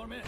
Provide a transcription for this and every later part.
me.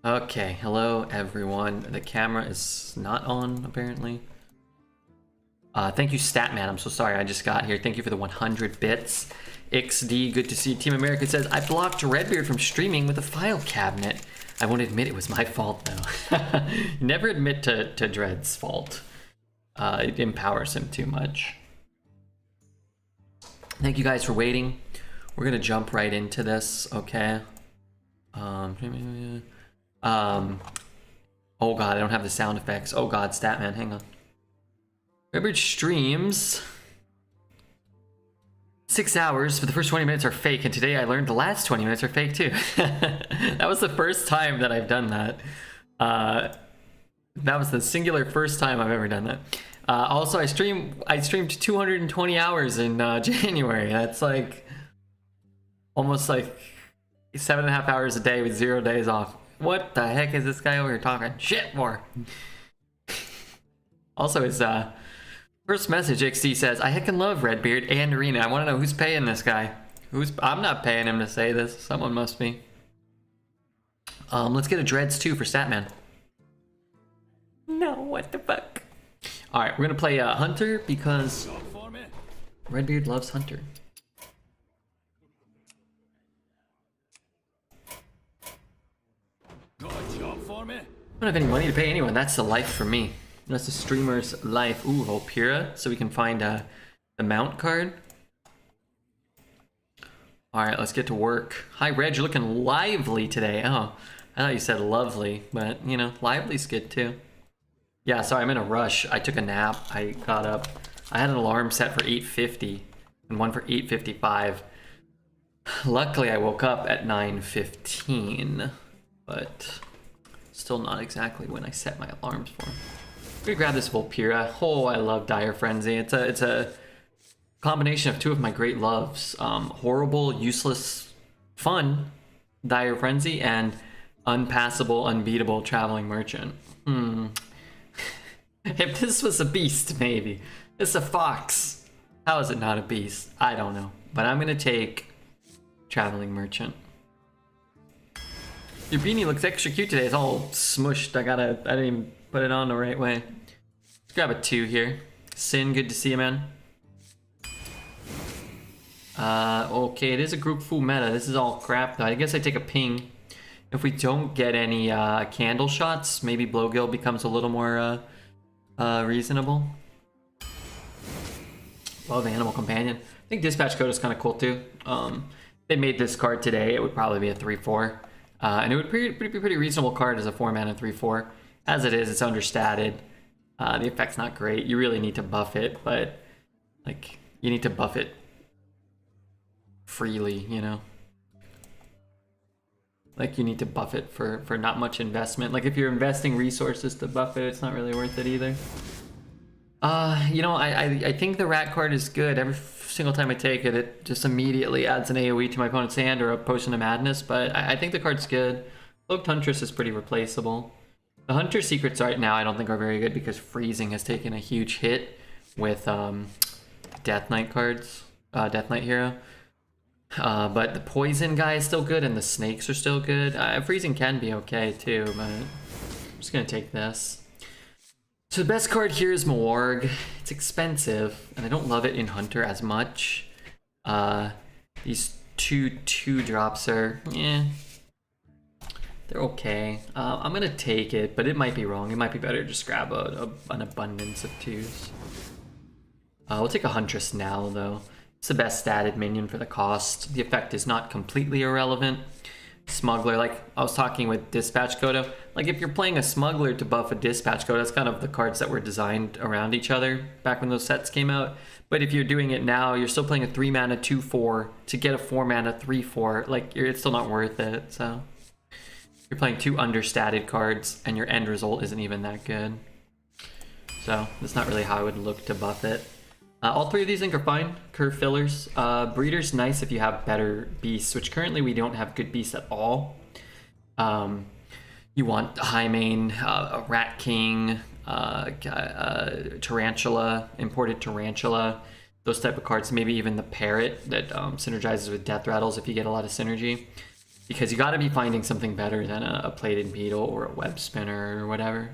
Okay, hello everyone. The camera is not on, apparently. Thank you, Statman. I'm so sorry I just got here. Thank you for the 100 bits. XD, good to see you. Team America says, I blocked Redbeard from streaming with a file cabinet. I won't admit it was my fault, though. Never admit to Dread's fault. It empowers him too much. Thank you guys for waiting. We're gonna jump right into this, okay? Oh god, I don't have the sound effects. Oh god, Statman, hang on. Redbeard streams 6 hours, but the first 20 minutes are fake, and today I learned the last 20 minutes are fake too. That was the first time that I've done that. That was the singular first time I've ever done that. Also, I streamed 220 hours in January. That's like almost like 7.5 hours a day with 0 days off. What the heck is this guy over here talking shit for? Also, his first message, XD says, I heckin' love Redbeard and Arena. I want to know who's paying this guy. I'm not paying him to say this. Someone must be. Let's get a Dreads 2 for Statman. No, what the fuck? Alright, we're gonna play Hunter because Redbeard loves Hunter. I don't have any money to pay anyone. That's the life for me. That's the streamer's life. Ooh, Volpira, so we can find the mount card. Alright, let's get to work. Hi, Reg, you're looking lively today. Oh, I thought you said lovely, but, you know, lively's good too. Yeah, sorry, I'm in a rush. I took a nap. I got up. I had an alarm set for 8:50 and one for 8:55. Luckily, I woke up at 9:15, but still not exactly when I set my alarms for. I'm gonna grab this Volpira. Oh, I love Dire Frenzy. It's a combination of two of my great loves. Horrible, useless, fun Dire Frenzy and unpassable, unbeatable Traveling Merchant. If this was a beast, maybe. It's a fox. How is it not a beast? I don't know. But I'm gonna take Traveling Merchant. Your beanie looks extra cute today. It's all smushed. I didn't even put it on the right way. Let's grab a 2 here. Sin, good to see you, man. Okay, it is a group full meta. This is all crap, though. I guess I take a ping. If we don't get any candle shots, maybe Blowgill becomes a little more reasonable. Love Animal Companion. I think Dispatch Code is kind of cool, too. They made this card today. It would probably be a 3/4. And it would be pretty reasonable card as a 4-mana 3/4. As it is, it's understated. The effect's not great. You really need to buff it, but like you need to buff it freely, you know. Like you need to buff it for not much investment. Like if you're investing resources to buff it, it's not really worth it either. You know, I think the rat card is good. Every single time I take it, it just immediately adds an AoE to my opponent's hand or a Potion of Madness, but I think the card's good. Cloaked Huntress is pretty replaceable. The Hunter secrets right now I don't think are very good because Freezing has taken a huge hit with Death Knight cards, Death Knight hero. But the Poison guy is still good and the Snakes are still good. Freezing can be okay too, but I'm just gonna take this. So the best card here is Mawarg. It's expensive, and I don't love it in Hunter as much. These two drops are, they're okay. I'm gonna take it, but it might be wrong. It might be better to just grab an abundance of 2s. We'll take a Huntress now, though. It's the best statted minion for the cost. The effect is not completely irrelevant. Smuggler, like I was talking with Dispatch Coda, like if you're playing a Smuggler to buff a Dispatch Coda, that's kind of the cards that were designed around each other back when those sets came out. But if you're doing it now, you're still playing a 3-mana 2/4 to get a 4-mana 3/4. Like it's still not worth it. So you're playing 2 understated cards, and your end result isn't even that good. So that's not really how I would look to buff it. All 3 of these I think are fine. Curve fillers. Breeder's nice if you have better beasts, which currently we don't have good beasts at all. You want Highmane, a Rat King, Tarantula, imported Tarantula, those type of cards. Maybe even the Parrot that synergizes with Death Rattles if you get a lot of synergy. because you got to be finding something better than a plated beetle or a web spinner or whatever.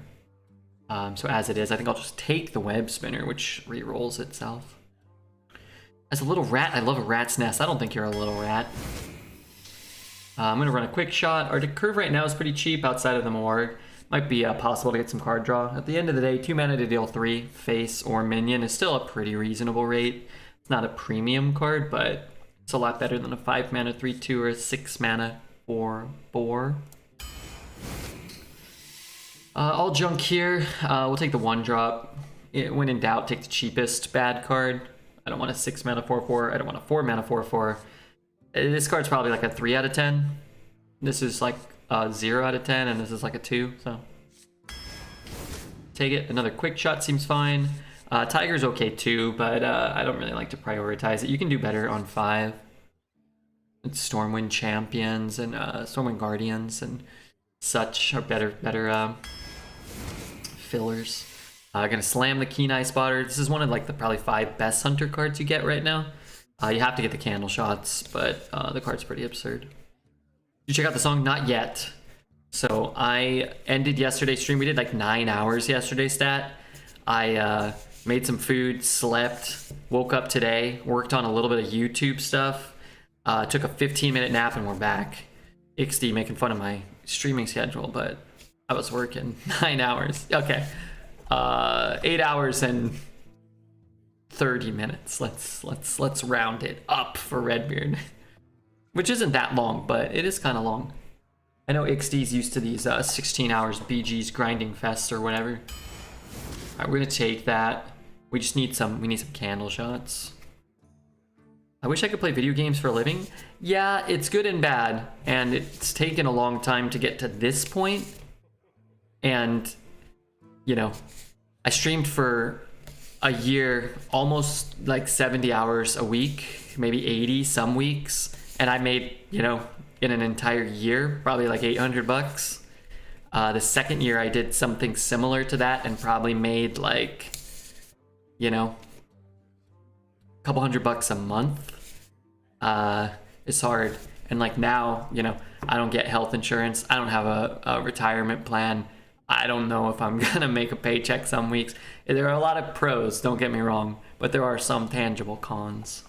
So as it is, I think I'll just take the web spinner, which re-rolls itself. As a little rat, I love a rat's nest. I don't think you're a little rat. I'm going to run a quick shot. Our curve right now is pretty cheap outside of the morgue. Might be possible to get some card draw. At the end of the day, 2 mana to deal 3, face or minion is still a pretty reasonable rate. It's not a premium card, but it's a lot better than a 5 mana 3/2 or a 6 mana 4/4. All junk here. We'll take the 1-drop. When in doubt, take the cheapest bad card. I don't want a 6 mana 4/4. I don't want a 4 mana 4/4. This card's probably like a 3 out of 10. This is like a 0 out of 10, and this is like a 2, so. Take it. Another quick shot seems fine. Tiger's okay too, but I don't really like to prioritize it. You can do better on 5. It's Stormwind Champions and Stormwind Guardians and such are better fillers. Gonna slam the Keen Eye Spotter. This is one of like the probably 5 best hunter cards you get right now. You have to get the candle shots, but the card's pretty absurd. You check out the song? Not yet. So I ended yesterday's stream. We did like 9 hours yesterday, stat. I made some food, slept, woke up today, worked on a little bit of YouTube stuff, took a 15-minute nap, and we're back. XD making fun of my streaming schedule, but I was working 9 hours. Okay. 8 hours and 30 minutes. Let's round it up for Redbeard. Which isn't that long, but it is kind of long. I know XD's used to these 16 hours BG's grinding fests or whatever. Alright, we're gonna take that. We just need some candle shots. I wish I could play video games for a living. Yeah, it's good and bad, and it's taken a long time to get to this point. And, you know, I streamed for a year, almost like 70 hours a week, maybe 80 some weeks. And I made, you know, in an entire year, probably like $800. The second year I did something similar to that and probably made like, you know, a couple $100 a month. It's hard. And like now, you know, I don't get health insurance. I don't have a retirement plan. I don't know if I'm gonna make a paycheck some weeks. There are a lot of pros, don't get me wrong, but there are some tangible cons.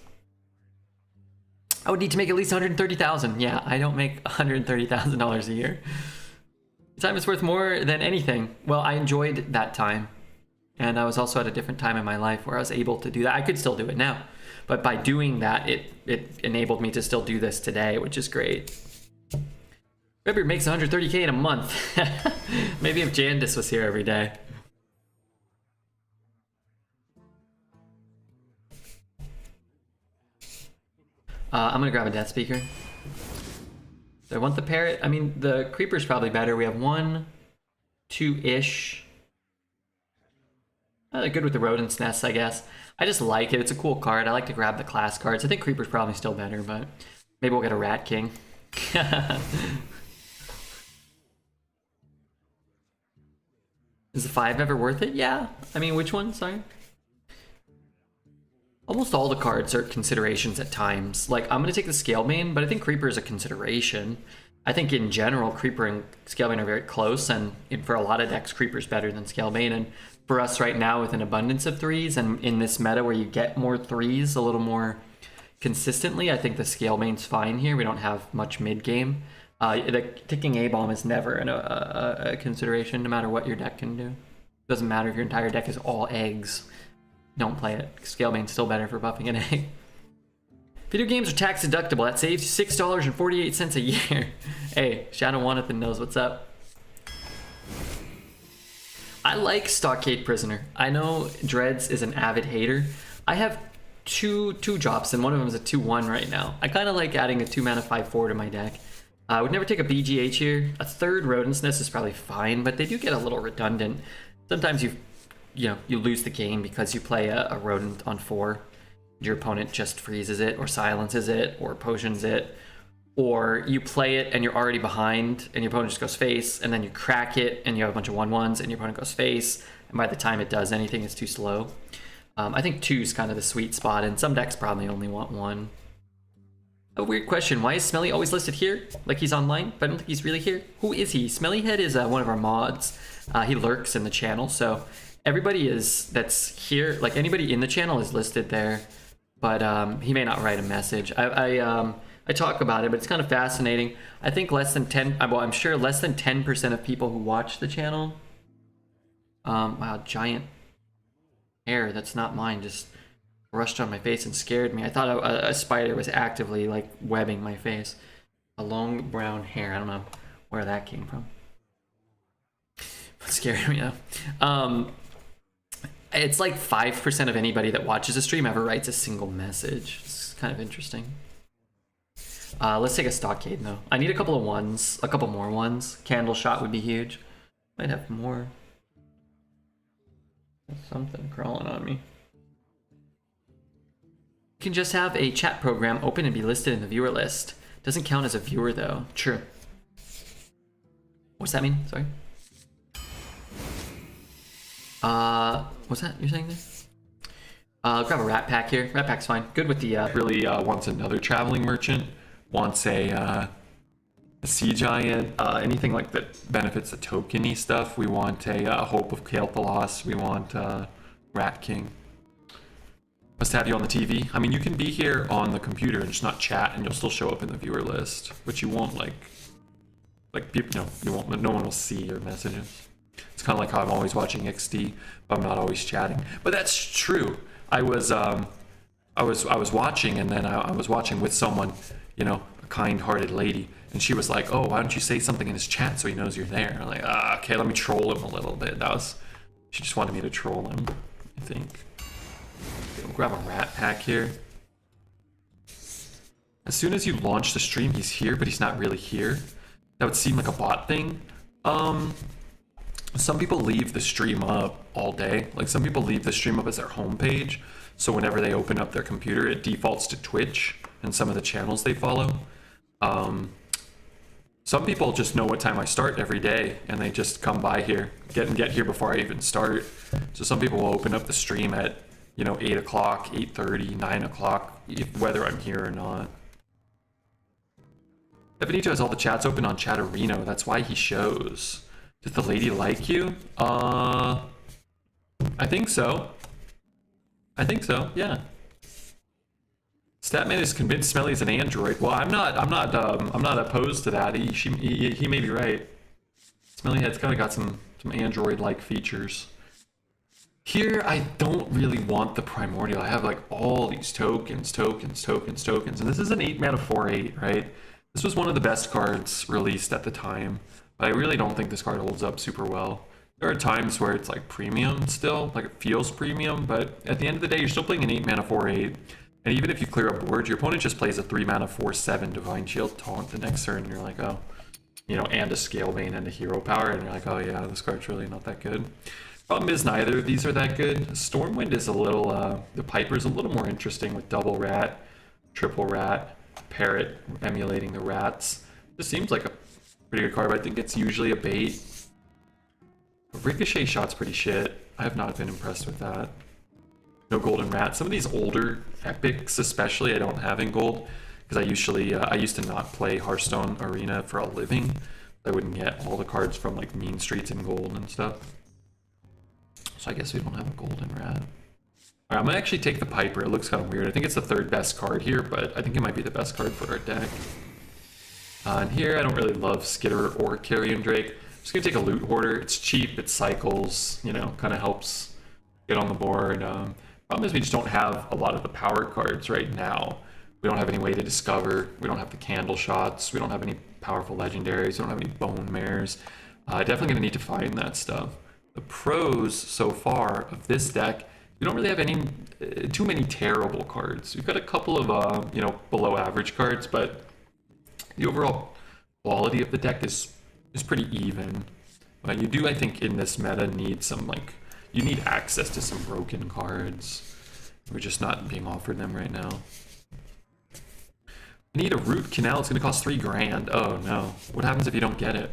I would need to make at least $130,000. Yeah, I don't make $130,000 a year. Time is worth more than anything. Well, I enjoyed that time. And I was also at a different time in my life where I was able to do that. I could still do it now. But by doing that, it enabled me to still do this today, which is great. Redbeard makes $130K in a month. Maybe if Jandis was here every day. I'm gonna grab a Death Speaker. Do I want the Parrot? I mean, the Creeper's probably better. We have 1, 2-ish. They're good with the Rodent's Nest, I guess. I just like it. It's a cool card. I like to grab the class cards. I think Creeper's probably still better, but maybe we'll get a Rat King. Is the 5 ever worth it? Yeah. I mean, which one? Sorry. Almost all the cards are considerations at times. Like, I'm going to take the Scalebane, but I think Creeper is a consideration. I think in general, Creeper and Scalebane are very close, and for a lot of decks, Creeper's better than Scalebane. And for us right now, with an abundance of 3s, and in this meta where you get more 3s a little more consistently, I think the Scalebane's fine here. We don't have much mid-game. The ticking A-bomb is never a consideration, no matter what your deck can do. Doesn't matter if your entire deck is all eggs. Don't play it. Scalebane's still better for buffing an egg. Video games are tax deductible. That saves you $6.48 a year. Hey, Shadow Wanathan knows what's up. I like Stockade Prisoner. I know Dreads is an avid hater. I have two drops, and one of them is a 2/1 right now. I kind of like adding a 2 mana 5/4 to my deck. I would never take a BGH here. A third Rodent's Nest is probably fine, but they do get a little redundant. Sometimes you lose the game because you play a rodent on 4. Your opponent just freezes it or silences it or potions it, or you play it and you're already behind and your opponent just goes face, and then you crack it and you have a bunch of 1/1s and your opponent goes face, and by the time it does anything, it's too slow. I think 2 is kind of the sweet spot, and some decks probably only want 1. A weird question. Why is Smelly always listed here? Like he's online, but I don't think he's really here. Who is he? Smellyhead is one of our mods. He lurks in the channel, so everybody that's here, like anybody in the channel is listed there, but he may not write a message. I talk about it, but it's kind of fascinating. I think less than 10, well, I'm sure less than 10% of people who watch the channel. Wow, giant hair, that's not mine, just rushed on my face and scared me. I thought a spider was actively like webbing my face. A long brown hair, I don't know where that came from. It scared me though. It's like 5% of anybody that watches a stream ever writes a single message. It's kind of interesting. Let's take a stockade though. I need a couple of ones, a couple more ones. Candle shot would be huge. Might have more. There's something crawling on me. You can just have a chat program open and be listed in the viewer list. Doesn't count as a viewer though. True. What's that mean? Sorry. What's that you're saying there? Grab a rat pack here. Rat pack's fine. Good with the Really wants another traveling merchant. Wants a sea giant. Anything like that benefits the tokeny stuff. We want a Hope of Kael'Thalas. We want Rat King. Must have you on the TV. I mean, you can be here on the computer and just not chat, and you'll still show up in the viewer list, but you won't like people. No, you won't. No one will see your messages. It's kind of like how I'm always watching XD, but I'm not always chatting. But that's true. I was watching, and then I was watching with someone, you know, a kind-hearted lady, and she was like, "Oh, why don't you say something in his chat so he knows you're there?" I'm like, okay, let me troll him a little bit. She just wanted me to troll him, I think. Okay, we'll grab a rat pack here. As soon as you launch the stream, he's here, but he's not really here. That would seem like a bot thing. Some people leave the stream up all day. Like some people leave the stream up as their homepage. So whenever they open up their computer, it defaults to Twitch and some of the channels they follow. Some people just know what time I start every day and they just come by here, get here before I even start. So some people will open up the stream at, you know, 8 o'clock, 8:30, 9 o'clock, whether I'm here or not. Benito has all the chats open on Chatterino. That's why he shows. Does the lady like you? I think so. I think so, yeah. Statman is convinced Smelly is an android. Well, I'm not opposed to that. He may be right. Smellyhead's kind of got some android-like features. Here, I don't really want the primordial. I have like all these tokens, and this is an 8-mana 4/8, right? This was one of the best cards released at the time, but I really don't think this card holds up super well. There are times where it's like premium still, like it feels premium, but at the end of the day, you're still playing an 8-mana 4/8, and even if you clear a board, your opponent just plays a 3-mana 4/7 Divine Shield Taunt the next turn, and you're like, oh, you know, and a Scalebane and a Hero Power, and you're like, oh yeah, this card's really not that good. Problem is, neither of these are that good. Stormwind is a little, the Piper's a little more interesting with double rat, triple rat, parrot emulating the rats. This seems like a pretty good card, but I think it's usually a bait. Ricochet shot's pretty shit. I have not been impressed with that. No golden rat. Some of these older epics, especially, I don't have in gold because I used to not play Hearthstone Arena for a living. I wouldn't get all the cards from like Mean Streets in gold and stuff. So I guess we don't have a golden rat. Alright, I'm gonna actually take the Piper. It looks kind of weird. I think it's the third best card here, but I think it might be the best card for our deck. And here, I don't really love Skitter or Carrion Drake. I'm just gonna take a Loot Hoarder. It's cheap, it cycles, you know, kind of helps get on the board. Problem is we just don't have a lot of the power cards right now. We don't have any way to discover. We don't have the Candle Shots. We don't have any powerful legendaries. We don't have any Bone Mares. Definitely gonna need to find that stuff. The pros so far of this deck, we don't really have any too many terrible cards. We've got a couple of you know, below average cards, but the overall quality of the deck is pretty even. You do, I think, in this meta need some like, you need access to some broken cards. We're just not being offered them right now. I need a Root Canal. It's going to cost $3 grand. Oh no! What happens if you don't get it?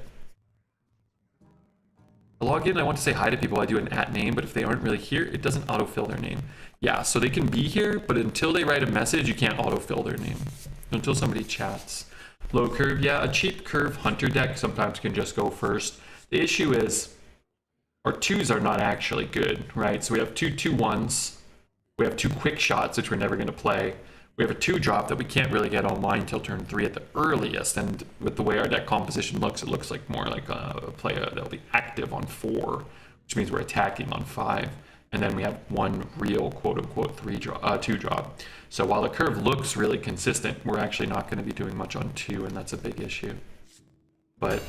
log in, I want to say hi to people, I do an @name, but if they aren't really here, it doesn't autofill their name. Yeah, so they can be here, but until they write a message, you can't autofill their name. Until somebody chats. Low curve, yeah, a cheap curve hunter deck sometimes can just go first. The issue is our 2s are not actually good, right? So we have 2/2/1s, we have 2 quick shots, which we're never going to play. We have a 2-drop that we can't really get online till turn 3 at the earliest, and with the way our deck composition looks, it looks like more like a player that'll be active on 4, which means we're attacking on 5. And then we have 1 real quote-unquote 2-drop. So while the curve looks really consistent, we're actually not going to be doing much on 2, and that's a big issue. But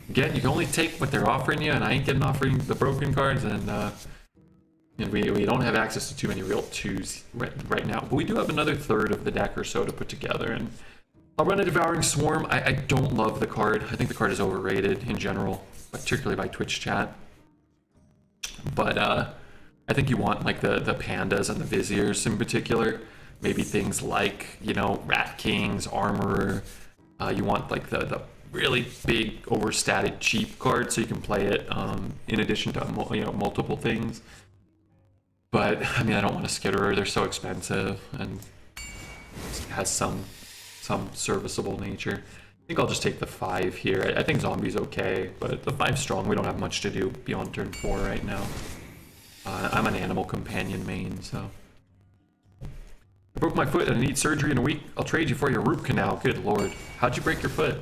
again, you can only take what they're offering you, and I ain't getting offering the broken cards, and we don't have access to too many real 2s right now. But we do have another third of the deck or so to put together, and I'll run a Devouring Swarm. I don't love the card. I think the card is overrated in general, particularly by Twitch chat. But I think you want like the pandas and the viziers in particular. Maybe things like, you know, Rat Kings, Armorer. You want like the really big overstated cheap card so you can play it in addition to multiple things. But I mean, I don't want a Skitterer. They're so expensive and it has some serviceable nature. I think I'll just take the 5 here. I think Zombie's okay, but the 5's strong. We don't have much to do beyond turn 4 right now. I'm an Animal Companion main, so. I broke my foot and I need surgery in a week. I'll trade you for your root canal. Good lord. How'd you break your foot?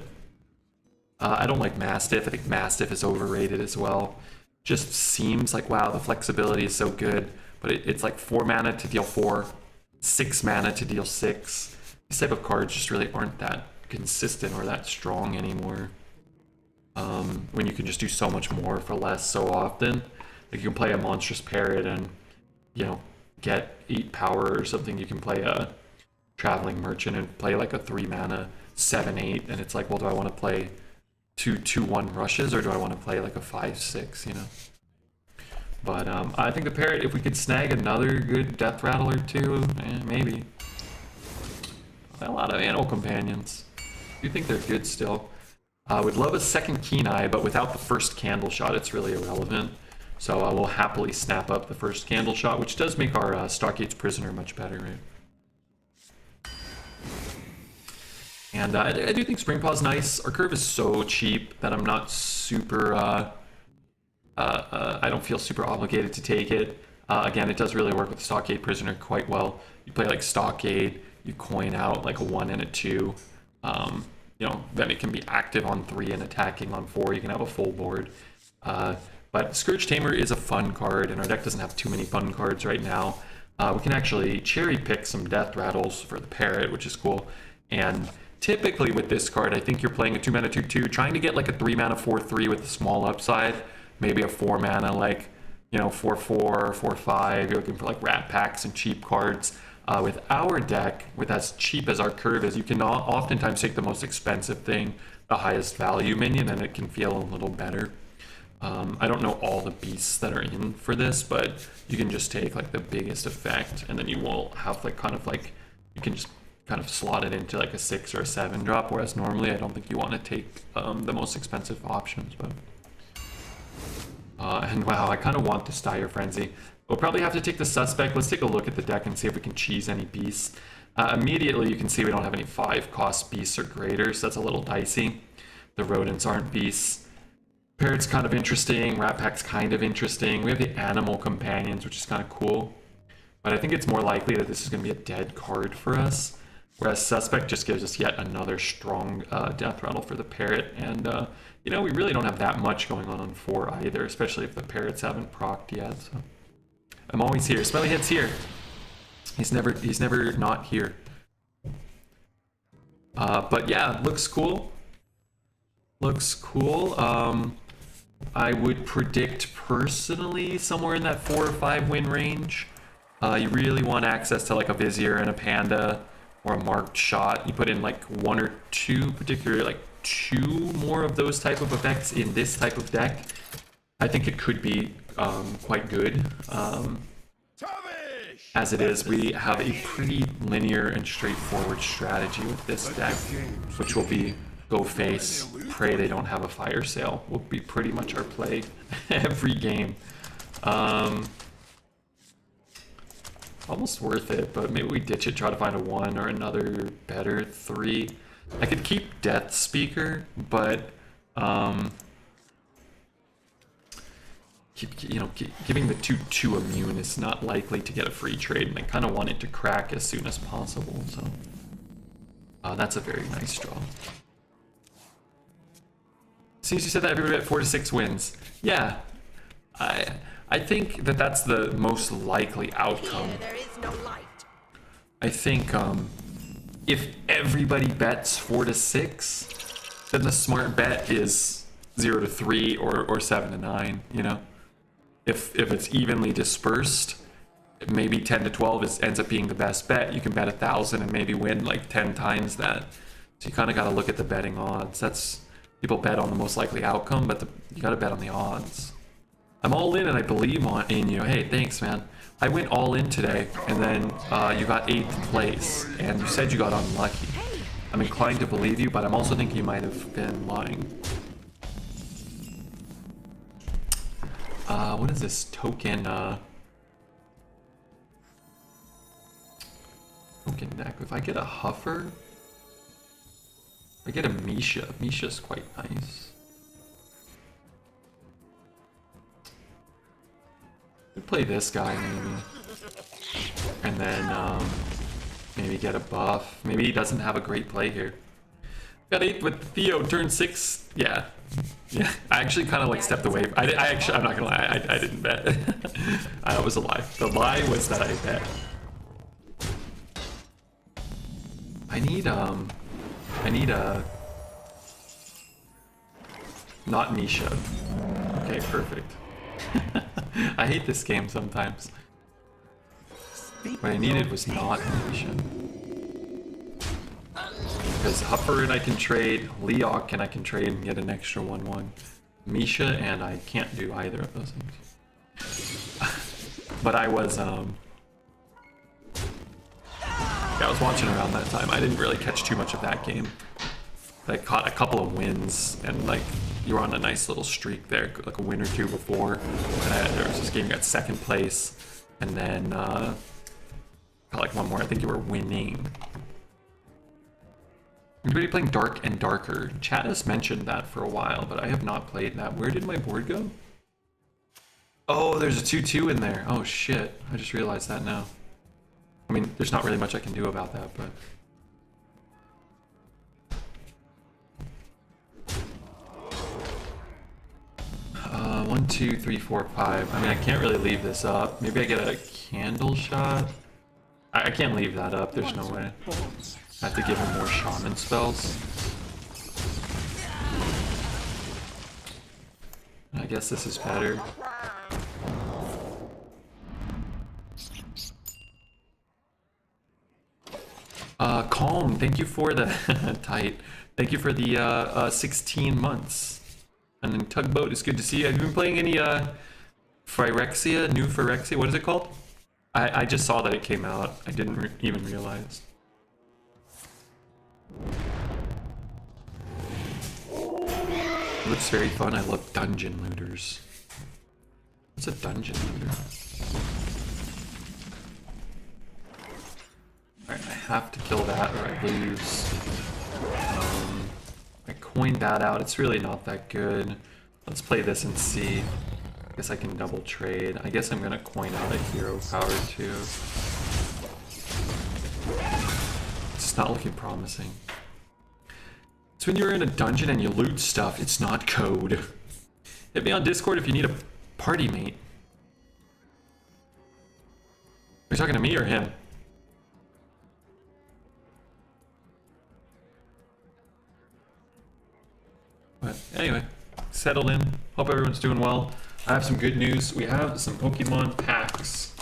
I don't like Mastiff. I think Mastiff is overrated as well. Just seems like, wow, the flexibility is so good. But it's like 4 mana to deal 4, 6 mana to deal 6. These type of cards just really aren't that consistent or that strong anymore. When you can just do so much more for less so often. Like you can play a Monstrous Parrot and, you know, get 8 power or something. You can play a Traveling Merchant and play like a 3 mana 7/8, and it's like, well, do I want to play 2/2/1 rushes or do I want to play like a 5/6, you know? But I think the Parrot, if we could snag another good Death Rattle or 2, maybe. A lot of Animal Companions. I do think they're good still. Would love a second Keen Eye, but without the first Candle Shot, it's really irrelevant. So I will happily snap up the first Candle Shot, which does make our Stockade's Prisoner much better, right? And I do think Springpaw's nice. Our curve is so cheap that I'm not super... I don't feel super obligated to take it. Again, it does really work with Stockade Prisoner quite well. You play like Stockade, you coin out like a 1 and a 2. You know, then it can be active on 3 and attacking on 4. You can have a full board. But Scourge Tamer is a fun card, and our deck doesn't have too many fun cards right now. We can actually cherry pick some Death Rattles for the Parrot, which is cool. And typically with this card, I think you're playing a 2 mana 2/2, trying to get like a 3 mana 4/3 with a small upside. Maybe a 4 mana like, you know, 4/4, 4/5. You're looking for like Rat Packs and cheap cards. With our deck, with as cheap as our curve is, you can oftentimes take the most expensive thing, the highest value minion, and it can feel a little better. I don't know all the beasts that are in for this, but you can just take like the biggest effect, and then you will have like kind of like, you can just kind of slot it into like a 6 or a 7 drop, whereas normally I don't think you want to take the most expensive options. But and wow, I kind of want this Dire Frenzy. We'll probably have to take the Suspect. Let's take a look at the deck and see if we can cheese any beasts. Immediately you can see we don't have any 5-cost beasts or greater, so that's a little dicey. The rodents aren't beasts. Parrot's kind of interesting, Rat Pack's kind of interesting. We have the Animal Companions, which is kind of cool. But I think it's more likely that this is going to be a dead card for us. Whereas Suspect just gives us yet another strong Death Rattle for the Parrot. And, you know, we really don't have that much going on 4 either, especially if the Parrots haven't procced yet. So I'm always here. Smelly Head's here. He's never not here. But yeah, looks cool. Looks cool. I would predict personally somewhere in that 4 or 5 win range. You really want access to like a Vizier and a Panda or a Marked Shot. You put in like 1 or 2, particularly like 2 more of those type of effects in this type of deck. I think it could be quite good. As it is, we have a pretty linear and straightforward strategy with this deck, which will be go face, pray they don't have a fire sale will be pretty much our play every game. Almost worth it, but maybe we ditch it, try to find a 1 or another better 3. I could keep Death Speaker, but giving the 2/2 immune is not likely to get a free trade, and I kind of want it to crack as soon as possible, so that's a very nice draw. As soon as you said that, everybody at 4 to 6 wins. Yeah, I think that's the most likely outcome. There is no light. I think if everybody bets 4 to 6, then the smart bet is 0 to 3 or 7 to 9. You know, if it's evenly dispersed, maybe 10 to 12 ends up being the best bet. You can bet 1,000 and maybe win like 10 times that. So you kind of got to look at the betting odds. That's people bet on the most likely outcome, but you got to bet on the odds. I'm all in and I believe in you. Hey, thanks, man. I went all in today, and then you got 8th place, and you said you got unlucky. I'm inclined to believe you, but I'm also thinking you might have been lying. What is this token? Token deck. If I get a Huffer, if I get a Misha. Misha's quite nice. Play this guy maybe, and then maybe get a buff. Maybe he doesn't have a great play here. Got 8 with Theo, turn 6. Yeah. I actually kind of like stepped away. I'm not gonna lie. I didn't bet. That was a lie. The lie was that I bet. I need a not Misha. Okay, perfect. I hate this game sometimes. What I needed was not Misha. Because Huffer and I can trade, Leok and I can trade and get an extra 1/1. Misha and I can't do either of those things. But I was watching around that time. I didn't really catch too much of that game. I caught a couple of wins, and like you were on a nice little streak there, like a win or two before. And there was this game you got 2nd place, and then got like one more. I think you were winning. Anybody playing Dark and Darker? Chat has mentioned that for a while, but I have not played that. Where did my board go? Oh, there's a 2/2 in there. Oh shit! I just realized that now. I mean, there's not really much I can do about that, but. 1, 2, 3, 4, 5. I mean, I can't really leave this up. Maybe I get a candle shot. I can't leave that up. There's no way. I have to give him more shaman spells. I guess this is better. Calm, thank you for the tight. Thank you for the 16 months. And then Tugboat, it's good to see you. Have you been playing any Phyrexia, new Phyrexia? What is it called? I just saw that it came out. I didn't even realize. It looks very fun. I love dungeon looters. What's a dungeon looter? Alright, I have to kill that or I lose. I coined that out. It's really not that good. Let's play this and see. I guess I can double trade. I guess I'm gonna coin out a hero power too. It's not looking promising. It's when you're in a dungeon and you loot stuff. It's not code. Hit me on Discord if you need a party mate. Are you talking to me or him? But anyway, settled in. Hope everyone's doing well. I have some good news. We have some Pokemon packs.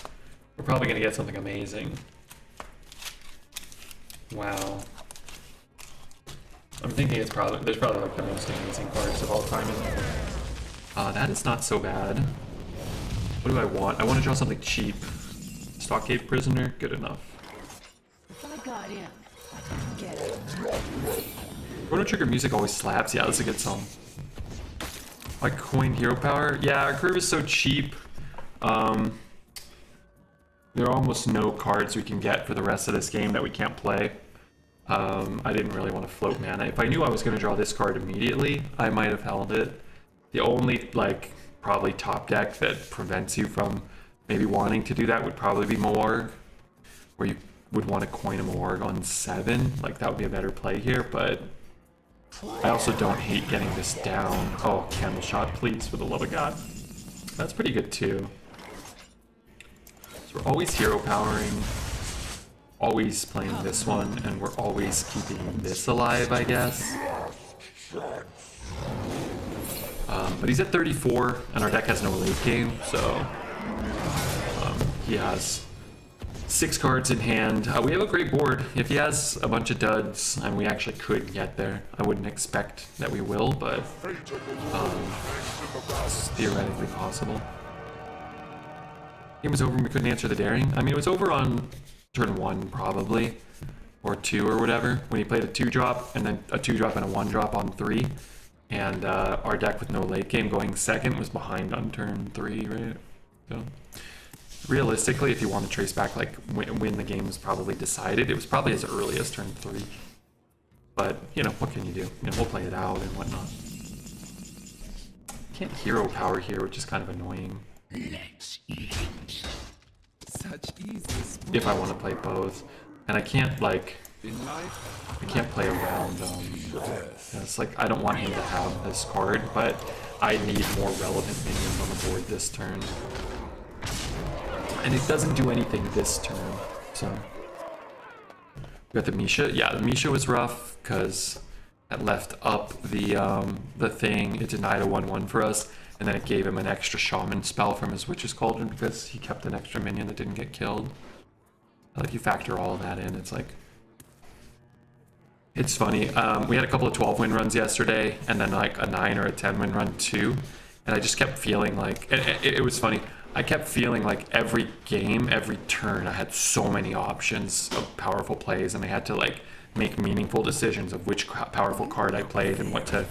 We're probably gonna get something amazing. Wow. I'm thinking there's probably like the most amazing cards of all time in there. That is not so bad. What do I want? I want to draw something cheap. Stockade Prisoner, good enough. If I got him, I can get him. Chrono Trigger music always slaps. Yeah, that's a good song. Like coin hero power. Yeah, our curve is so cheap. There are almost no cards we can get for the rest of this game that we can't play. I didn't really want to float mana. If I knew I was going to draw this card immediately, I might have held it. The only, like, probably top deck that prevents you from maybe wanting to do that would probably be Moarg, where you would want to coin a Moarg on 7. Like, that would be a better play here, but I also don't hate getting this down. Oh, Candle Shot, please, for the love of God. That's pretty good, too. So we're always hero powering, always playing this one, and we're always keeping this alive, I guess. But he's at 34, and our deck has no late game, so he has 6 cards in hand. We have a great board. If he has a bunch of duds, and we actually could get there, I wouldn't expect that we will, but it's theoretically possible. Game was over and we couldn't answer the daring. I mean, it was over on turn 1 probably, or 2 or whatever, when he played a 2-drop and then a 2-drop and a 1-drop on 3. And our deck with no late game going second was behind on turn 3, right? So realistically, if you want to trace back like when the game was probably decided, it was probably as early as turn 3. But, you know, what can you do? You know, we'll play it out and whatnot. Can't hero power here, which is kind of annoying. If I want to play both. And I can't, like, I can't play around, it's like, I don't want him to have this card, but I need more relevant minions on the board this turn. And it doesn't do anything this turn, so. We got the Misha. Yeah, the Misha was rough, because it left up the thing, it denied a 1/1 for us, and then it gave him an extra shaman spell from his Witch's Cauldron because he kept an extra minion that didn't get killed. Like, you factor all of that in, it's like, it's funny. We had a couple of 12-win runs yesterday, and then like a 9 or a 10-win run too, and I just kept feeling like, it was funny, I kept feeling like every game, every turn, I had so many options of powerful plays, and I had to like make meaningful decisions of which powerful card I played and what to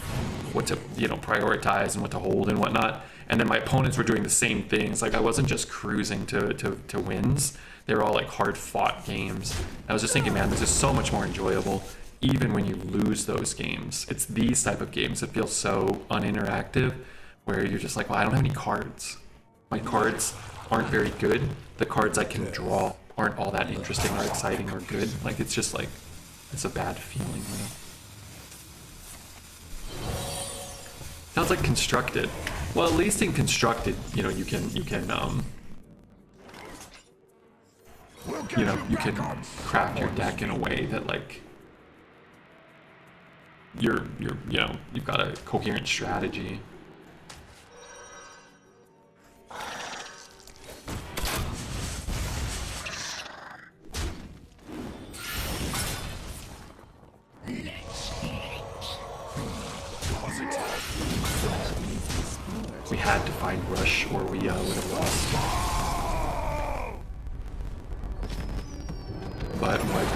you know, prioritize and what to hold and whatnot. And then my opponents were doing the same things. Like, I wasn't just cruising to wins. They were all like hard fought games. I was just thinking, man, this is so much more enjoyable even when you lose those games. It's these type of games that feel so uninteractive, where you're just like, well, I don't have any cards. My cards aren't very good. The cards I can draw aren't all that interesting or exciting or good. Like, it's just like, it's a bad feeling, you know? Sounds like Constructed. Well, at least in Constructed, you know, you can craft your deck in a way that, like, you know, you've got a coherent strategy. We had to find Rush or we would have lost. But what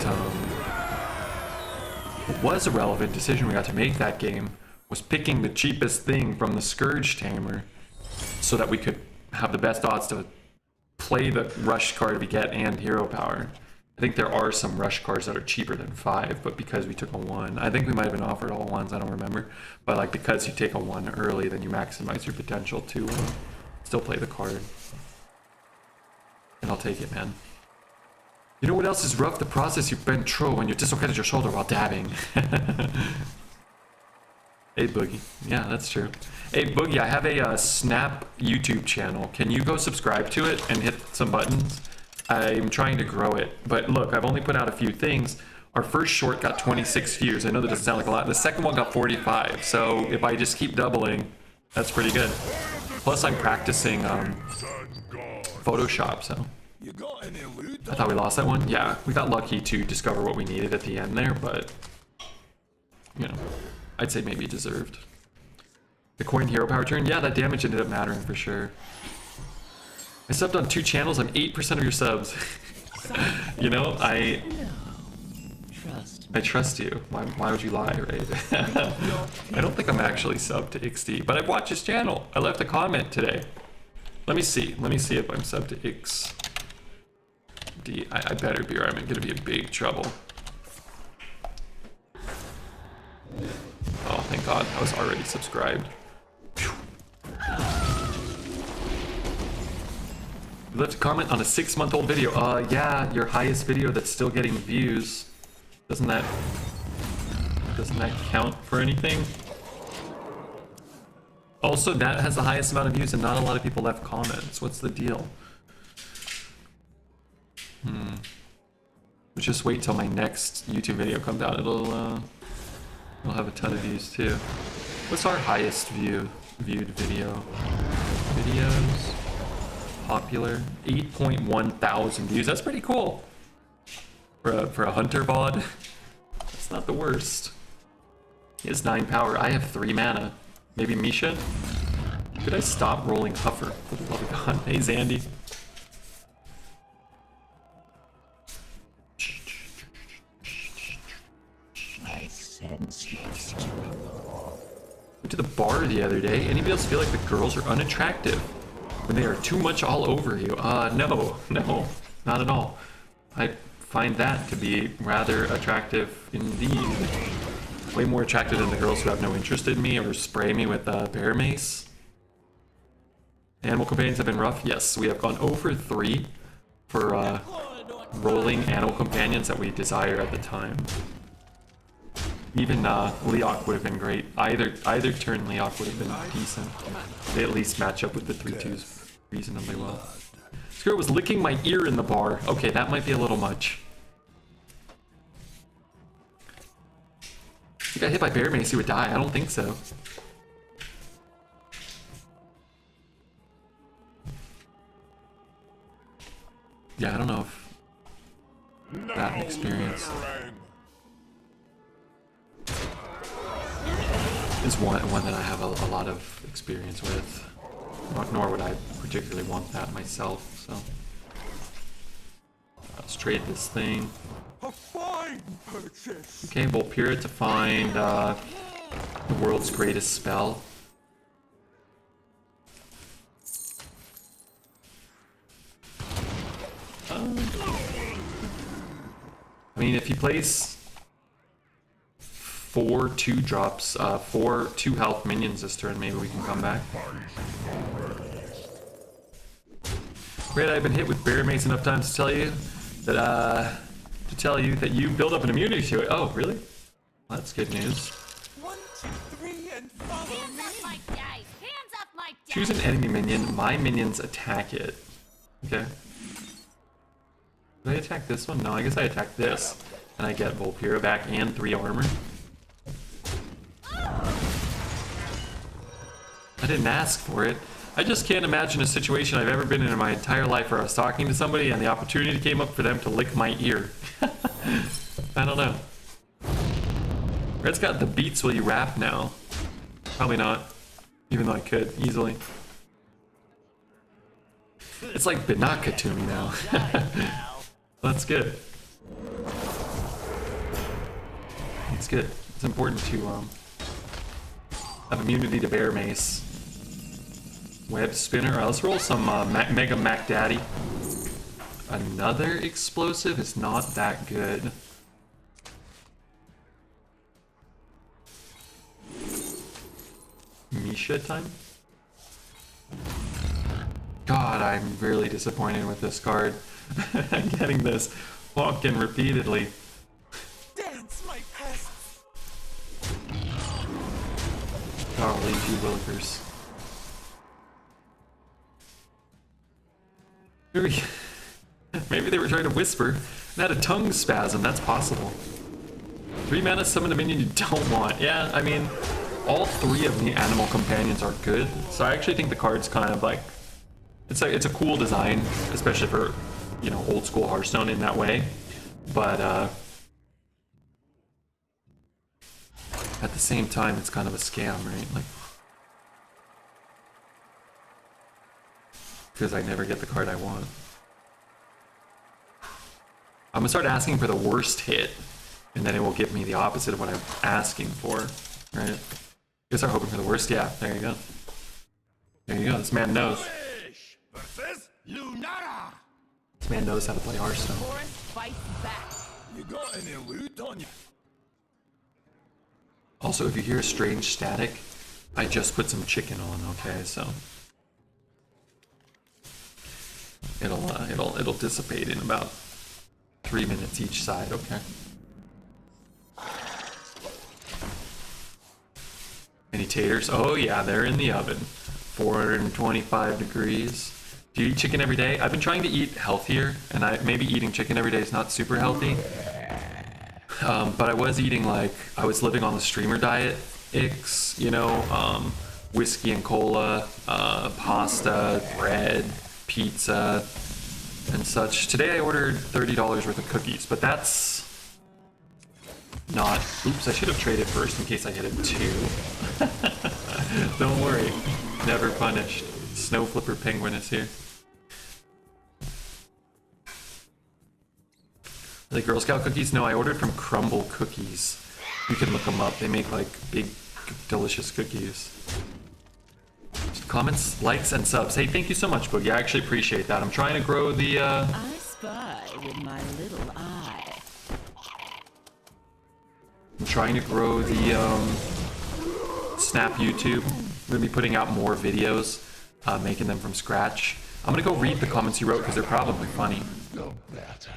was a relevant decision we got to make that game was picking the cheapest thing from the Scourge Tamer so that we could have the best odds to play the Rush card we get and hero power. I think there are some Rush cards that are cheaper than 5, but because we took a 1, I think we might have been offered all 1s, I don't remember. But like, because you take a 1 early, then you maximize your potential to still play the card. And I'll take it, man. You know what else is rough? The process you bend troll when you dislocated your shoulder while dabbing. Hey, Boogie. Yeah, that's true. Hey, Boogie, I have a Snap YouTube channel. Can you go subscribe to it and hit some buttons? I'm trying to grow it, but look, I've only put out a few things. Our first short got 26 views. I know that doesn't sound like a lot. The second one got 45, so if I just keep doubling, that's pretty good. Plus, I'm practicing Photoshop, so. I thought we lost that one. Yeah, we got lucky to discover what we needed at the end there, but, you know, I'd say maybe deserved. The coin hero power turn? Yeah, that damage ended up mattering for sure. I subbed on 2 channels, I'm 8% of your subs. You know, Trust I trust you. Why would you lie, right? I don't think I'm actually subbed to XD, but I've watched his channel. I left a comment today. Let me see. Let me see if I'm subbed to XD. I better be, or I'm gonna be in big trouble. Oh, thank God. I was already subscribed. You left a comment on a 6-month-old video. Yeah, your highest video that's still getting views. Doesn't that count for anything? Also, that has the highest amount of views and not a lot of people left comments. What's the deal? Let's just wait till my next YouTube video comes out. It'll have a ton of views too. What's our highest viewed video? Videos. Popular. 8.1 thousand views. That's pretty cool. For a hunter VOD. That's not the worst. He has 9 power. I have 3 mana. Maybe Misha? Could I stop rolling Huffer? For the love of God. Hey, Zandy. I sense your Went to the bar the other day. Anybody else feel like the girls are unattractive when they are too much all over you? No, not at all. I find that to be rather attractive indeed. Way more attractive than the girls who have no interest in me or spray me with bear mace. Animal companions have been rough. Yes, we have gone over 3 for rolling animal companions that we desire at the time. Even Leok would have been great. Either turn Leok would have been decent. They at least match up with the 3/2s reasonably well. This girl was licking my ear in the bar. Okay, that might be a little much. If he got hit by bear mace, he would die. I don't think so. Yeah, I don't know if that experience is one that I have a lot of experience with. Nor would I particularly want that myself, so. Let's trade this thing. A fine purchase. Okay, Volpira to find the world's greatest spell. I mean, if he plays 4 2-drops, 4 2-health minions this turn, maybe we can come back. Great, I've been hit with bear mace enough times to tell you that you build up an immunity to it. Oh, really? Well, that's good news. 1, 2, 3, and follow Hands me. up, my dice! Hands up, my dice! Choose an enemy minion. My minions attack it. Okay. Did I attack this one? No, I guess I attack this. And I get Volpira back and 3 armor. I didn't ask for it. I just can't imagine a situation I've ever been in my entire life where I was talking to somebody and the opportunity came up for them to lick my ear. I don't know. Red's got the beats will you rap now. Probably not. Even though I could, easily. It's like Binaka to me now. That's good. It's good. It's important to have immunity to bear mace. Web spinner. Alright, let's roll some Mega Mac Daddy. Another explosive is not that good. Misha time? God, I'm really disappointed with this card. I'm getting this walk-in repeatedly. Dance, my pests. Golly, you willikers. Maybe they were trying to whisper and had a tongue spasm. That's possible. 3 mana, summon a minion you don't want. Yeah, I mean, all 3 of the animal companions are good. So I actually think the card's kind of like, it's a cool design, especially for, you know, old school Hearthstone in that way. But at the same time, it's kind of a scam, right? Like, because I never get the card I want. I'm gonna start asking for the worst hit and then it will give me the opposite of what I'm asking for, right? Guess I'm hoping for the worst. Yeah, there you go. There you go. This man knows. Versus Lunara. This man knows how to play Hearthstone. Forest fights back. You got any loot on you? Also, if you hear a strange static, I just put some chicken on. Okay, so it'll dissipate in about 3 minutes each side. Okay. Any taters? Oh yeah, they're in the oven. 425 degrees. Do you eat chicken every day? I've been trying to eat healthier, and maybe eating chicken every day is not super healthy. But I was eating I was living on the streamer diet, you know, whiskey and cola, pasta, bread, pizza, and such. Today I ordered $30 worth of cookies, but that's not... Oops, I should have traded first in case I hit a 2. Don't worry, never punished. Snow Flipper Penguin is here. Are they Girl Scout cookies? No, I ordered from Crumble Cookies. You can look them up. They make big, delicious cookies. Comments, likes, and subs. Hey, thank you so much, Boogie. I actually appreciate that. I'm trying to grow the... I spy with my little eye. I'm trying to grow the Snap YouTube. I'm going to be putting out more videos, making them from scratch. I'm going to go read the comments you wrote because they're probably funny. No better.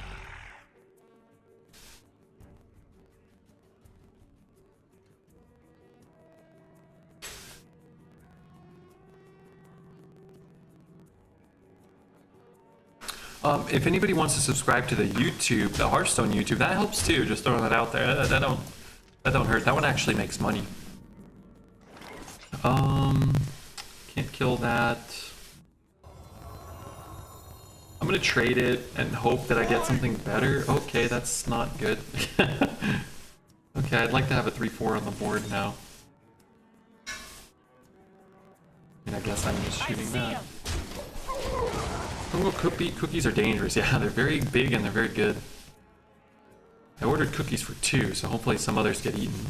If anybody wants to subscribe to the YouTube, the Hearthstone YouTube, that helps too. Just throwing that out there. That don't hurt. That one actually makes money. Can't kill that. I'm gonna trade it and hope that I get something better. Okay, that's not good. Okay, I'd like to have a 3-4 on the board now. And I guess I'm just shooting that. Oh, cookies are dangerous. Yeah, they're very big and they're very good. I ordered cookies for 2, so hopefully some others get eaten.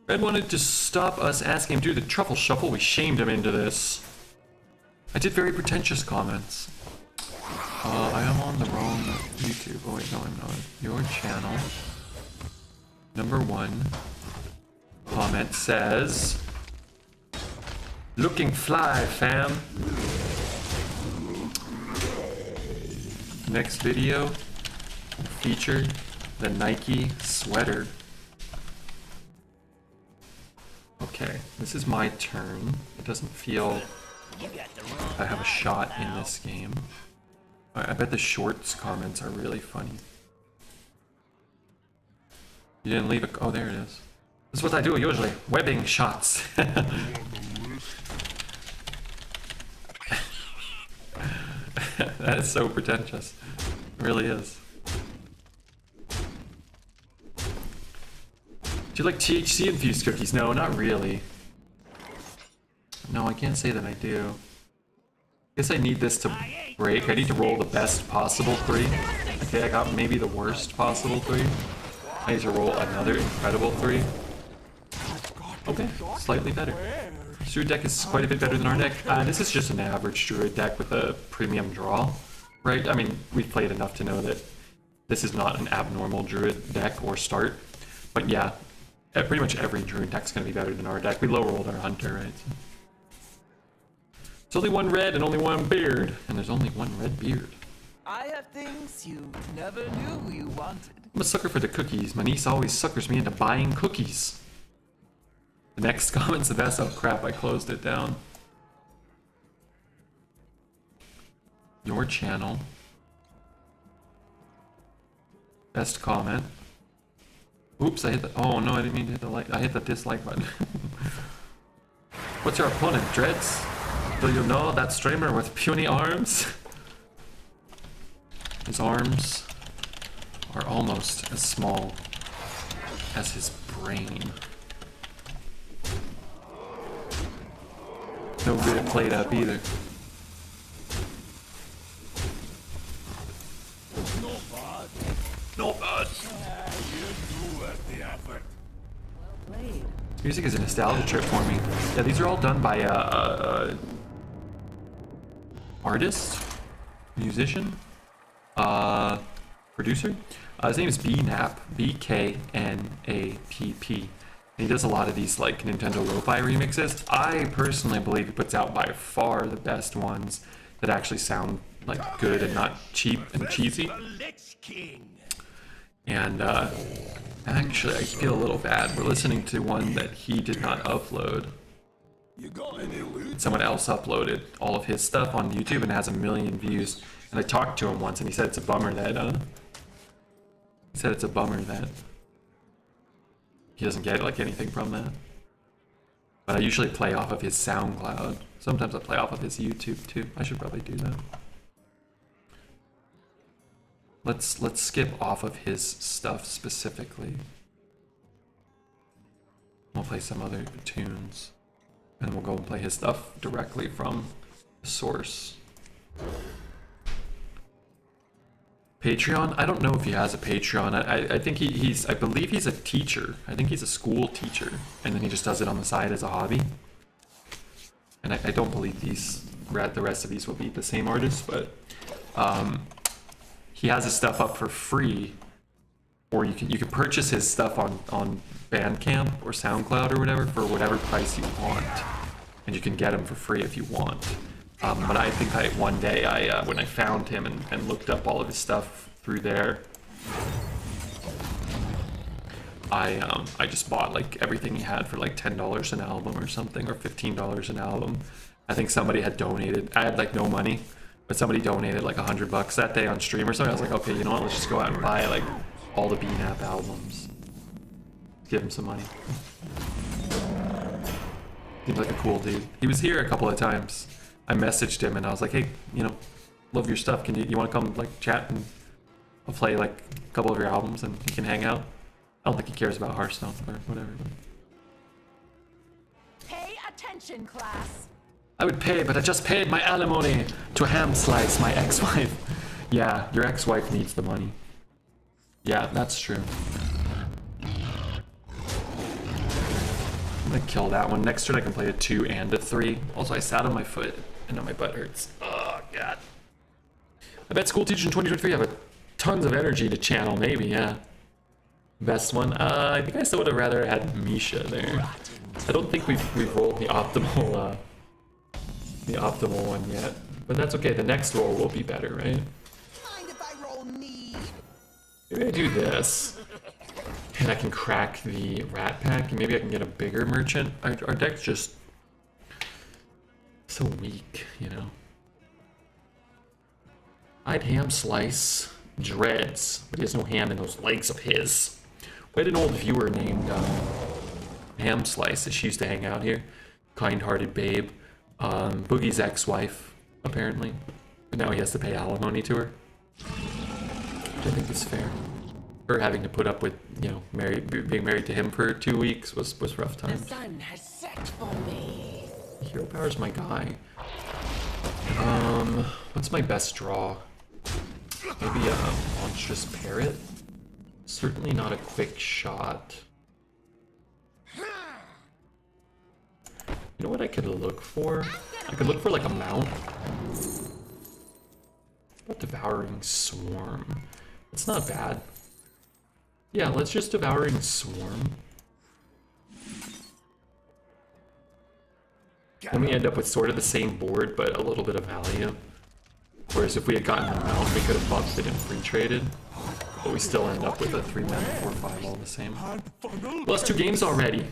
Red wanted to stop us asking him to do the truffle shuffle. We shamed him into this. I did very pretentious comments. I am on the wrong YouTube. Oh wait, no I'm not. Your channel. Number 1 comment says, "Looking fly, fam." Next video featured the Nike sweater. Okay, this is my turn. It doesn't feel I have a shot in this game. I bet the shorts comments are really funny. You didn't leave a... Oh, there it is. This is what I do usually. Webbing shots. That is so pretentious. It really is. Do you like THC infused cookies? No, not really. No, I can't say that I do. I guess I need this to break. I need to roll the best possible 3. Okay, I got maybe the worst possible 3. I need to roll another incredible 3. Okay, slightly better. This Druid deck is quite a bit better than our deck. This is just an average Druid deck with a premium draw, right? I mean, we've played enough to know that this is not an abnormal Druid deck or start. But yeah, pretty much every Druid deck's going to be better than our deck. We low rolled our Hunter, right? So. There's only 1 red and only 1 beard. And there's only 1 red beard. I have things you never knew you wanted. I'm a sucker for the cookies. My niece always suckers me into buying cookies. The next comment's the best. Oh crap, I closed it down. Your channel. Best comment. Oops, I hit the... Oh no, I didn't mean to hit the like. I hit the dislike button. What's your opponent, Dreads? Do you know that streamer with puny arms? His arms are almost as small as his brain. No good at played up either. Not bad. effort. Played. Music is a nostalgia trip for me. Yeah, these are all done by artist, musician, producer. His name is BKnapp, BKNAPP. And he does a lot of these like Nintendo Lo-Fi remixes. I personally believe he puts out by far the best ones that actually sound like good and not cheap and cheesy. The Lich King. And actually, I feel a little bad. We're listening to one that he did not upload. You got any loot? Someone else uploaded all of his stuff on YouTube and has 1 million views. And I talked to him once, and he said it's a bummer that he doesn't get like anything from that. But I usually play off of his SoundCloud. Sometimes I play off of his YouTube too. I should probably do that. Let's skip off of his stuff specifically. We'll play some other tunes, and then we'll go and play his stuff directly from the source. Patreon? I don't know if he has a Patreon. I think I believe he's a teacher. I think he's a school teacher, and then he just does it on the side as a hobby. And I don't believe the rest of these will be the same artist, but he has his stuff up for free, or you can purchase his stuff on Bandcamp or SoundCloud or whatever for whatever price you want, and you can get him for free if you want. But I think one day when I found him and looked up all of his stuff through there, I just bought like everything he had for like $10 an album or something, or $15 an album. I think somebody had donated. I had like no money, but somebody donated like $100 that day on stream or something. I was like, okay, you know what? Let's just go out and buy like all the BKnapp albums. Give him some money. Seems like a cool dude. He was here a couple of times. I messaged him and I was like, hey, love your stuff. You want to come like chat and I'll play like a couple of your albums and you can hang out. I don't think he cares about Hearthstone or whatever. But... Pay attention, class. I would pay, but I just paid my alimony to ham slice my ex-wife. Yeah, your ex-wife needs the money. Yeah, that's true. I'm gonna kill that one. Next turn I can play a 2 and a 3. Also, I sat on my foot and now my butt hurts. Oh, God. I bet school teachers in 2023 have tons of energy to channel, maybe, yeah. Best one? I think I still would have rather had Misha there. I don't think we've rolled the optimal one yet. But that's okay, the next roll will be better, right? Mind if I roll me? Maybe I do this. And I can crack the rat pack, and maybe I can get a bigger merchant. Our deck's just so weak, I'd ham slice Dreads, but he has no ham in those legs of his. We had an old viewer named Ham Slice that she used to hang out here. Kind-hearted babe. Boogie's ex-wife, apparently. But now he has to pay alimony to her. Which I think is fair. Her having to put up with, being married to him for 2 weeks was rough times. The sun has set for me. Hero Power's my guy. What's my best draw? Maybe a monstrous parrot? Certainly not a quick shot. You know what I could look for? I could look for like a mount. What about Devouring Swarm? It's not bad. Yeah, let's just Devouring Swarm. Then we end up with sort of the same board, but a little bit of value. Whereas if we had gotten the mount, we could have buffed it and free traded. But we still end up with a 3-mana 4/5 all the same. Well, that's 2 games already.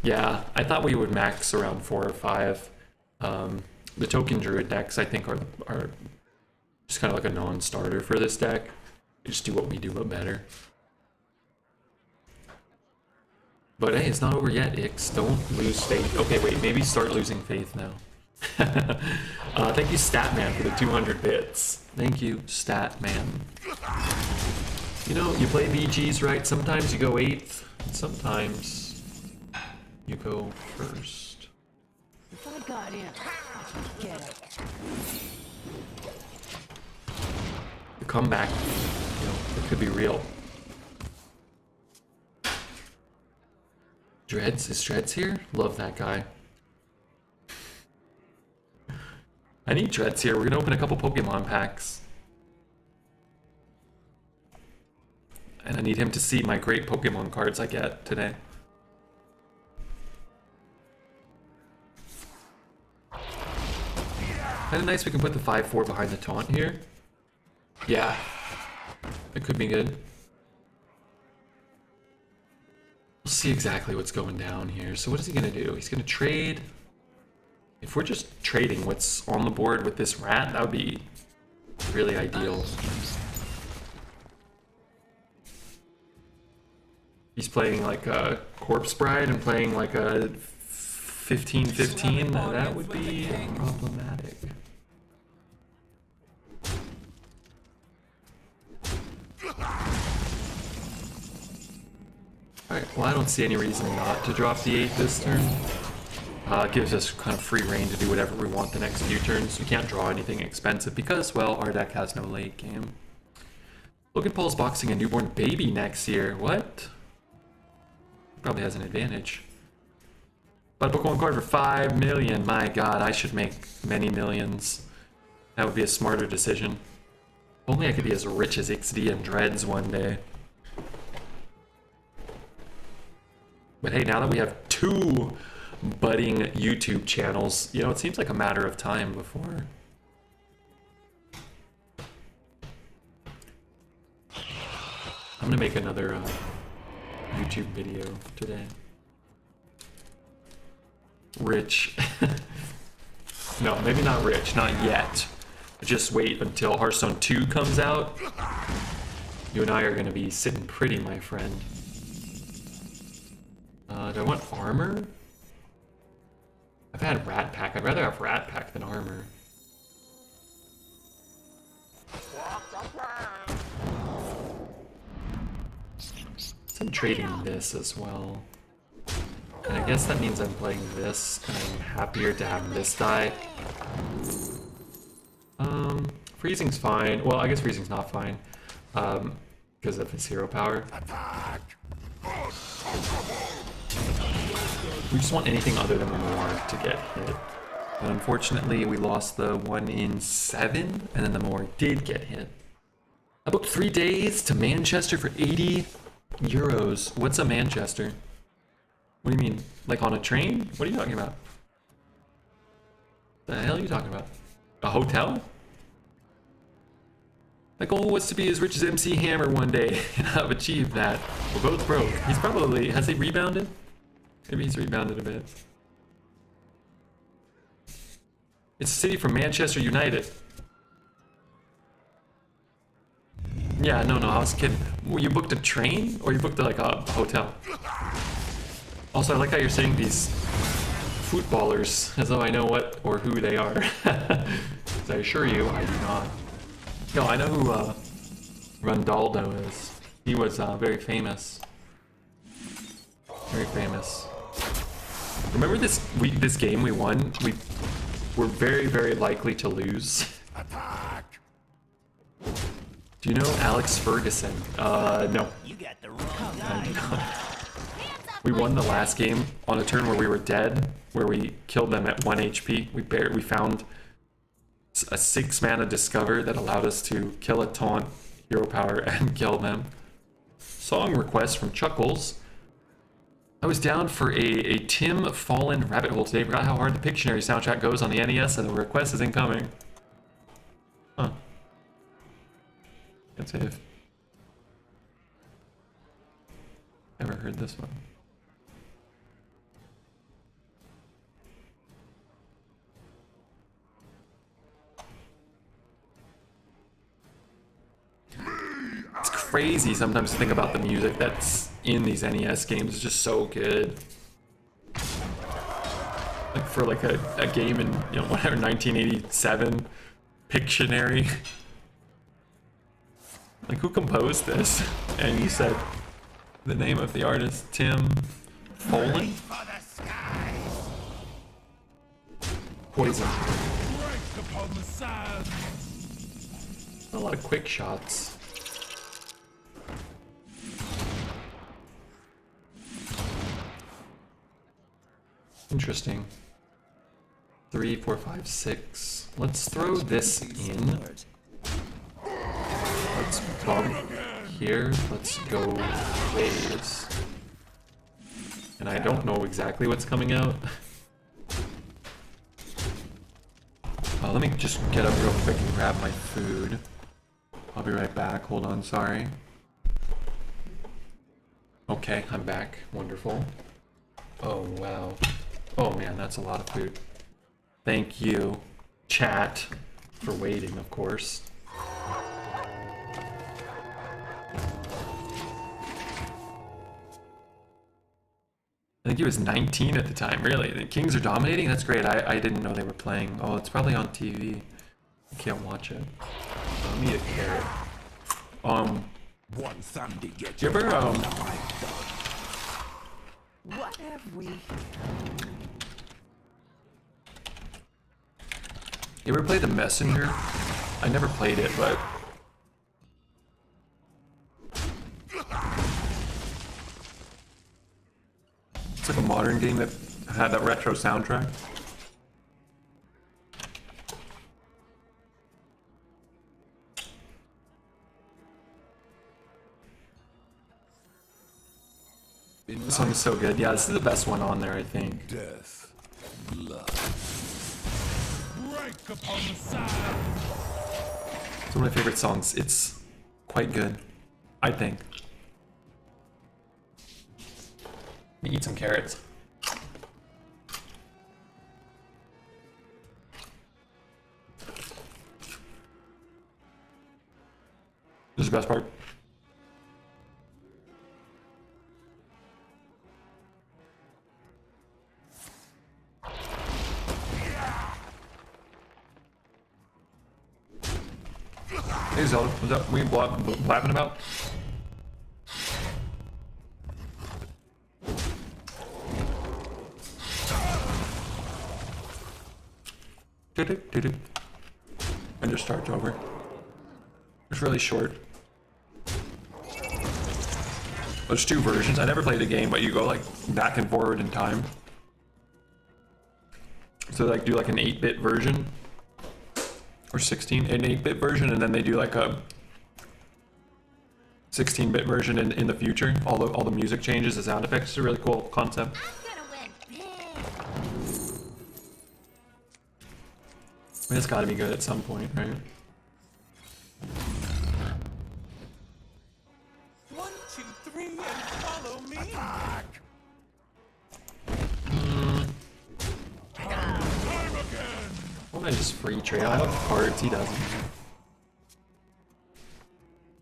Yeah, I thought we would max around 4 or 5. The Token Druid decks, I think, are just kind of like a non-starter for this deck. We just do what we do, but better. But hey, it's not over yet, Ix. Don't lose faith. Okay, wait, maybe start losing faith now. Thank you, Statman, for the 200 bits. Thank you, Statman. You play VGs, right? Sometimes you go 8th, and sometimes you go 1st. If I got in, I could get it. The comeback, it could be real. Dreads? Is Dreads here? Love that guy. I need Dreads here. We're gonna open a couple Pokemon packs. And I need him to see my great Pokemon cards I get today. Kind of nice we can put the 5-4 behind the taunt here. Yeah. That could be good. We'll see exactly what's going down here. So what is he going to do? He's going to trade. If we're just trading what's on the board with this rat, that would be really ideal. He's playing like a Corpse Bride and playing like a 15-15. That would be problematic. Alright, well I don't see any reason not to drop the 8 this turn. It gives us kind of free reign to do whatever we want the next few turns. We can't draw anything expensive because, well, our deck has no late game. Logan Paul's boxing a newborn baby next year. What? Probably has an advantage. But a Pokemon card for 5 million. My god, I should make many millions. That would be a smarter decision. If only I could be as rich as XD and Dreads one day. But hey, now that we have 2 budding YouTube channels, you know, it seems like a matter of time before. I'm gonna make another YouTube video today. Rich. No, maybe not rich, not yet. Just wait until Hearthstone 2 comes out. You and I are gonna be sitting pretty, my friend. Do I want armor? I've had Rat Pack. I'd rather have Rat Pack than armor. So I'm trading this as well. And I guess that means I'm playing this, and I'm happier to have this die. Freezing's fine. Well, I guess Freezing's not fine. Because of his hero power. We just want anything other than more to get hit. But unfortunately, we lost the 1 in 7, and then the more did get hit. I booked 3 days to Manchester for 80 euros. What's a Manchester? What do you mean? Like on a train? What are you talking about? The hell are you talking about? A hotel? My goal was to be as rich as MC Hammer one day, and I've achieved that. We're both broke. He's probably... Has he rebounded? Maybe he's rebounded a bit. It's a city from Manchester United. Yeah, no, I was kidding. Well, you booked a train? Or you booked like a hotel? Also, I like how you're saying these footballers as though I know what or who they are. As I assure you, I do not. No, I know who Ronaldo is. He was very famous. Very famous. Remember this game we won? We were very, very likely to lose. Do you know Alex Ferguson? No. You got the wrong guy. We won the last game on a turn where we were dead, where we killed them at 1 HP. We found a 6-mana Discover that allowed us to kill a taunt, hero power, and kill them. Song request from Chuckles. I was down for a Tim Fallen rabbit hole today. Forgot how hard the Pictionary soundtrack goes on the NES, and the request is incoming. Huh. Can't say if ever heard this one. It's crazy sometimes to think about the music that's in these NES games. It's just so good. Like for like a game in, you know, whatever, 1987, Pictionary. Like, who composed this? And you said the name of the artist, Tim Follin? Poison. A lot of quick shots. Interesting. 3, 4, 5, 6. Let's throw this in. Let's bump here. Let's go waves. And I don't know exactly what's coming out. Let me just get up real quick and grab my food. I'll be right back. Hold on, sorry. Okay, I'm back. Wonderful. Oh, wow. Oh man, that's a lot of food. Thank you, chat, for waiting, of course. I think he was 19 at the time, really. The Kings are dominating? That's great. I didn't know they were playing. Oh, it's probably on TV. I can't watch it. Let me eat a carrot. One thumb to get You ever, What have we? you ever play The Messenger? I never played it, but... It's like a modern game that had that retro soundtrack. This song is so good. Yeah, this is the best one on there, I think. death, blood. Break upon the side. It's one of my favorite songs. It's quite good, I think. Let me eat some carrots. This is the best part. Hey Zelda, what's up? What are you blabbing about? And just starts over. It's really short. There's 2 versions. I never played the game, but you go like back and forward in time. So like do like an 8-bit version. Or 16, an 8-bit version, and then they do like a 16-bit version in the future. All the music changes, the sound effects. It's a really cool concept. I mean, it's got to be good at some point, right? 1, 2, 3, and follow me. Why don't I just free trade? I have cards, he doesn't.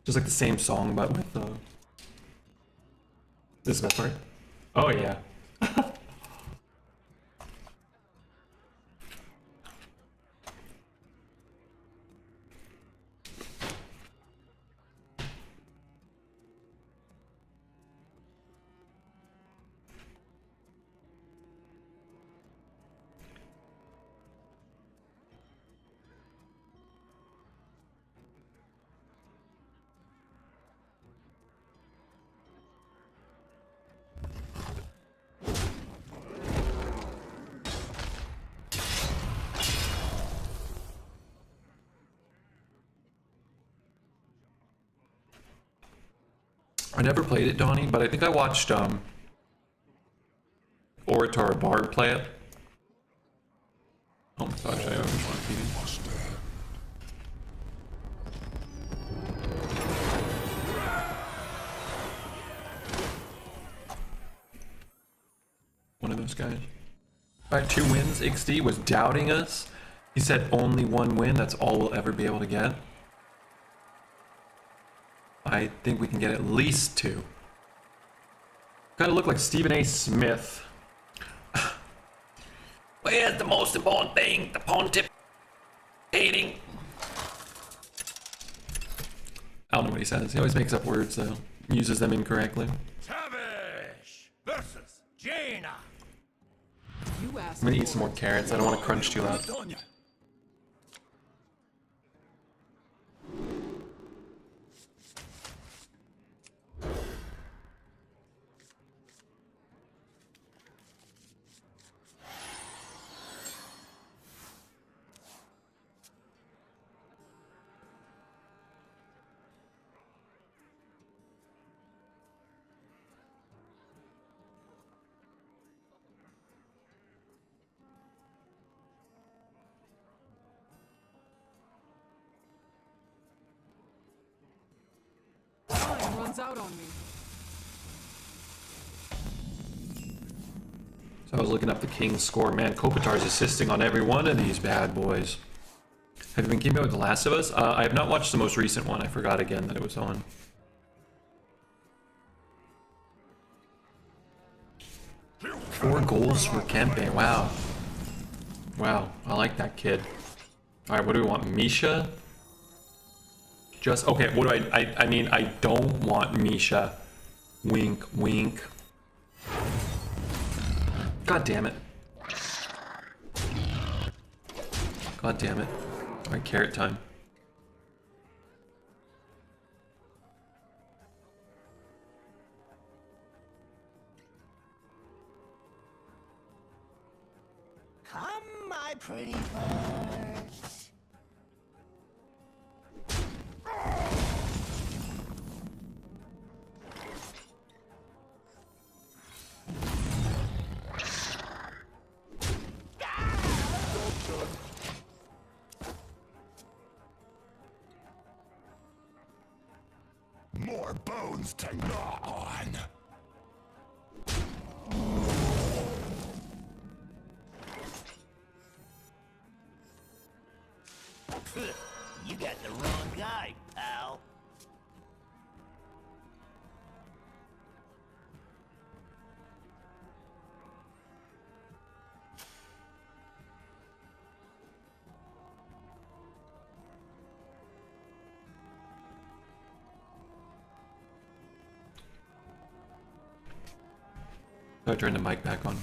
Just like the same song, but with this is the best part. Oh yeah. I never played it, Donnie, but I think I watched Orator or Bard play it. Oh my gosh, I always want to one of those guys. Alright, 2 wins. XD was doubting us. He said only 1 win, that's all we'll ever be able to get. I think we can get at least 2. Gotta look like Stephen A. Smith. Where's the most important thing? The pontificating. I don't know what he says. He always makes up words, though. Uses them incorrectly. Tavish versus Jaina. You asked I'm gonna eat some more carrots. I don't want to crunch too loud. runs out on me. So I was looking up the King's score. Man, Kopitar's assisting on every one of these bad boys. Have you been keeping up with The Last of Us? I have not watched the most recent one. I forgot again that it was on. Four goals for Kempe. Wow. Wow. I like that kid. Alright, what do we want? Misha? Just, okay, what do I mean, I don't want Misha. Wink, wink. God damn it. God damn it. Alright, carrot time. Come, my pretty birds. More bones to gnaw on. You got the wrong guy, pal. So I turned the mic back on.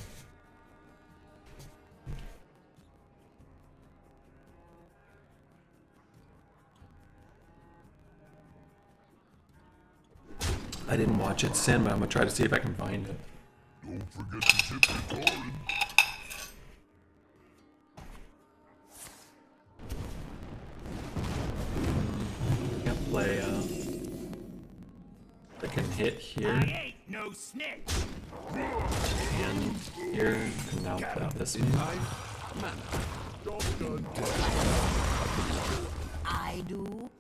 I didn't watch it, Sin, but I'm gonna try to see if I can find it. Don't forget to tip the card. Can't play, I can hit here I ain't no snitch. and here, and now play this one. I do.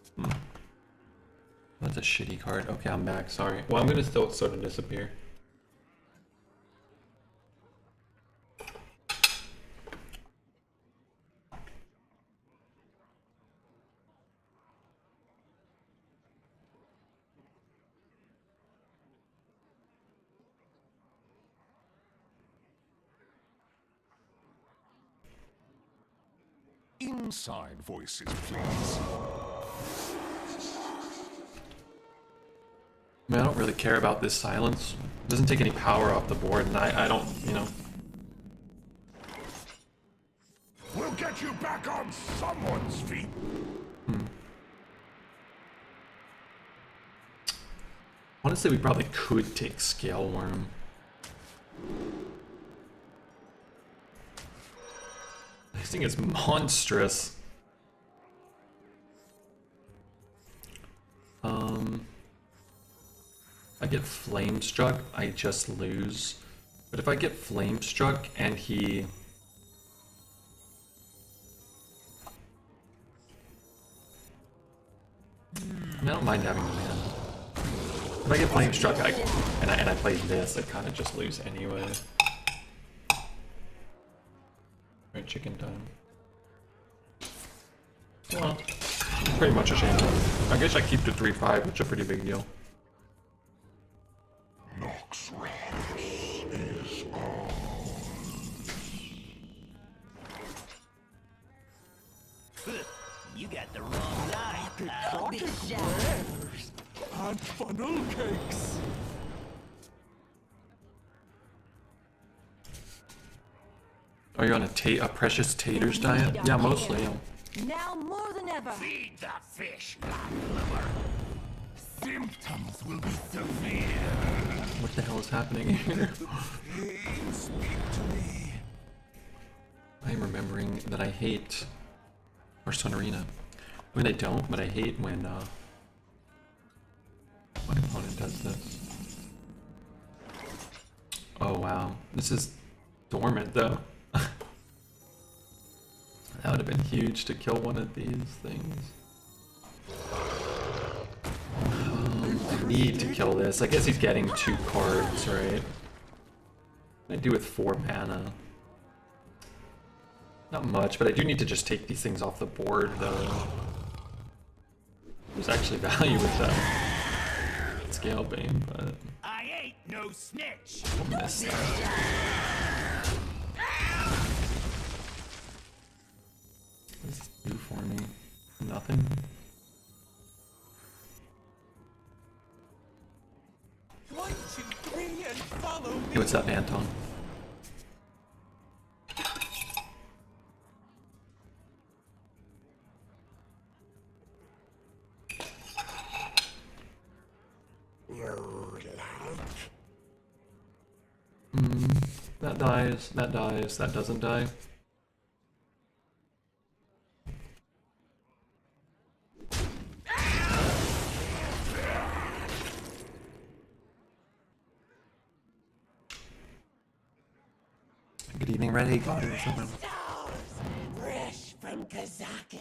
That's a shitty card. Okay, I'm back, sorry. Well, I'm gonna still sort of disappear. Inside voices, please. I mean, I don't really care about this silence. It doesn't take any power off the board, and I don't, you know. We'll get you back on someone's feet. Honestly, we probably could take Scale Worm. This thing is monstrous. I get Flame Struck, I just lose. But if I get Flame Struck and he... I don't mind having the mana. If I get Flame Struck and I play this, I kind of just lose anyway. Alright, chicken time. Well, pretty much a shame. I guess I keep to 3-5, which is a pretty big deal. Nox Rash is on. You got the wrong guy, pal. And funnel cakes. Are you on a precious taters diet? Yeah, mostly. Yeah. Now more than ever. Feed the fish, Godliver. Symptoms will be severe. What the hell is happening here? Pain, speak to me. I am remembering that I hate Hearthstone Arena. I mean, I don't, but I hate when my opponent does this. Oh wow, this is dormant though. That would have been huge to kill one of these things. need to kill this. I guess he's getting 2 cards, right? I do with 4 mana. Not much, but I do need to just take these things off the board, though. There's actually value with that Scale Bane, but I ain't no snitch. we'll miss that. What does this do for me? Nothing? One, two, three, and follow me. Hey, what's up, Anton? That dies, that doesn't die. Good evening, Red Egg. Fresh from Kazakis.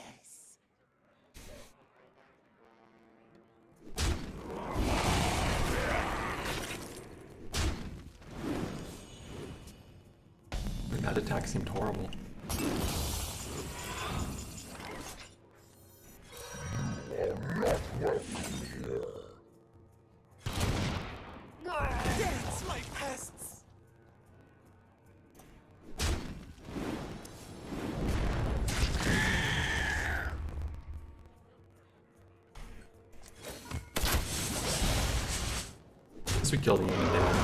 That attack seemed horrible. Dance, my pests. Guess we killed the enemy down.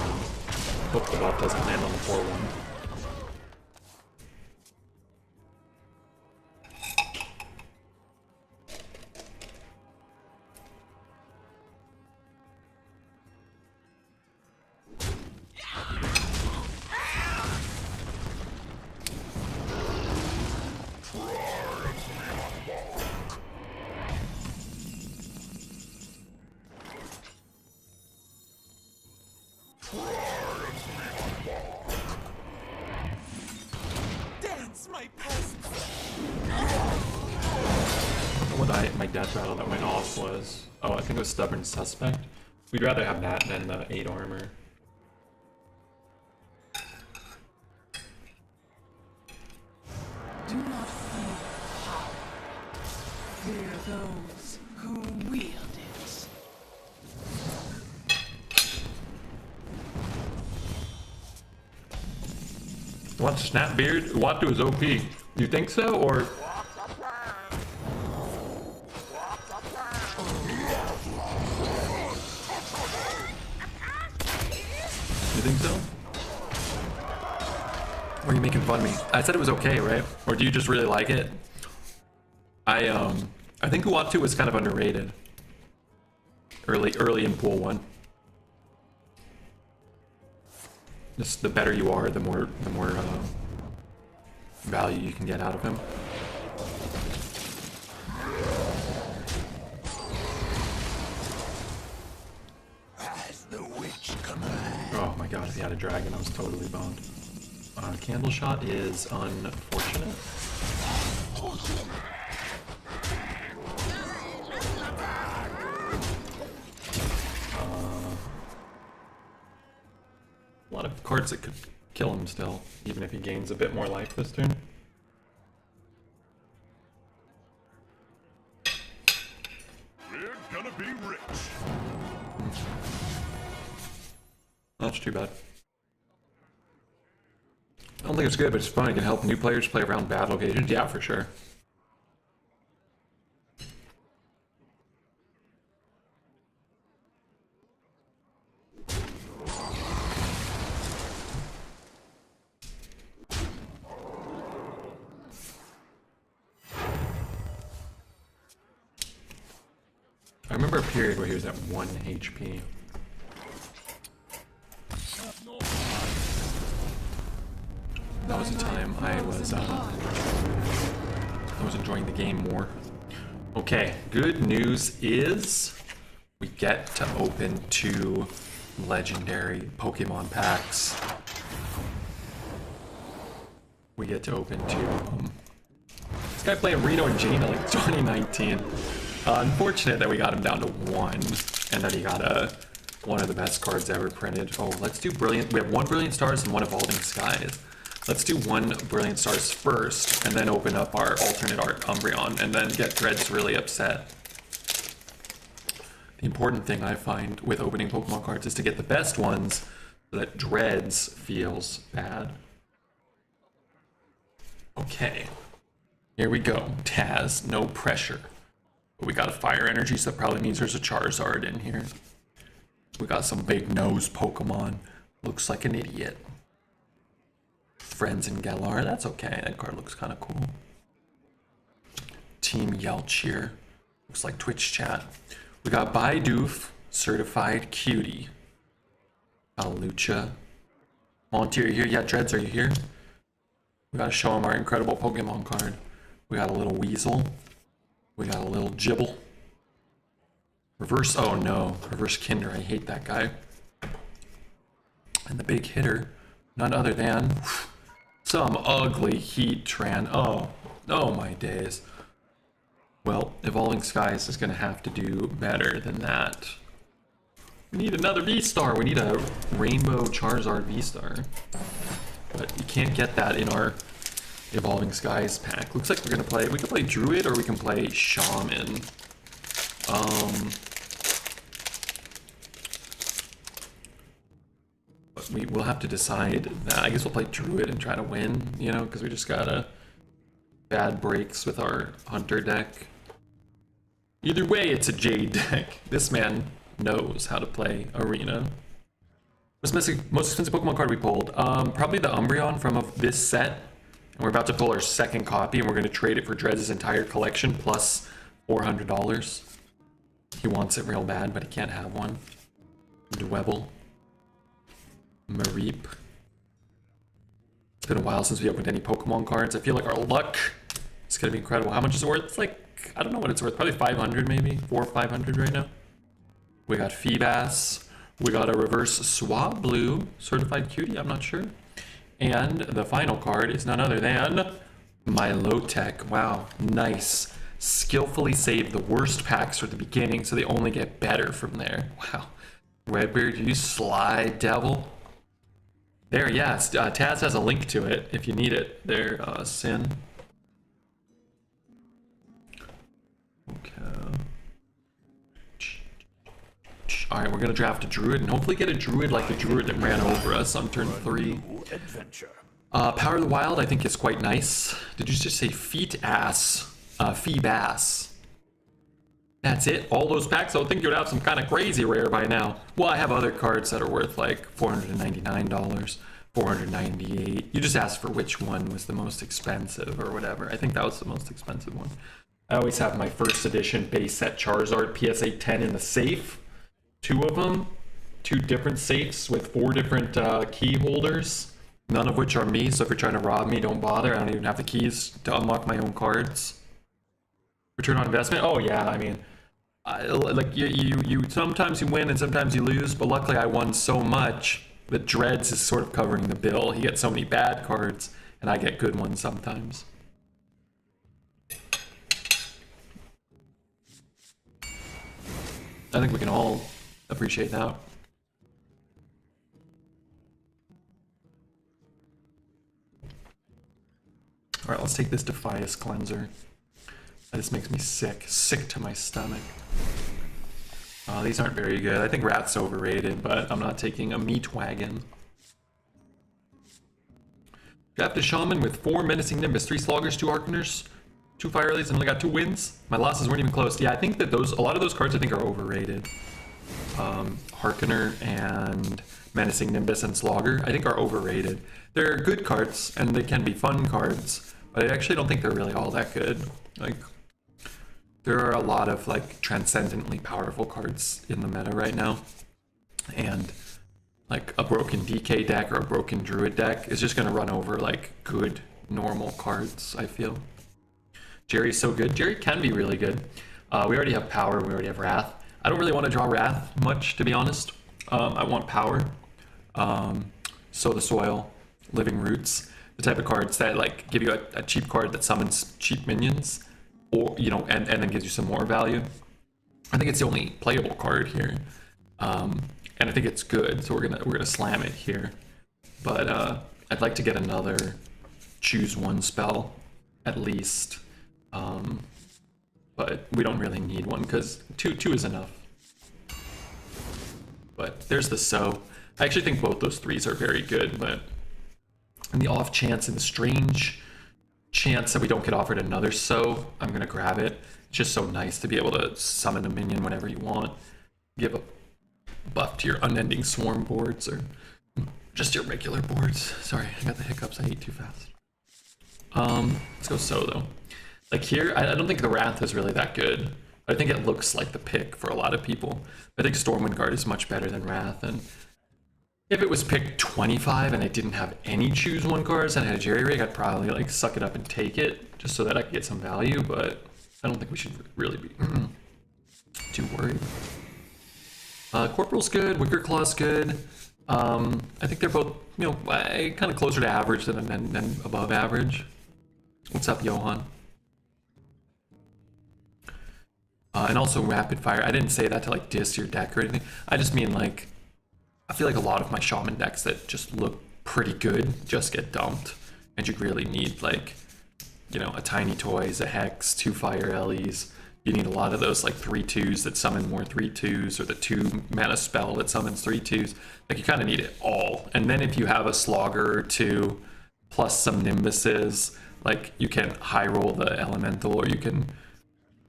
Hope the buff doesn't land on the 4-1. Dance, my pests. What my death rattle that went off was. Oh, I think it was Stubborn Suspect. We'd rather have that than the 8 armor. Do not fear power. Fear those who wield it. What, Snapbeard? Uatu is OP. You think so, or? You think so? Or are you making fun of me? I said it was okay, right? Or do you just really like it? I think Uatu was kind of underrated. Early in pool 1. Just the better you are, the more value you can get out of him. As the witch commands. Oh my god, if he had a dragon, I was totally boned. Candle shot is unfortunate. A lot of cards that could kill him still, even if he gains a bit more life this turn. We're gonna be rich. That's too bad. I don't think it's good, but it's fun. It can help new players play around battle gauges. Yeah, for sure. I remember a period where he was at 1 HP. That was a time I was enjoying the game more. Okay, good news is we get to open 2 legendary Pokemon packs. We get to open 2 of them. This guy playing Reno and Gina like 2019. Unfortunate that we got him down to 1. And then he got one of the best cards ever printed. Oh, let's do Brilliant. We have 1 Brilliant Stars and 1 Evolving Skies. Let's do 1 Brilliant Stars first, and then open up our alternate art Umbreon, and then get Dreads really upset. The important thing I find with opening Pokemon cards is to get the best ones so that Dreads feels bad. Okay. Here we go. Taz, no pressure. But we got a Fire Energy, so that probably means there's a Charizard in here. We got some big nose Pokemon. Looks like an idiot. Friends and Galar, that's okay. That card looks kind of cool. Team Yelcheer. Looks like Twitch chat. We got Bidoof, Certified Cutie. Lucha. Monty, are you here? Yeah, Dreads, are you here? We gotta show him our incredible Pokemon card. We got a little Weasel. We got a little Gibble. Reverse, oh no, Reverse Kinder, I hate that guy. And the big hitter, none other than some ugly Heatran. Oh my days. Well, Evolving Skies is gonna have to do better than that. We need another V-Star. We need a Rainbow Charizard V-Star. But you can't get that in our Evolving Skies pack. Looks like we're gonna play, we can play Druid or we can play Shaman. But we will have to decide that. I guess we'll play Druid and try to win, you know, because we just got a bad breaks with our Hunter deck. Either way, it's a Jade deck. This man knows how to play Arena. Most expensive Pokemon card we pulled? Probably the Umbreon from this set. And we're about to pull our second copy, and we're going to trade it for Dreads' entire collection, plus $400. He wants it real bad, but he can't have one. Dwebble. Mareep. It's been a while since we opened any Pokemon cards. I feel like our luck is going to be incredible. How much is it worth? It's like, I don't know what it's worth. Probably 500 maybe. 400 or 500 right now. We got Feebas. We got a reverse Swablu. Certified Cutie, I'm not sure. And the final card is none other than Milotic. Wow, nice. Skillfully saved the worst packs for the beginning, so they only get better from there. Wow. Redbeard, you sly devil. There, yes. Taz has a link to it if you need it. There, Sin. Okay. Alright, we're gonna draft a Druid and hopefully get a Druid like the Druid that ran over us on turn 3. Power of the Wild I think is quite nice. Did you just say Feebas? That's it? All those packs? I would think you would have some kind of crazy rare by now. Well, I have other cards that are worth like $499, $498. You just asked for which one was the most expensive or whatever. I think that was the most expensive one. I always have my first edition base set Charizard PSA 10 in the safe. 2 of them, 2 different safes with 4 different key holders, none of which are me, so if you're trying to rob me, don't bother. I don't even have the keys to unlock my own cards. Return on investment? Oh yeah, I mean, like you sometimes you win and sometimes you lose, but luckily I won so much that Dreads is sort of covering the bill. He gets so many bad cards, and I get good ones sometimes. I think we can all appreciate that. All right, let's take this Defias Cleanser. This makes me sick to my stomach. These aren't very good. I think Rat's overrated, but I'm not taking a Meat Wagon. Draft a Shaman with 4 Menacing Nimbus, 3 Sloggers, 2 Harkeners, 2 Fire Lilies, and only got 2 wins. My losses weren't even close. Yeah, I think that a lot of those cards I think are overrated. Harkener and Menacing Nimbus and Slogger I think are overrated. They're good cards and they can be fun cards, but I actually don't think they're really all that good. Like, there are a lot of like transcendently powerful cards in the meta right now, and like a broken DK deck or a broken Druid deck is just going to run over like good normal cards, I feel. Jerry's so good. Jerry can be really good. We already have Power, we already have Wrath. I don't really want to draw Wrath much, to be honest. I want Power. Sow the Soil, Living Roots, the type of cards that like give you a cheap card that summons cheap minions, or you know, and then gives you some more value. I think it's the only playable card here, and I think it's good. So we're gonna slam it here. But I'd like to get another choose one spell at least. But we don't really need one because two is enough. But there's the so. I actually think both those threes are very good, but in the off chance, in the strange chance that we don't get offered another so, I'm gonna grab it. It's just so nice to be able to summon a minion whenever you want. Give a buff to your unending swarm boards or just your regular boards. Sorry, I got the hiccups. I ate too fast. Let's go so though. Like here, I don't think the Wrath is really that good. I think it looks like the pick for a lot of people. I think Stormwind Guard is much better than Wrath, and if it was picked 25 and I didn't have any choose one cards and I had a Jerry Rig, I'd probably like suck it up and take it just so that I could get some value, but I don't think we should really be too worried. Corporal's good, Wicker Claw's good. I think they're both, you know, kind of closer to average than above average. What's up, Johan? And also rapid fire. I didn't say that to like diss your deck or anything. I just mean like, I feel like a lot of my shaman decks that just look pretty good just get dumped. And you really need like, you know, a Tiny Toys, a Hex, 2 Fire Ellies. You need a lot of those like 3/2s that summon more 3/2s, or the 2 mana spell that summons 3/2s. Like you kind of need it all. And then if you have a Slogger or 2 plus some Nimbuses, like you can high roll the Elemental, or you can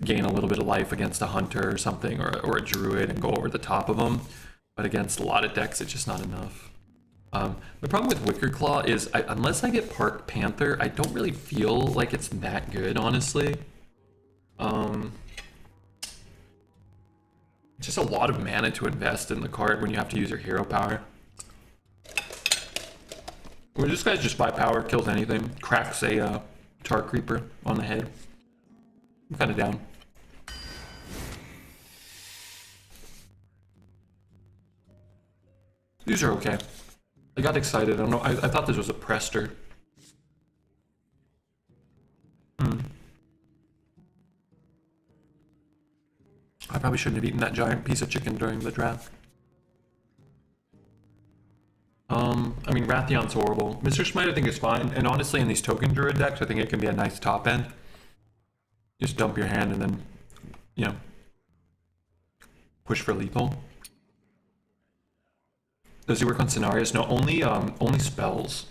gain a little bit of life against a Hunter or something, or a Druid and go over the top of them. But against a lot of decks, it's just not enough. The problem with Wicker Claw is, unless I get Park Panther, I don't really feel like it's that good, honestly. It's just a lot of mana to invest in the card when you have to use your hero power. Well, this guy's just 5 power, kills anything, cracks a Tar Creeper on the head. I'm kind of down. These are okay. I got excited. I don't know. I thought this was a Prester. I probably shouldn't have eaten that giant piece of chicken during the draft. I mean, Rathion's horrible. Mr. Smite I think is fine. And honestly, in these token druid decks, I think it can be a nice top end. Just dump your hand and then, you know, push for lethal. Does he work on scenarios? No, only spells,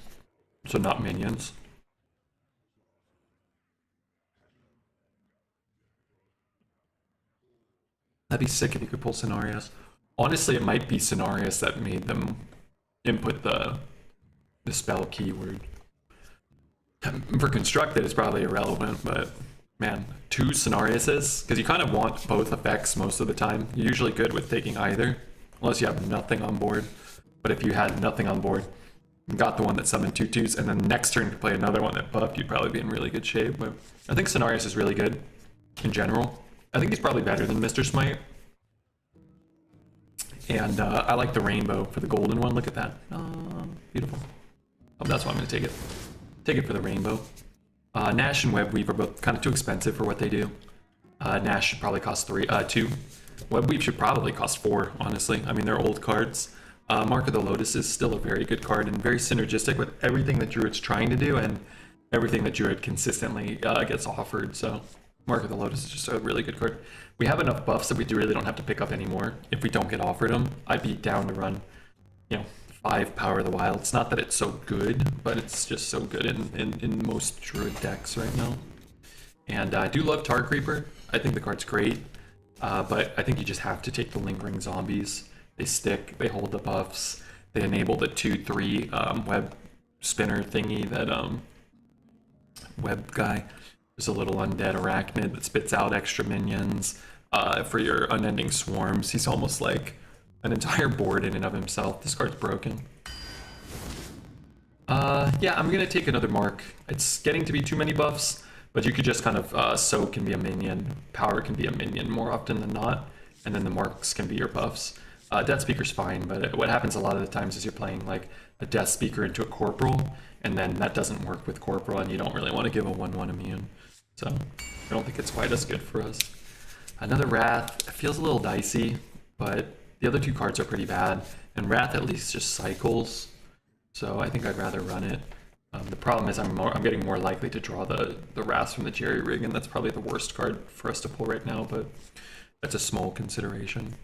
so not minions. That'd be sick if you could pull scenarios. Honestly, it might be scenarios that made them input the spell keyword. For constructed, it's probably irrelevant, but man, 2 scenarios, because you kind of want both effects most of the time. You're usually good with taking either, unless you have nothing on board. But if you had nothing on board, got the one that summoned 2/2s, and then next turn to play another one that buffed, you'd probably be in really good shape. But I think Scenarios is really good in general. I think he's probably better than Mr. Smite. And I like the rainbow for the golden one. Look at that. Beautiful. Oh, that's why I'm going to take it. Take it for the rainbow. Nash and Webweave are both kind of too expensive for what they do. Nash should probably cost 2. Webweave should probably cost 4, honestly. I mean, they're old cards. Mark of the Lotus is still a very good card and very synergistic with everything that Druid's trying to do and everything that Druid consistently gets offered. So Mark of the Lotus is just a really good card. We have enough buffs that we really don't have to pick up anymore. If we don't get offered them, I'd be down to run, you know, 5 Power of the Wild. It's not that it's so good, but it's just so good in most Druid decks right now. And I do love Tar Creeper. I think the card's great, but I think you just have to take the Lingering Zombies. They stick, they hold the buffs, they enable the 2/3 web spinner thingy that web guy. There's a little undead arachnid that spits out extra minions for your unending swarms. He's almost like an entire board in and of himself. This card's broken. Yeah, I'm gonna take another mark. It's getting to be too many buffs, but you could just kind of soak can be a minion, power can be a minion more often than not, and then the marks can be your buffs. Death Speaker's fine, but what happens a lot of the times is you're playing like a Death Speaker into a Corporal, and then that doesn't work with Corporal, and you don't really want to give a 1/1 immune. So I don't think it's quite as good for us. Another Wrath. It feels a little dicey, but the other two cards are pretty bad. And Wrath at least just cycles, so I think I'd rather run it. The problem is I'm getting more likely to draw the Wraths from the Jerry Rig, and that's probably the worst card for us to pull right now, but that's a small consideration.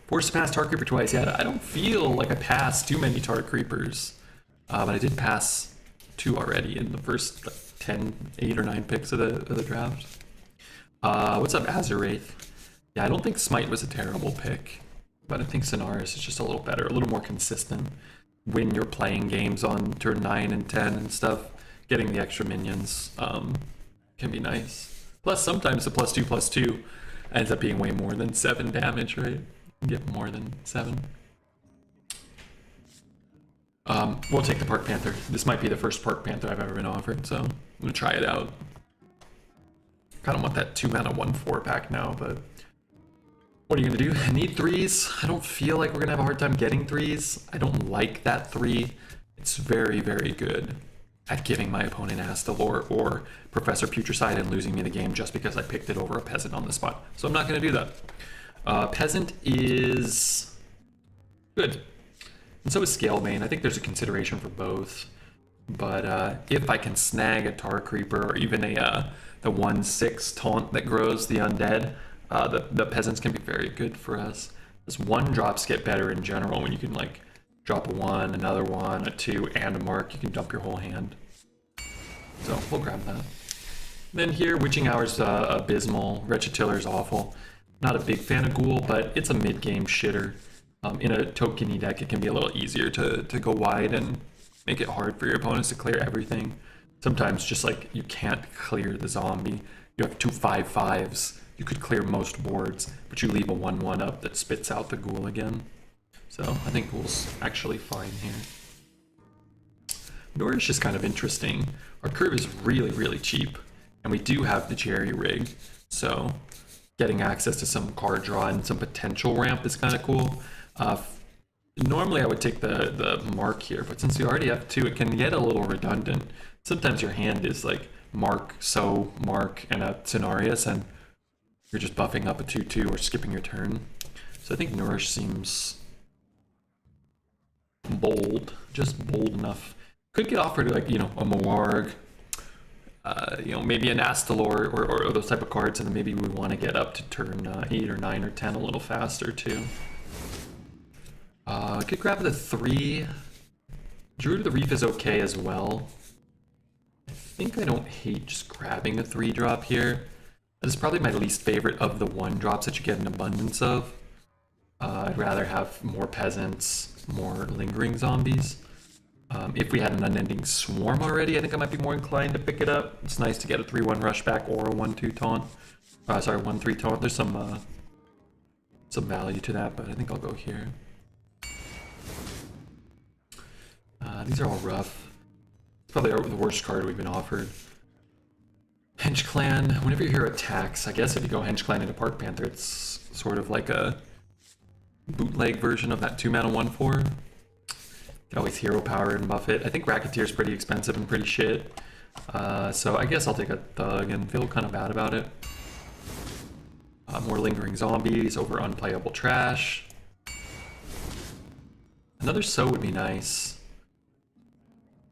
Forced to pass Tar Creeper twice. Yeah, I don't feel like I passed too many Tar Creepers, but I did pass 2 already in the first 8 or 9 picks of the draft. What's up, Azuraith? Yeah, I don't think Smite was a terrible pick, but I think Sonaris is just a little better, a little more consistent. When you're playing games on turn 9 and 10 and stuff, getting the extra minions can be nice. Plus, sometimes the +2/+2 ends up being way more than 7 damage, right? You get more than 7. We'll take the Park Panther. This might be the first Park Panther I've ever been offered, so I'm gonna try it out. Kind of want that 2-mana 1/4 pack now, but what are you gonna do? I need 3s. I don't feel like we're gonna have a hard time getting 3s. I don't like that 3. It's very, very good at giving my opponent Astalor or Professor Putricide and losing me the game just because I picked it over a Peasant on the spot. So I'm not gonna do that. Peasant is good. And so is Scalebane. I think there's a consideration for both. But if I can snag a Tar Creeper or even the 1/6 taunt that grows the undead, the Peasants can be very good for us. As 1-drops get better in general when you can like drop a 1, another 1, a 2, and a mark. You can dump your whole hand. So we'll grab that. Then here, Witching Hour's abysmal. Wretched Tiller's awful. Not a big fan of Ghoul, but it's a mid-game shitter. In a tokeny deck, it can be a little easier to go wide and make it hard for your opponents to clear everything. Sometimes just like you can't clear the zombie. You have 2 5/5s. You could clear most boards, but you leave a 1/1 up that spits out the Ghoul again. So I think Ghoul's actually fine here. Nourish is kind of interesting. Our curve is really, really cheap, and we do have the Jerry Rig, so getting access to some card draw and some potential ramp is kind of cool. Normally I would take the mark here, but since we already have 2, it can get a little redundant. Sometimes your hand is like mark, and a Cenarius, and you're just buffing up a 2/2 or skipping your turn. So I think Nourish seems bold, just bold enough. Could get offered like, you know, a Moarg, you know, maybe an Astalor or those type of cards, and then maybe we want to get up to turn 8 or 9 or 10 a little faster too. Could grab the 3. Druid of the Reef is okay as well. I think I don't hate just grabbing a 3-drop here. This is probably my least favorite of the 1-drops that you get an abundance of. I'd rather have more Peasants, more Lingering Zombies. If we had an Unending Swarm already, I think I might be more inclined to pick it up. It's nice to get a 3/1 rushback or a 1/2 taunt. Sorry, 1/3 taunt. There's some value to that, but I think I'll go here. These are all rough. It's probably the worst card we've been offered. Hench Clan, whenever you hear attacks, I guess if you go Hench Clan into Park Panther, it's sort of like a bootleg version of that 2-mana 1/4. You can always hero power and buff it. I think Racketeer's pretty expensive and pretty shit. So I guess I'll take a Thug and feel kind of bad about it. More Lingering Zombies over unplayable trash. Another So would be nice.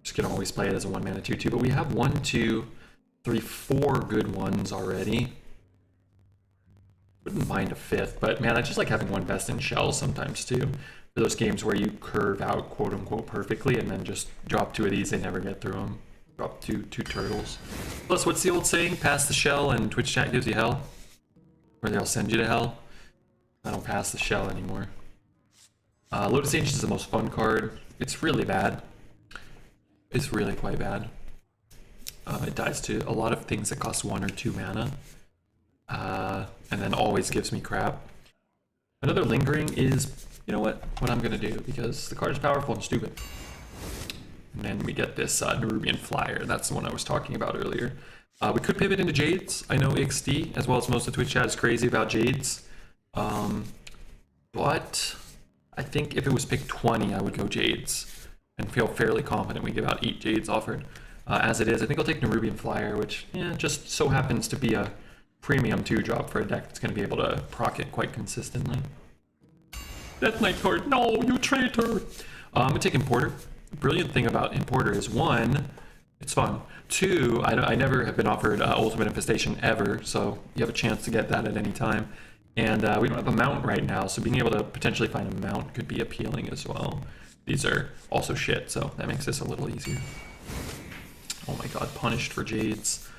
Just gonna always play it as a 1-mana 2/2, but we have 1, 2, 3, 4 good ones already. Wouldn't mind a 5th, but man, I just like having 1 Best in Shell sometimes too. For those games where you curve out quote unquote perfectly and then just drop 2 of these, they never get through them. Drop two turtles. Plus, what's the old saying? Pass the shell and Twitch chat gives you hell? Or they'll send you to hell? I don't pass the shell anymore. Lotus Ancient is the most fun card. It's really bad. It's really quite bad. It dies to a lot of things that cost 1 or 2 mana. And then always gives me crap. Another Lingering is, you know what I'm gonna do, because the card is powerful and stupid. And then we get this Nerubian Flyer. That's the one I was talking about earlier. We could pivot into Jades. I know XD, as well as most of Twitch chat, is crazy about Jades. But I think if it was pick 20, I would go Jades. And feel fairly confident we give out 8 Jades offered. As it is, I think I'll take Nerubian Flyer, which just so happens to be a premium 2-drop for a deck that's going to be able to proc it quite consistently. Death Knight card, no, you traitor! I'm going to take Importer. The brilliant thing about Importer is, one, it's fun. Two, I never have been offered Ultimate Infestation ever, so you have a chance to get that at any time. And we don't have a mount right now, so being able to potentially find a mount could be appealing as well. These are also shit, so that makes this a little easier. Oh my god, punished for Jades.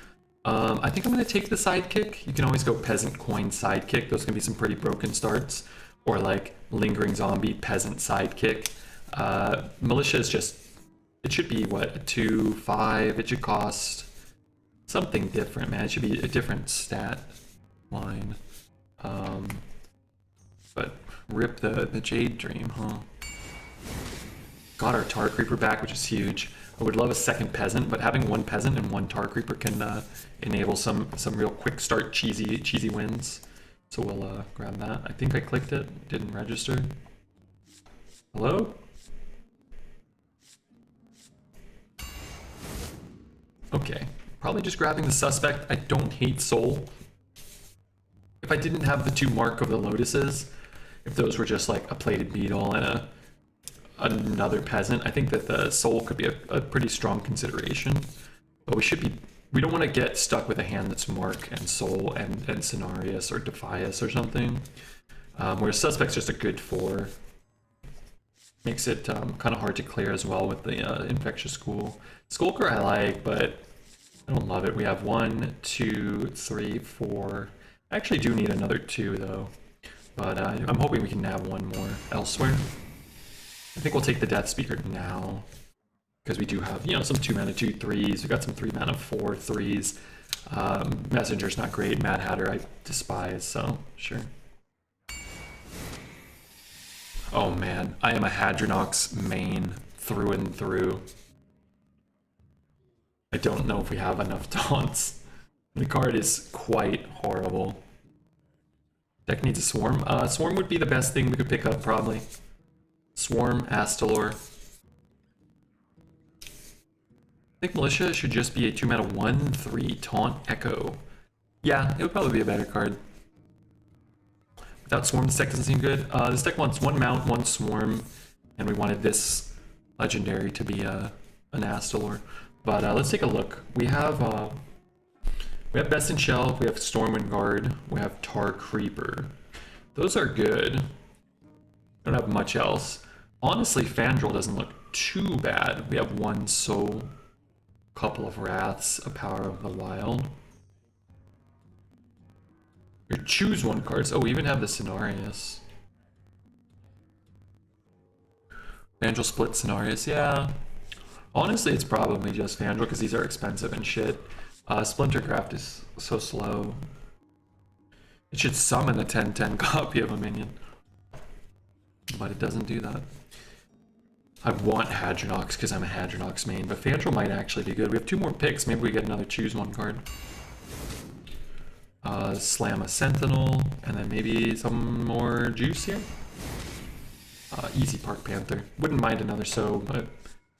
I think I'm going to take the Sidekick. You can always go Peasant Coin Sidekick. Those can be some pretty broken starts. Or like Lingering Zombie Peasant Sidekick. Militia is just... It should be, what, a 2/5? It should cost something different, man. It should be a different stat line. But rip the Jade Dream, huh? Got our Tar Creeper back, which is huge. I would love a second Peasant, but having one Peasant and one Tar Creeper can enable some real quick start cheesy wins. So we'll grab that. I think I clicked it, didn't register. Hello? Okay, probably just grabbing the Suspect. I don't hate Soul. If I didn't have the 2 Mark of the Lotuses, if those were just like a Plated Beetle and another Peasant, I think that the Soul could be a pretty strong consideration. But we don't want to get stuck with a hand that's Mark and Soul and Cenarius or Defias or something. Whereas Suspect's just a good 4. Makes it kind of hard to clear as well with the Infectious School. Skulker I like, but I don't love it. We have 1, 2, 3, 4. I actually do need another 2 though. But I'm hoping we can have 1 more elsewhere. I think we'll take the Death Speaker now. Because we do have, you know, some 2 mana 2 3s. We've got some 3 mana 4 3s. Messenger's not great. Mad Hatter I despise, so sure. Oh man, I am a Hadronox main through and through. I don't know if we have enough taunts. The card is quite horrible. Deck needs a Swarm. Swarm would be the best thing we could pick up, probably. Swarm, Astalor. I think Militia should just be a 2 mana 1/3 Taunt Echo. Yeah, it would probably be a better card. Without Swarm, this deck doesn't seem good. This deck wants 1 Mount, 1 Swarm, and we wanted this Legendary to be an Astalor. But let's take a look. We have Best in Shell, we have Stormwind Guard, we have Tar Creeper. Those are good. Don't have much else. Honestly, Fandral doesn't look too bad. We have 1 Soul, couple of Wraths, a Power of the Wild. Or choose 1 cards. Oh, we even have the Cenarius. Fandral split Cenarius, yeah. Honestly, it's probably just Fandral because these are expensive and shit. Splintercraft is so slow. It should summon a 10/10 copy of a minion. But it doesn't do that. I want Hadronox because I'm a Hadronox main, but Fandral might actually be good. We have 2 more picks. Maybe we get another choose 1 card. Slam a Sentinel, and then maybe some more juice here. Easy Park Panther. Wouldn't mind another So, but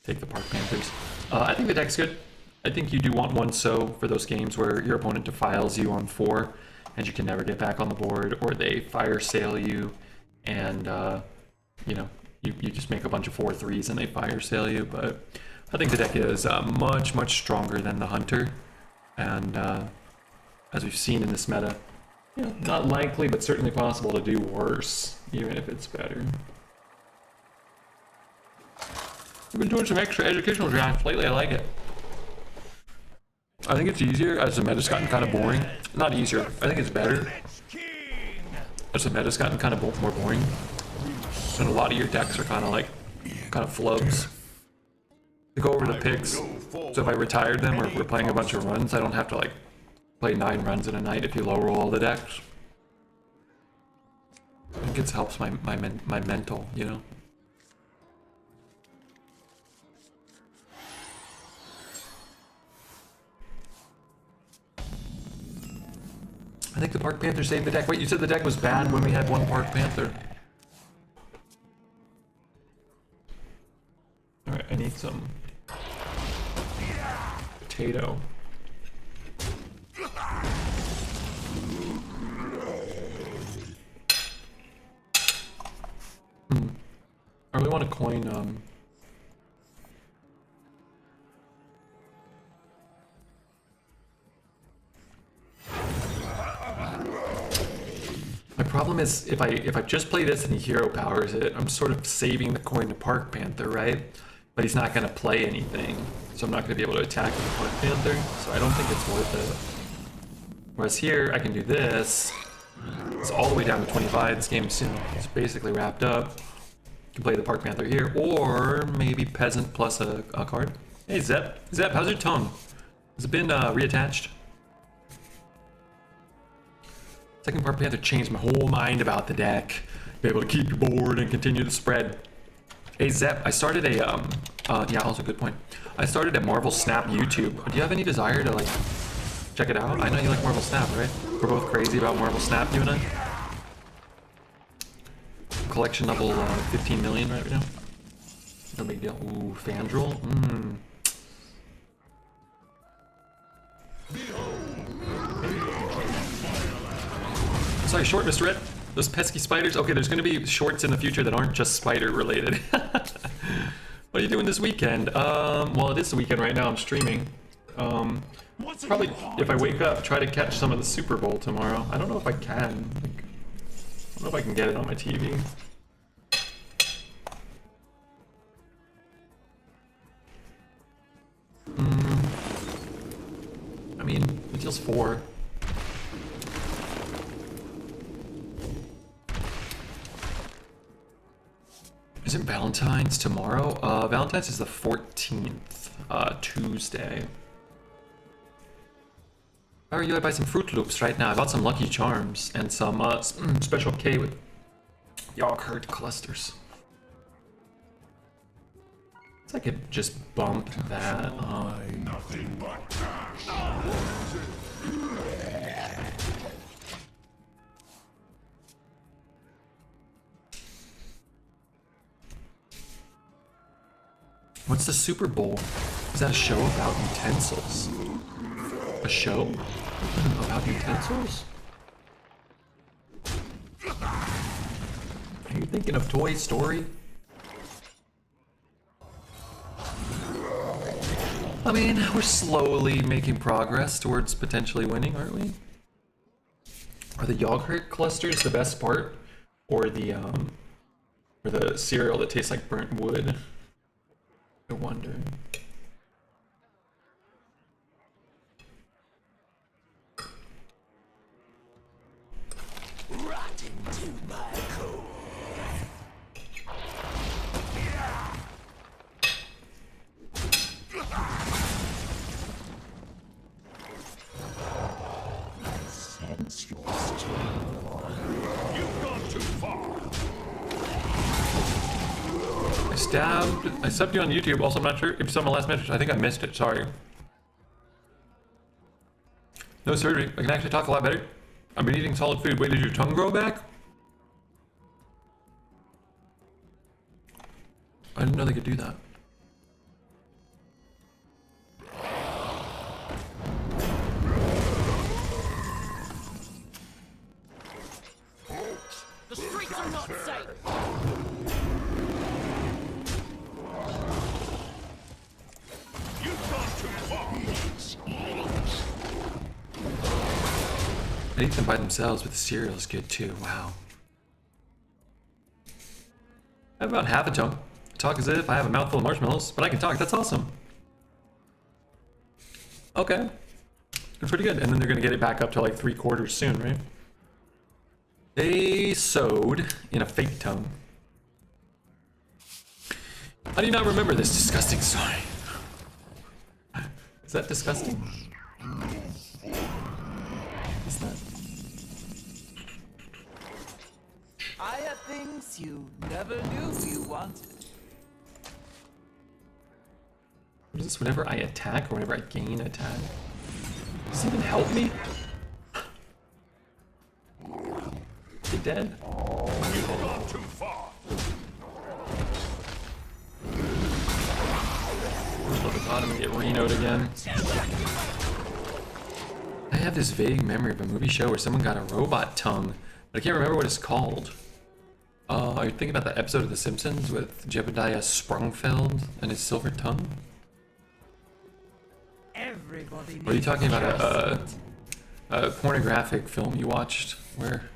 take the Park Panthers. I think the deck's good. I think you do want 1 So for those games where your opponent defiles you on 4, and you can never get back on the board, or they fire sale you, and you know, you just make a bunch of 4/3s and they fire sale you. But I think the deck is much stronger than the Hunter, and as we've seen in this meta, yeah, not likely, but certainly possible to do worse, even if it's better. We've been doing some extra educational drafts lately. I like it. I think it's easier as the meta's gotten kind of boring. Not easier. I think it's better as the meta's gotten kind of more boring. And a lot of your decks are kind of flubs. To go over the picks, so if I retired them or we're playing a bunch of runs, I don't have to like play 9 runs in a night if you low roll all the decks. I think it helps my mental, you know. I think the Park Panther saved the deck. Wait, you said the deck was bad when we had 1 Park Panther. Alright, I need some potato. want to coin my problem is if I just play this and he hero powers it, I'm sort of saving the coin to Park Panther, right? But he's not going to play anything, so I'm not going to be able to attack with the Park Panther, so I don't think it's worth it. Whereas here, I can do this. It's all the way down to 25. This game's it's basically wrapped up. You can play the Park Panther here, or maybe Peasant plus a card. Hey, Zep. Zep, how's your tongue? Has it been reattached? Second Park Panther changed my whole mind about the deck. Be able to keep you bored and continue the spread. Hey Zep, I started a yeah, also good point. I started a Marvel Snap YouTube. Do you have any desire to like check it out? I know you like Marvel Snap, right? We're both crazy about Marvel Snap, you and I. Collection level 15 million right now. No big deal. Ooh, Fandral. Sorry, short, Mr. Red. Those pesky spiders. Okay, there's going to be shorts in the future that aren't just spider related. What are you doing this weekend? Well, it is the weekend right now. I'm streaming. Probably, if I wake up, try to catch some of the Super Bowl tomorrow. I don't know if I can. Like, I don't know if I can get it on my TV. I mean, it deals 4. Isn't Valentine's tomorrow? Valentine's is the 14th, Tuesday. How are you? I buy some Fruit Loops right now. I bought some Lucky Charms and some Special K with yogurt clusters. I could just bump that. Nothing but cash. What's the Super Bowl? Is that a show about utensils? A show about utensils? Are you thinking of Toy Story? I mean, we're slowly making progress towards potentially winning, aren't we? Are the yogurt clusters the best part? Or the cereal that tastes like burnt wood? I wonder. Rotten to my core. Sense your strength. You've gone too far. I subbed you on YouTube. Also, I'm not sure if you saw my last message. I think I missed it. Sorry. No surgery. I can actually talk a lot better. I've been eating solid food. Wait, did your tongue grow back? I didn't know they could do that. The streets are not safe. You've gone too far. I eat them by themselves, but the cereal is good too. Wow. I have about half a tongue. I talk as if I have a mouthful of marshmallows, but I can talk. That's awesome. Okay. They're pretty good. And then they're going to get it back up to like 3/4 soon, right? They sewed in a fake tongue. How do you not remember this disgusting story? Is that disgusting? Is that? I have things you never knew you wanted. What is this? Whenever I attack or whenever I gain attack? Does this even help me? They dead? You've gone too far. Lobotomy, get Reno'd again. I have this vague memory of a movie show where someone got a robot tongue, but I can't remember what it's called. Are you thinking about that episode of The Simpsons with Jebediah Sprungfeld and his silver tongue? Everybody Or are you talking about needs a pornographic film you watched where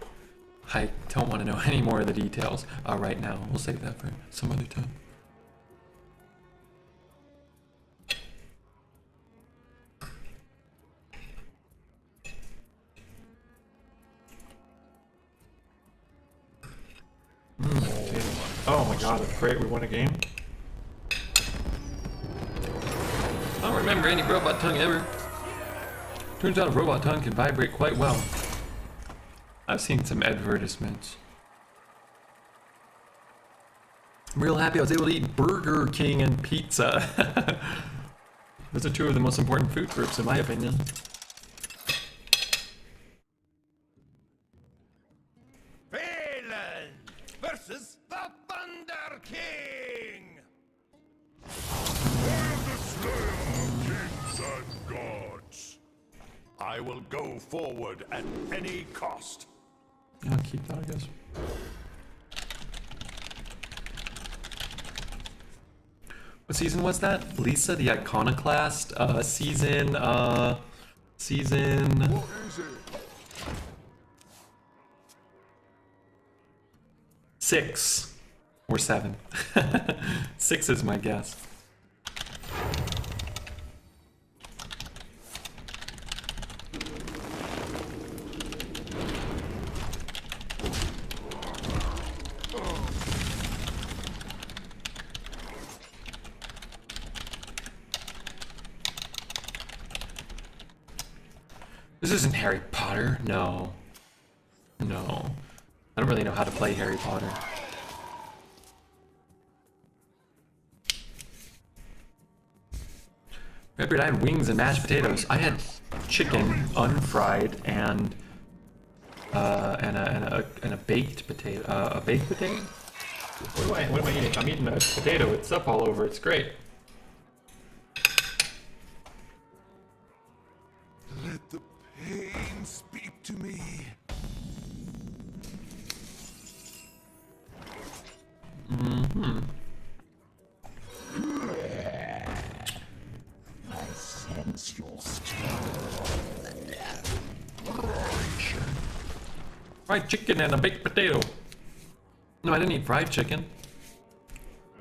I don't want to know any more of the details right now. We'll save that for some other time. Oh my god, that's great. We won a game. I don't remember any robot tongue ever. Turns out a robot tongue can vibrate quite well. I've seen some advertisements. I'm real happy I was able to eat Burger King and pizza. Those are two of the most important food groups in my opinion. Phelan versus the Thunder King! For the slayer of kings and gods, I will go forward at any cost. I'll keep that, I guess. What season was that? Lisa the Iconoclast? Season... What is it? 6 or 7. 6 is my guess. This isn't Harry Potter. No. No. I don't really know how to play Harry Potter. Remember, I had wings and mashed potatoes. I had chicken, unfried, and a baked potato. A baked potato? What am I eating? I'm eating a potato with stuff all over. It's great. Let the pain speak to me. I sense your strength. Fried chicken and a baked potato. No, I didn't eat fried chicken.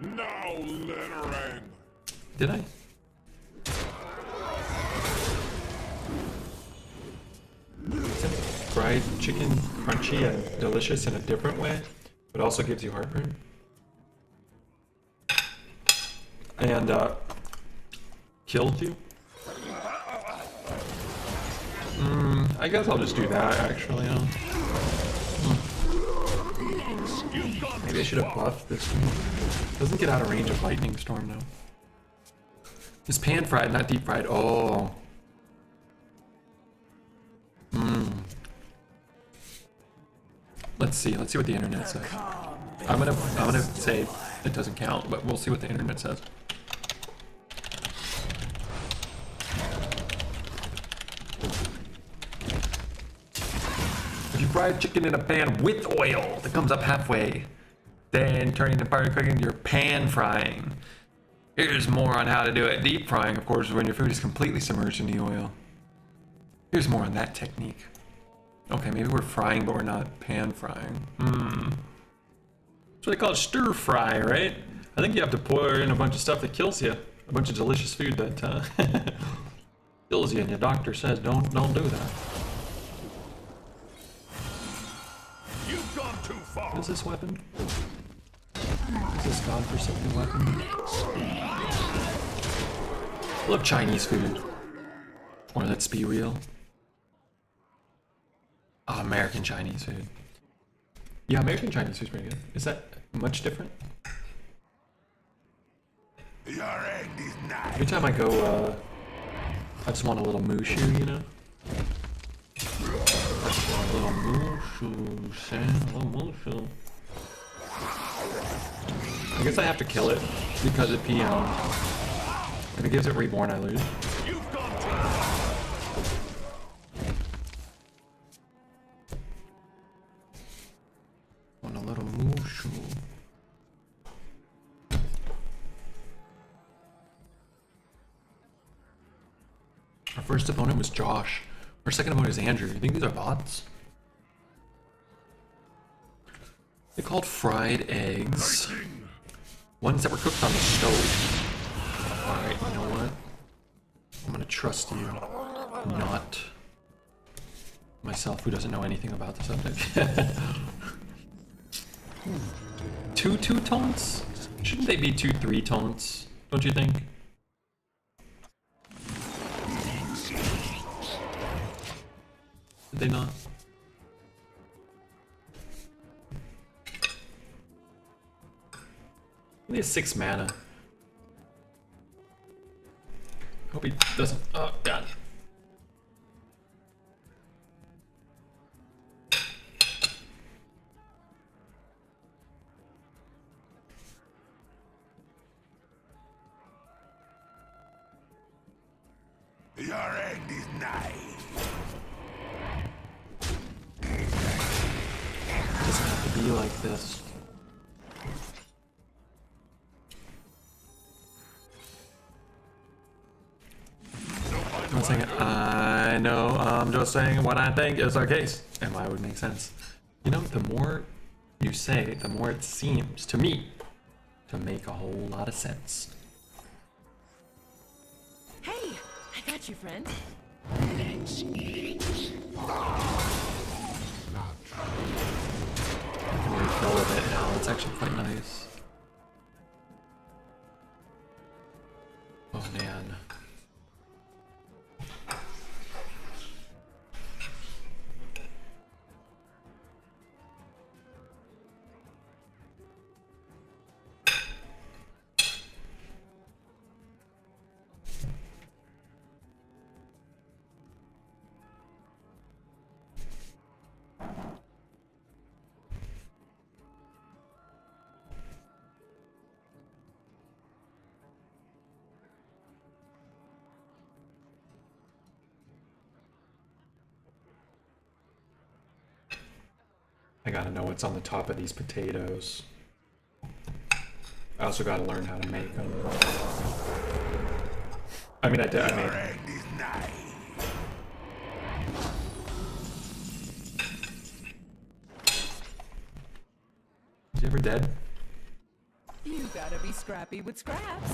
Now, Letterang. Did I? Isn't fried chicken crunchy and delicious in a different way, but also gives you heartburn? And killed you? I guess I'll just do that actually. Maybe I should have buffed this one. Doesn't get out of range of lightning storm though. It's pan fried, not deep fried. Oh. Let's see what the internet says. I'm gonna say it doesn't count, but we'll see what the internet says. If you fry chicken in a pan with oil that comes up halfway, then turning the fire cooking to your pan frying. Here's more on how to do it. Deep frying, of course, is when your food is completely submerged in the oil. Here's more on that technique. Okay, maybe we're frying, but we're not pan frying. That's what they call it, stir fry, right? I think you have to pour in a bunch of stuff that kills you. A bunch of delicious food that kills you, and your doctor says don't do that. You've gone too far. What is this weapon? Is this godforsaken weapon? I love Chinese food. Or let's be real. Oh, American Chinese food. Yeah, American Chinese food's pretty good. Is that much different? Your end is nigh. Every time I go, I just want a little mushu, you know? A little mushu, Sam, a little mushu. I guess I have to kill it because it PM. If it gives it reborn, I lose. You've gone too far. Want a little mushu. Our first opponent was Josh. Our second opponent is Andrew. You think these are bots? They called fried eggs. Ones that were cooked on the stove. Alright, you know what? I'm gonna trust you. Not myself, who doesn't know anything about the subject. Two taunts? Shouldn't they be 2-3 taunts? Don't you think? Did they not? Only has 6 mana. Hope he doesn't. Oh, God. Your end is nigh. Doesn't have to be like this. I'm saying I know, I'm just saying what I think is our case, and why it would make sense. You know, the more you say, the more it seems to me to make a whole lot of sense. Hey, I got you, friend. Let's eat. I can refill with it now, it's actually quite nice. Oh man. I gotta know what's on the top of these potatoes. I also gotta learn how to make them. I mean, I did. I Your made. end is nigh. Is he ever dead? You gotta be scrappy with scraps.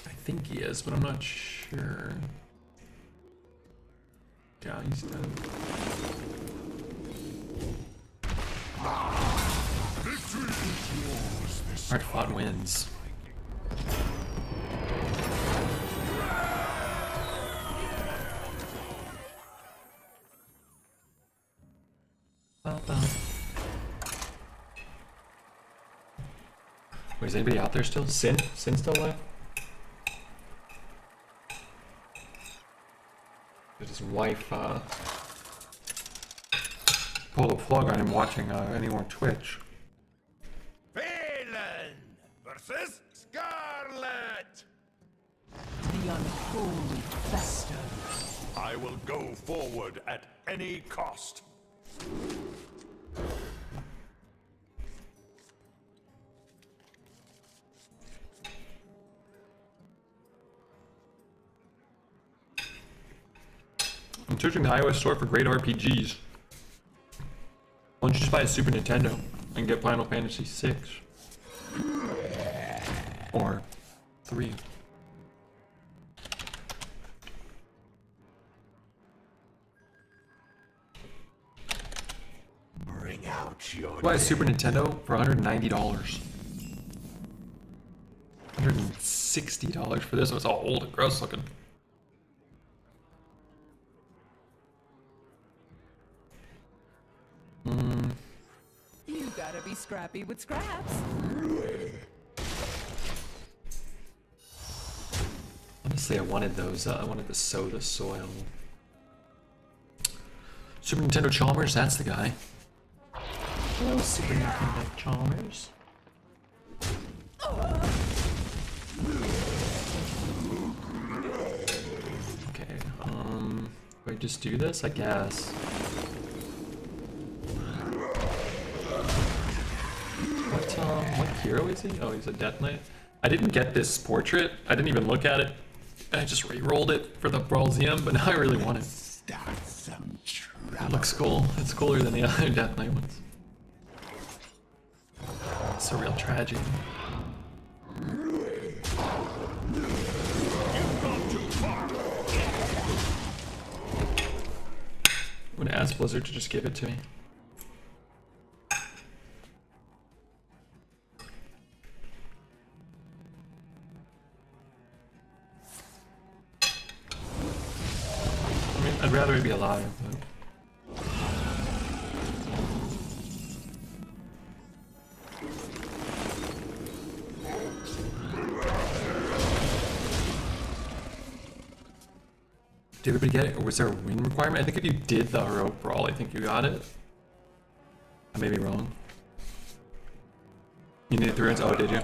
I think he is, but I'm not sure. Yeah, he's dead. Hard fought wins. Wait, is anybody out there still? Sin still alive? Did his wife pull the plug on him watching any more Twitch? Phelan versus Scarlet. The unholy fester. I will go forward at any cost. I'm searching the iOS store for great RPGs. Why don't you just buy a Super Nintendo and get Final Fantasy VI? Or 3. Bring out your Buy a Super Nintendo for $190. $160 for this one. It's all old and gross looking. You gotta be scrappy with scraps. Honestly, I wanted those. I wanted the soda soil. Super Nintendo Chalmers, that's the guy. Hello, Super Nintendo Chalmers. Okay, do I just do this? I guess. What hero is he? Oh, he's a Death Knight. I didn't get this portrait. I didn't even look at it. I just re-rolled it for the Brawlzium, but now I really want it. Start some trouble. It looks cool. It's cooler than the other Death Knight ones. It's a real tragedy. I'm gonna ask Blizzard to just give it to me. I mean, I'd rather it be alive, but... Did everybody get it, or was there a win requirement? I think if you did the heroic brawl, I think you got it. I may be wrong. You needed 3 runs? Oh, did you?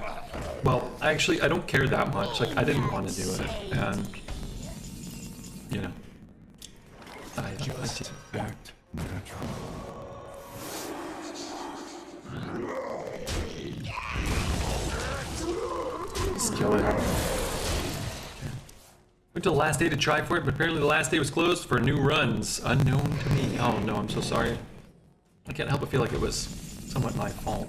Well, actually, I don't care that much. Like, I didn't want to do it, and you know, I did. Just kill it. Went to the last day to try for it, but apparently the last day was closed for new runs. Unknown to me. Oh no, I'm so sorry. I can't help but feel like it was somewhat my fault.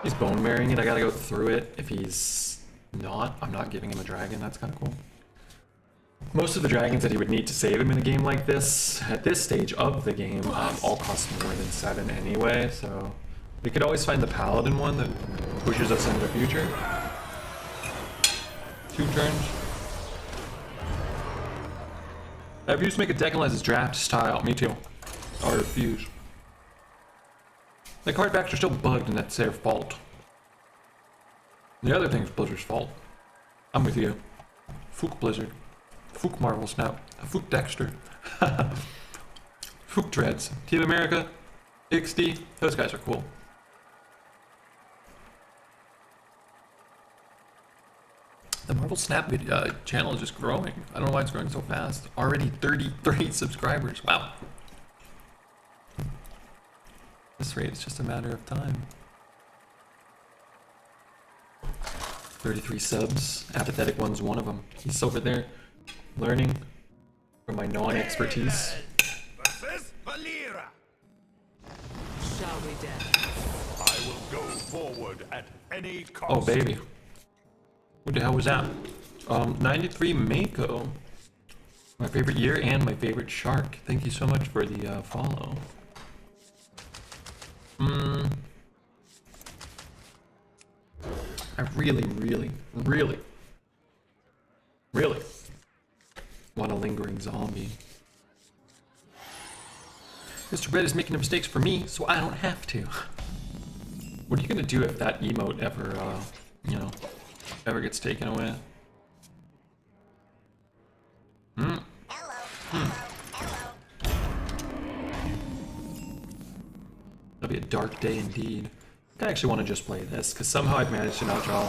He's bone marrying it. I gotta go through it. If he's not, I'm not giving him a dragon. That's kind of cool. Most of the dragons that he would need to save him in a game like this, at this stage of the game, all cost more than 7 anyway, so we could always find the paladin one that pushes us into the future. 2 turns. I refuse to make a deck unless it's draft style. Me too. I refuse. The card backs are still bugged and that's their fault. The other thing is Blizzard's fault. I'm with you. Fook Blizzard. Fook Marvel Snap, Fook Dexter, Fook Dreads, Team America, XD, those guys are cool. The Marvel Snap channel is just growing. I don't know why it's growing so fast. Already 33 subscribers, wow. This rate is just a matter of time. 33 subs, Apathetic One's one of them. He's over there. Learning from my non-expertise. Versus Valera. Shall we dance? I will go forward at any cost. Oh baby, what the hell was that? 93 Mako. My favorite year and my favorite shark. Thank you so much for the follow. I really want a lingering zombie. Mr. Red is making mistakes for me, so I don't have to. What are you gonna do if that emote ever, you know, ever gets taken away? That'll be a dark day indeed. I actually want to just play this, because somehow I've managed to not draw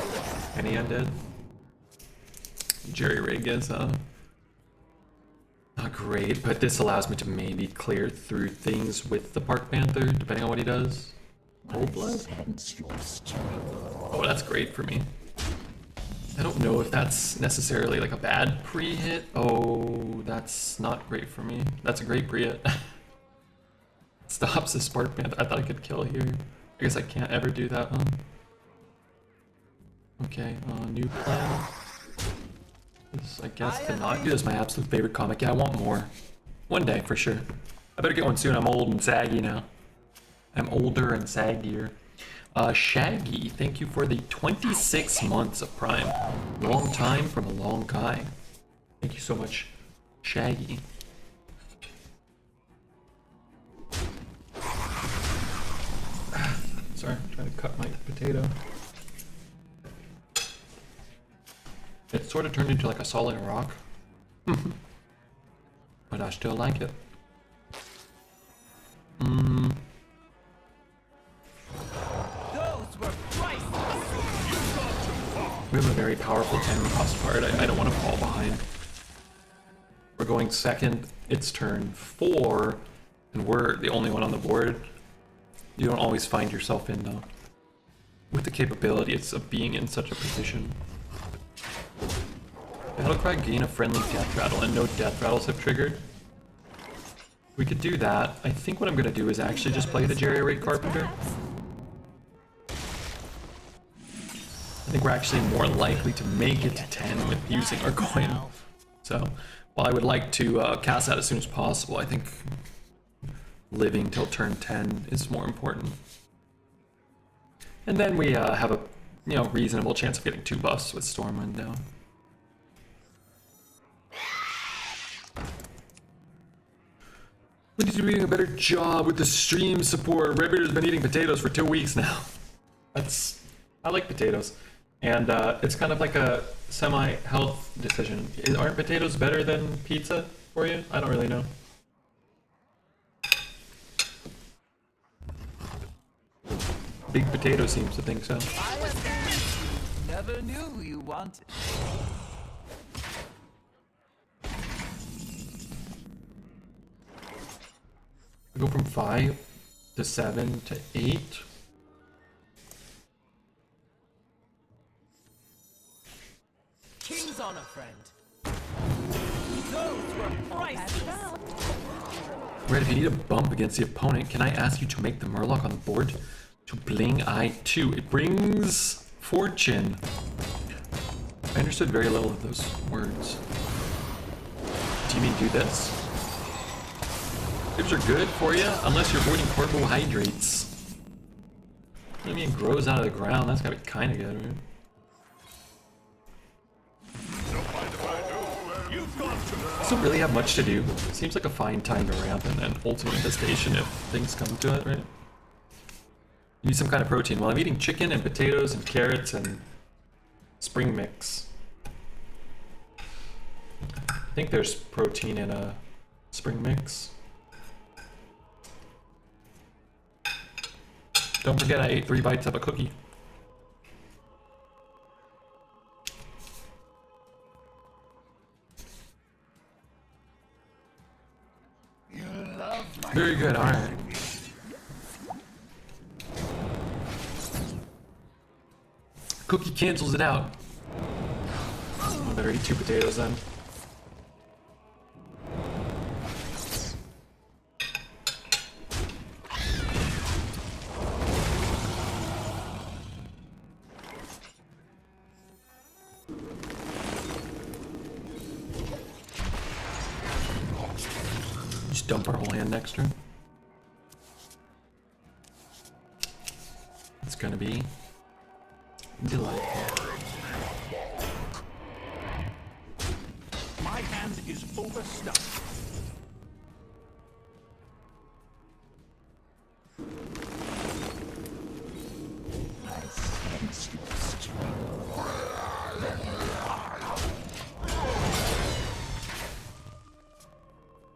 any undead. Jerry rig is, not great, but this allows me to maybe clear through things with the Park Panther, depending on what he does. Cold Blood? Oh, that's great for me. I don't know if that's necessarily like a bad pre-hit. Oh, that's not great for me. That's a great pre-hit. Stops the Spark Panther. I thought I could kill here. I guess I can't ever do that, huh? Okay, new plan. This, I guess, to not do this is my absolute favorite comic. Yeah, I want more. One day, for sure. I better get one soon. I'm old and saggy now. I'm older and saggier. Shaggy, thank you for the 26 months of Prime. Long time from a long guy. Thank you so much, Shaggy. Sorry, I'm trying to cut my potato. It sort of turned into like a solid rock. But I still like it. We have a very powerful 10 cost card. I don't want to fall behind. We're going second. It's turn 4. and we're the only one on the board, you don't always find yourself in with the capabilities of being in such a position. Battlecry gain a friendly death rattle, and no death rattles have triggered. We could do that. I think what I'm going to do is actually just play the Jerry Carpenter. I think we're actually more likely to make it to 10 with using our coin. So, while I would like to cast that as soon as possible, I think living till turn 10 is more important. And then we have a reasonable chance of getting 2 buffs with Stormwind down. We need to be doing a better job with the stream support. Redbeard has been eating potatoes for 2 weeks now. I like potatoes. And it's kind of like a semi-health decision. Aren't potatoes better than pizza for you? I don't really know. Big Potato seems to think so. Never knew you wanted. We go from 5 to 7 to 8. King's honor, friend. Those were priceless. Red, if you need a bump against the opponent, can I ask you to make the Murloc on the board to bling I2? It brings fortune. I understood very little of those words. Do you mean do this? Tips are good for you, unless you're avoiding carbohydrates. I mean, it grows out of the ground. That's gotta be kind of good, right? Doesn't really have much to do. Seems like a fine time to ramp and then ultimate infestation if things come to it, right? You need some kind of protein. Well, I'm eating chicken and potatoes and carrots and spring mix. I think there's protein in a spring mix. Don't forget I ate 3 bites of a cookie. Very good, alright. Cookie cancels it out. I better eat 2 potatoes then. Just dump our whole hand next turn. It's gonna be delightful. My hand is overstuffed.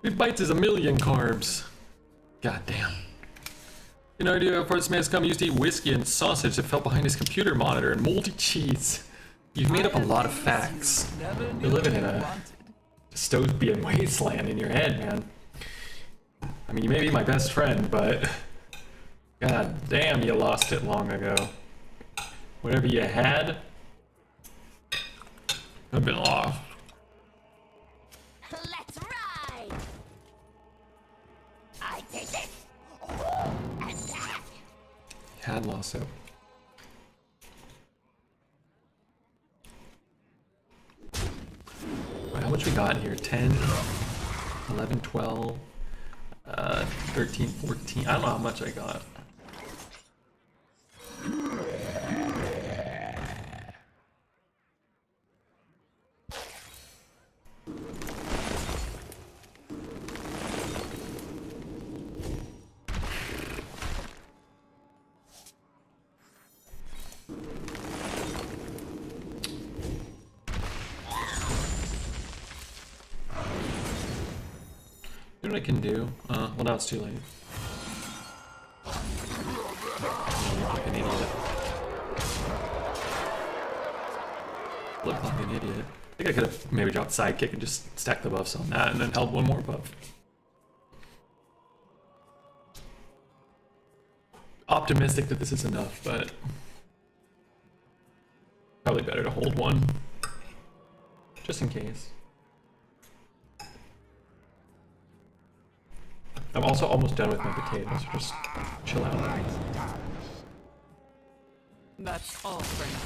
Three bites is 1,000,000 carbs. God damn. You know, idea before this man's come, he used to eat whiskey and sausage that fell behind his computer monitor and moldy cheese. You've made up a lot of facts. You're living in a dystopian wasteland in your head, man. I mean, you may be my best friend, but god damn, you lost it long ago. Whatever you had, have been lost. Let's ride! I take it! Attack! Had lost it. Wait, how much we got here? 10, 11, 12, 13, 14. I don't know how much I got. You know what I can do? Well, now it's too late. I look like an idiot. Look like an idiot. I think I could have maybe dropped sidekick and just stacked the buffs on that and then held one more buff. optimistic that this is enough, but probably better to hold one just in case. I'm also almost done with my potatoes, so just chill out. That's all for now.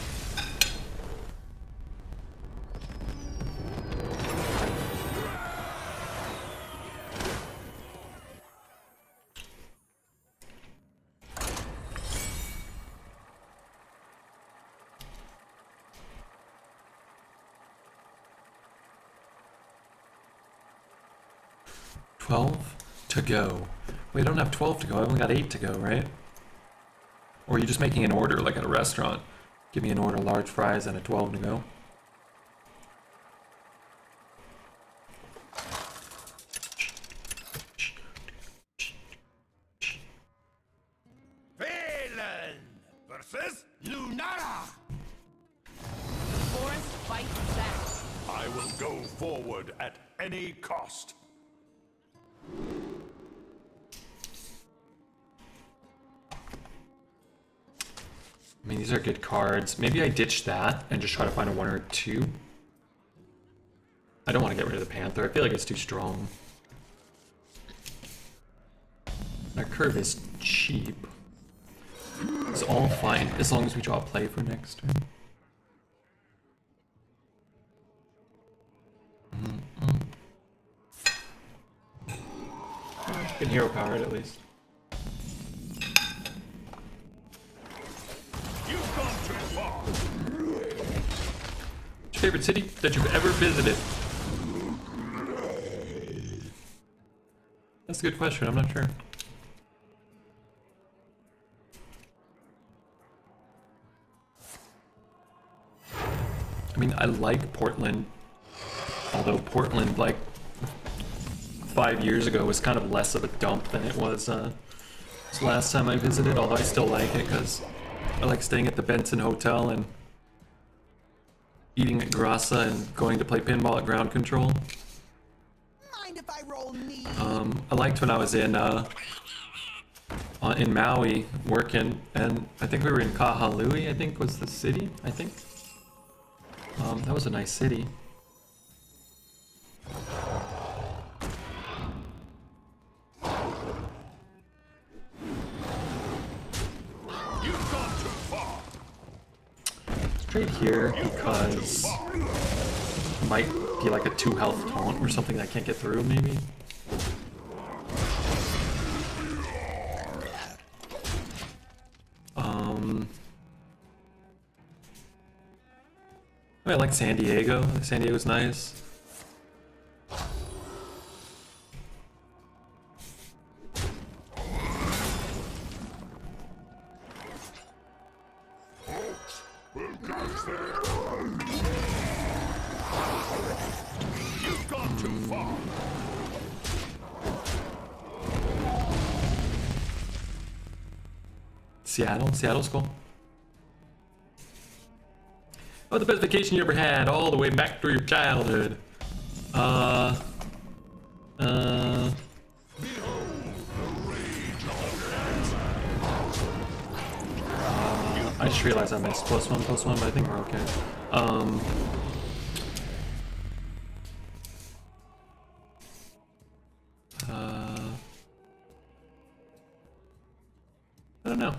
12 to go. Wait, I don't have 12 to go. I only got 8 to go, right? Or are you just making an order like at a restaurant? Give me an order, large fries and a 12 to go. Phelan versus Lunara. Forest fights back. I will go forward at any cost. I mean, these are good cards. Maybe I ditch that and just try to find a 1 or 2. I don't want to get rid of the Panther. I feel like it's too strong. Our curve is cheap. It's all fine as long as we draw a play for next turn. Good hero power at least. You've gone too far. What's your favorite city that you've ever visited? That's a good question. I'm not sure. I mean, I like Portland. Although Portland, like 5 years ago, was kind of less of a dump than it was this last time I visited. Although I still like it because I like staying at the Benson Hotel and eating at Grassa and going to play pinball at Ground Control. Mind if I roll knee? I liked when I was in Maui working, and I think we were in Kahalui, I think was the city, I think. That was a nice city. You've gone too far. Trade here because it might be like a 2 health taunt or something that I can't get through, maybe. I like San Diego. San Diego's nice. You've gone too far. Seattle's cool. Oh, the best vacation you ever had, all the way back through your childhood. I just realized I missed +1, but I think we're okay. I don't know.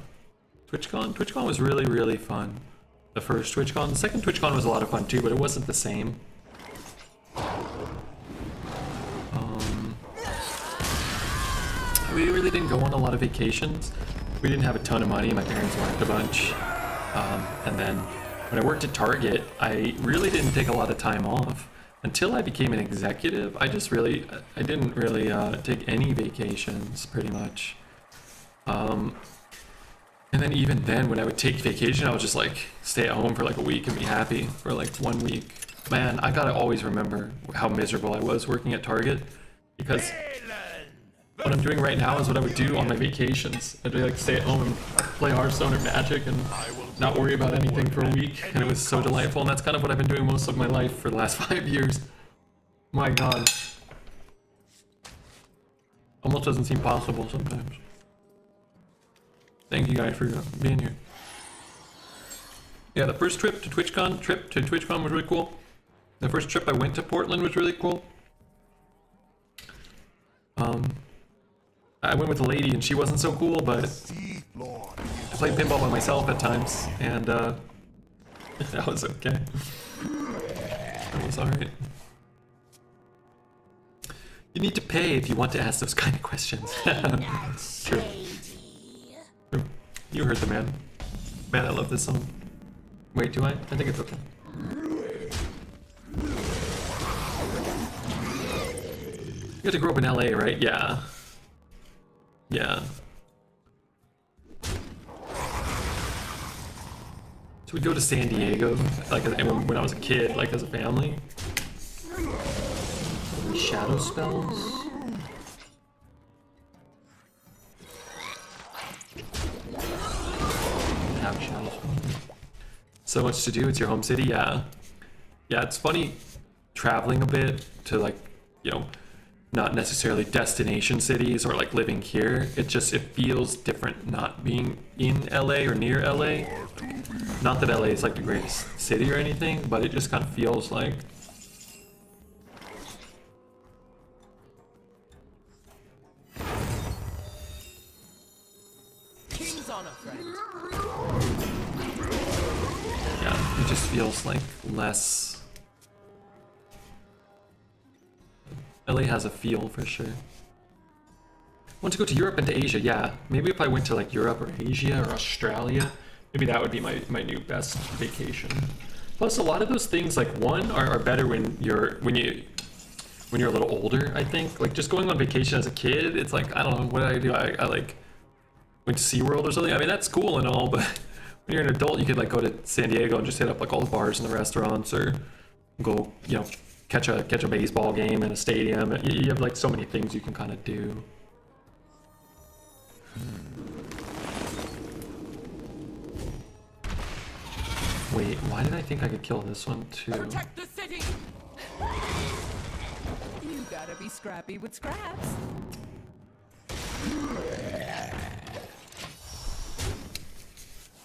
TwitchCon was really, really fun. The first TwitchCon. The second TwitchCon was a lot of fun too, but it wasn't the same. We really didn't go on a lot of vacations. We didn't have a ton of money. My parents worked a bunch. And then when I worked at Target, I really didn't take a lot of time off. Until I became an executive, I didn't really take any vacations, pretty much. And then even then, when I would take vacation, I would just like stay at home for like a week and be happy for like 1 week. Man, I gotta always remember how miserable I was working at Target, because what I'm doing right now is what I would do on my vacations. I'd like stay at home and play Hearthstone or Magic and not worry about anything for a week, and it was so delightful. And that's kind of what I've been doing most of my life for the last 5 years. My God, almost doesn't seem possible sometimes. Thank you guys for being here. Yeah, the first trip to TwitchCon was really cool. The first trip I went to Portland was really cool. I went with a lady and she wasn't so cool, but I played pinball by myself at times, and that was okay. That was alright. You need to pay if you want to ask those kind of questions. True. True. You heard the man. Man, I love this song. Wait, do I? I think it's okay. You had to grow up in LA, right? Yeah. Yeah. So we'd go to San Diego, like when I was a kid, like as a family. Shadow spells. Have shadow spells. So much to do. It's your home city. Yeah. Yeah. It's funny traveling a bit to, like, you know, not necessarily destination cities or like living here. It feels different not being in LA or near LA. Not that LA is like the greatest city or anything, but it just kind of feels like King's honor, friend. yeah, it just feels like less. LA has a feel for sure. I want to go to Europe and to Asia, yeah. Maybe if I went to like Europe or Asia or Australia, maybe that would be my new best vacation. Plus, a lot of those things, like, one, are better when you're a little older, I think. Like, just going on vacation as a kid, it's like, I don't know, what did I do? I like went to SeaWorld or something. I mean, that's cool and all, but when you're an adult, you could like go to San Diego and just hit up like all the bars and the restaurants, or go, you know, catch a baseball game in a stadium. You have like so many things you can kind of do. Wait, why did I think I could kill this one too? Protect the city! You gotta be scrappy with scraps.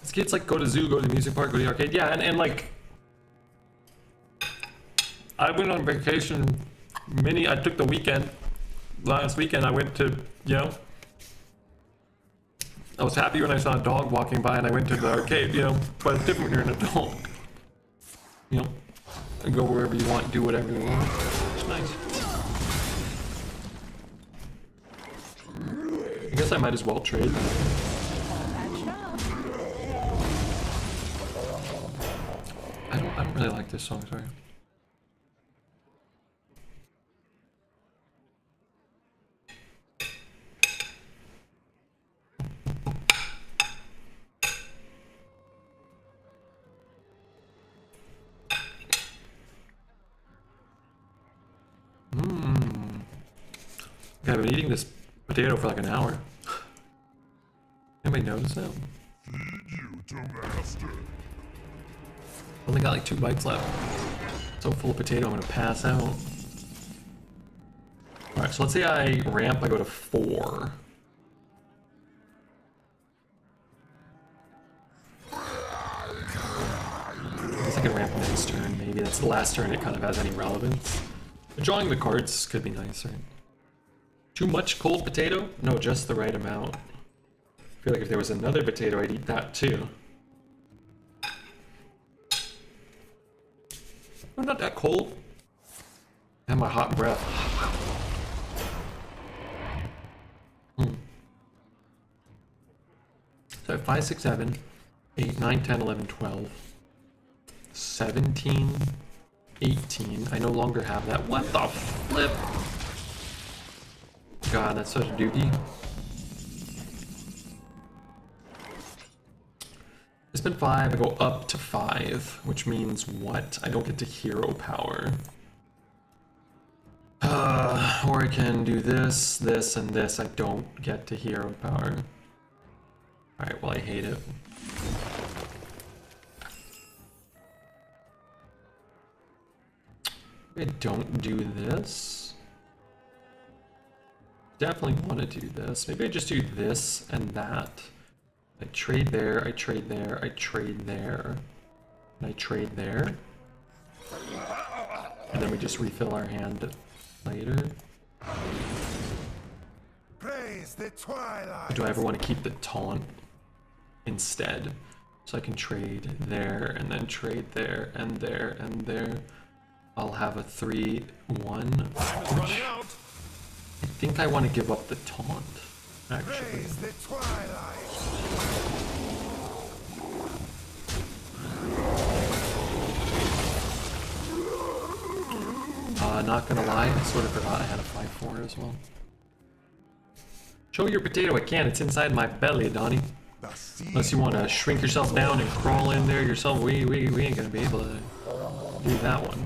These kids like go to zoo, go to the music park, go to the arcade. Yeah, and like I went on vacation I took the weekend. Last weekend I went to, you know, I was happy when I saw a dog walking by and I went to the arcade, you know, but it's different when you're an adult. You know, and go wherever you want, do whatever you want. It's nice. I guess I might as well trade. I don't really like this song, sorry. I've been eating this potato for like an hour. Anybody notice that? Only got like 2 bites left. So full of potato, I'm gonna pass out. Alright, so let's say I ramp, I go to 4. I guess I can ramp next turn, maybe. That's the last turn it kind of has any relevance. But drawing the cards could be nice, right? Too much cold potato? No, just the right amount. I feel like if there was another potato, I'd eat that too. Oh, not that cold. I have my hot breath. So I have 5, 6, 7, 8, 9, 10, 11, 12, 17, 18. I no longer have that. What the flip? God, that's such a dookie. I spend 5, I go up to 5, which means what? I don't get to hero power. Or I can do this, this, and this. I don't get to hero power. Alright, well, I hate it. I don't do this. Definitely want to do this. Maybe I just do this and that. I trade there, I trade there, I trade there, and I trade there. And then we just refill our hand later. Praise the twilight. Or do I ever want to keep the taunt instead? So I can trade there, and then trade there, and there, and there. I'll have a 3-1. Running out. I think I want to give up the taunt, actually. Praise the twilight. Not gonna lie, I sort of forgot I had a 5-4 as well. Show your potato, I can. It's inside my belly, Donnie. The sea. Unless you want to shrink yourself down and crawl in there yourself, we ain't gonna be able to do that one.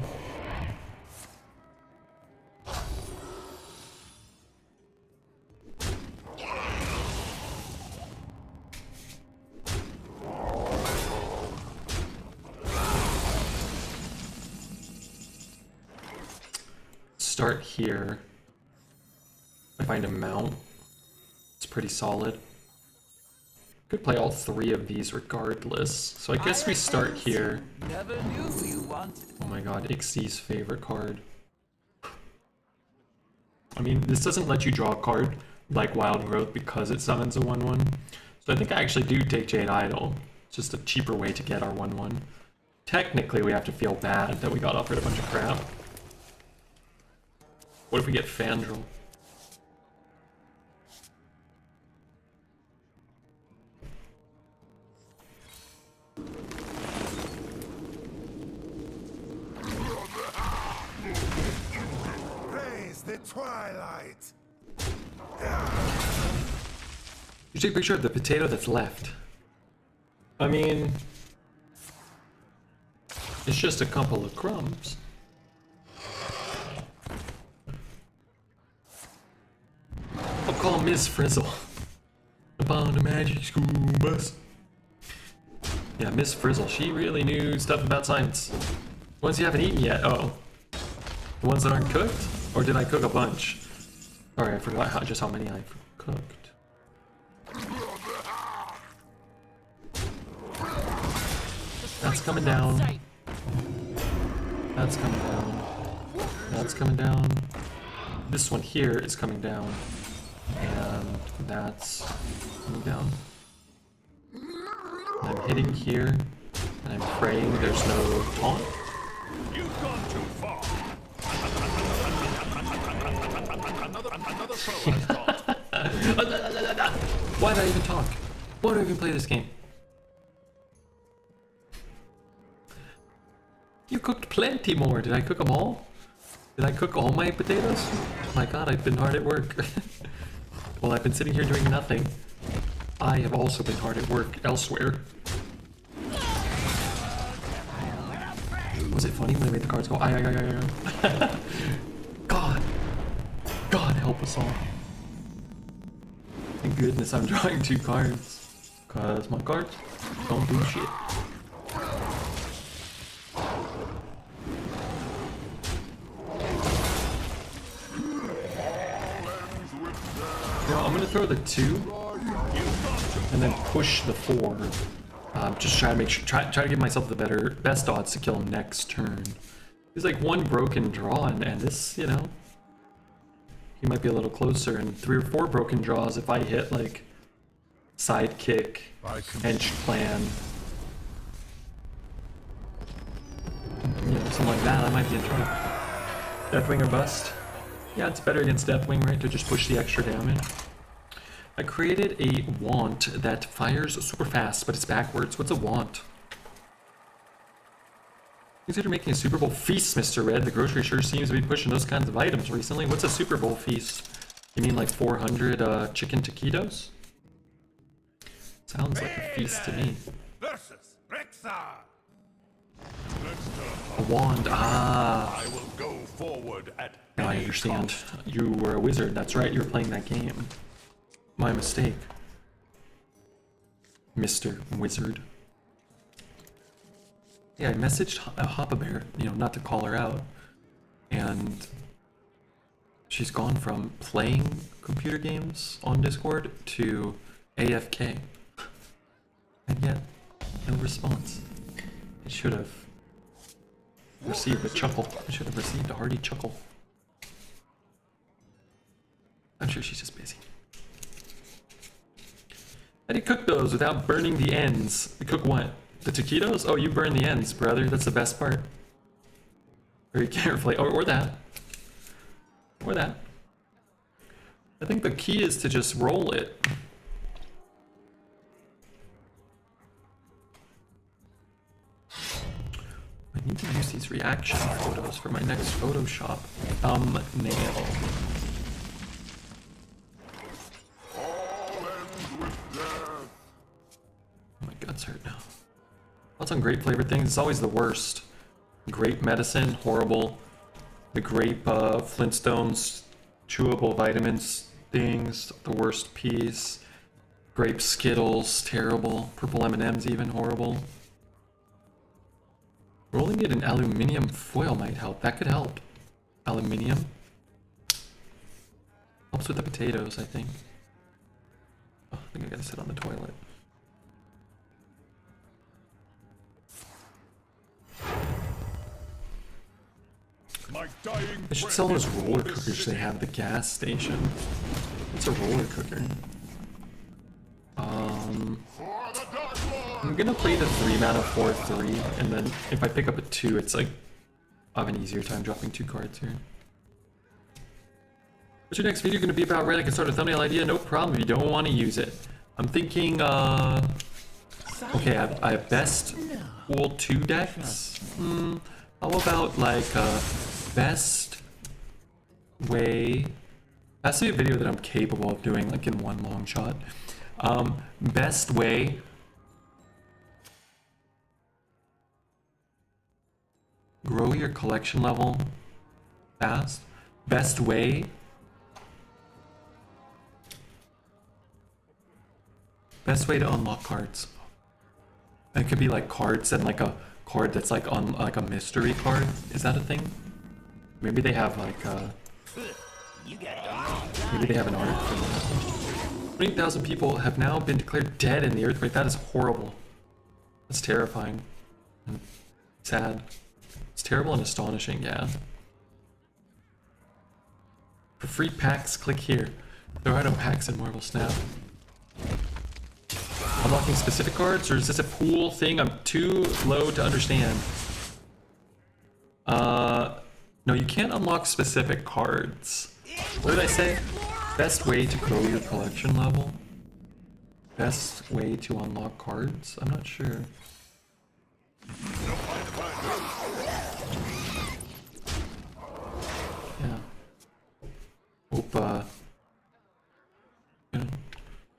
Start here. I find a mount. It's pretty solid. Could play all 3 of these regardless. So I guess we start here. Never knew you wanted. Oh my god, Ixie's favorite card. I mean, this doesn't let you draw a card like Wild Growth because it summons a 1-1. So I think I actually do take Jade Idol. It's just a cheaper way to get our 1-1. Technically, we have to feel bad that we got offered a bunch of crap. What if we get Fandral? Praise the twilight. You take a picture of the potato that's left. I mean, it's just a couple of crumbs. I'll call Miss Frizzle upon the magic school bus. Yeah, Miss Frizzle, she really knew stuff about science. Ones you haven't eaten yet. Oh, the ones that aren't cooked? Or did I cook a bunch? Sorry, I forgot just how many I've cooked. That's coming down. That's coming down. That's coming down. This one here is coming down. And that's coming down. I'm hitting here, and I'm praying there's no taunt. You've gone too far. Another foe has gone. Why did I even talk? Why do I even play this game? You cooked plenty more. Did I cook them all? Did I cook all my potatoes? Oh my god, I've been hard at work. Well, I've been sitting here doing nothing. I have also been hard at work elsewhere. Was it funny when I made the cards go, I. God. God help us all. Thank goodness I'm drawing 2 cards. Cause my cards don't do shit. You know, I'm gonna throw the 2 and then push the 4. Just try to make sure, try to give myself the best odds to kill him next turn. He's like 1 broken draw, and this, you know, he might be a little closer. And 3 or 4 broken draws if I hit like sidekick, hench plan, you know, something like that. I might be in trouble. Deathwing or bust. Yeah, it's better against Deathwing, right, to just push the extra damage. I created a want that fires super fast, but it's backwards. What's a want? Consider making a Super Bowl feast, Mr. Red. The grocery sure seems to be pushing those kinds of items recently. What's a Super Bowl feast? You mean like 400 chicken taquitos? Sounds like a feast to me. Versus Rexar. A wand, ah. I will go forward at Now I any understand. cost. You were a wizard, that's right, you were playing that game. My mistake. Mr. Wizard. Yeah, I messaged Hoppa Bear, you know, not to call her out. And she's gone from playing computer games on Discord to AFK. yet no response. It should have received a chuckle. It should have received a hearty chuckle. I'm sure she's just busy. How do you cook those without burning the ends? You cook what? The taquitos? Oh, you burn the ends, brother. That's the best part. Very carefully. Or that. Or that. I think the key is to just roll it. I need to use these reaction photos for my next Photoshop thumbnail. My guts hurt now. What's on grape flavored things? It's always the worst. Grape medicine, horrible. The grape Flintstones, chewable vitamins things, the worst piece. Grape Skittles, terrible. Purple M&Ms even, horrible. Rolling it in aluminium foil might help. That could help. Aluminium. Helps with the potatoes, I think. Oh, I think I gotta sit on the toilet. My dying They should sell those roller cookers they have at the gas station. What's a roller cooker? I'm gonna play the 3-mana 4/3, and then if I pick up a 2, it's like I have an easier time dropping 2 cards here. What's your next video gonna be about? Red? I can start a thumbnail idea, no problem if you don't want to use it. I'm thinking, okay, I have best pool 2 decks. How about like best way? Has to be a video that I'm capable of doing like in one long shot. Best way grow your collection level fast. Best way to unlock cards. And it could be like cards and like a card that's like on like a mystery card. Is that a thing? Maybe they have like maybe they have an art for that. 20,000 people have now been declared dead in the earthquake. That is horrible. That's terrifying and sad. It's terrible and astonishing, yeah. For free packs, click here. There are no packs in Marvel Snap. Unlocking specific cards, or is this a pool thing? I'm too low to understand. No, you can't unlock specific cards. What did I say? Best way to grow your collection level? Best way to unlock cards? I'm not sure. Yeah. Hope,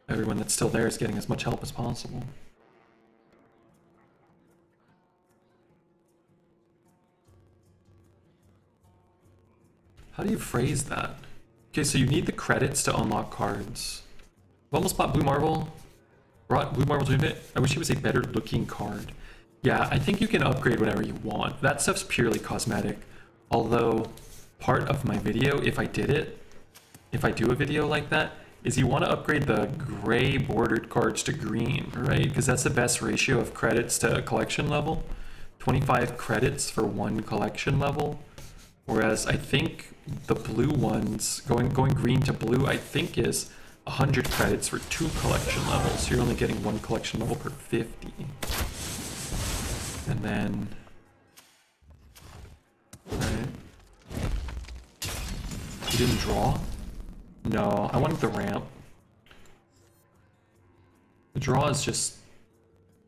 everyone that's still there is getting as much help as possible. How do you phrase that? Okay, so you need the credits to unlock cards. I've almost bought Blue Marvel. Brought Blue Marvel to it. I wish it was a better looking card. Yeah, I think you can upgrade whatever you want. That stuff's purely cosmetic. Although, part of my video, if I do a video like that, is you want to upgrade the gray bordered cards to green, right? Because that's the best ratio of credits to collection level. 25 credits for one collection level. Whereas I think the blue ones, going green to blue, I think is 100 credits for 2 collection levels. So you're only getting 1 collection level per 50. And then... Right. You didn't draw? No, I wanted the ramp. The draw is just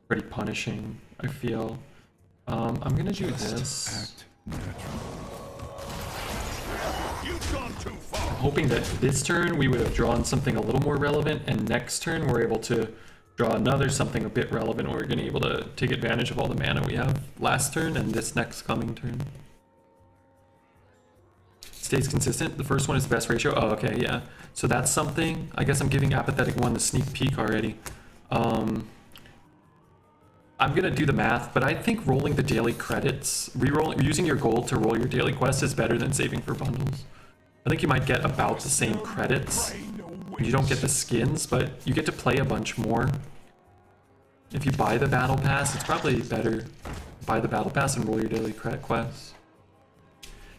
pretty punishing, I feel. I'm gonna do this. I'm hoping that this turn we would have drawn something a little more relevant, and next turn we're able to draw another something a bit relevant, where we're gonna be able to take advantage of all the mana we have last turn and this next coming turn. Stays consistent. The first one is the best ratio. Oh, okay, yeah. So that's something. I guess I'm giving Apathetic 1 the sneak peek already. I'm gonna do the math, but I think rolling the daily credits, using your gold to roll your daily quest is better than saving for bundles. I think you might get about the same credits. You don't get the skins, but you get to play a bunch more. If you buy the battle pass, it's probably better. Buy the battle pass and roll your daily credit quests.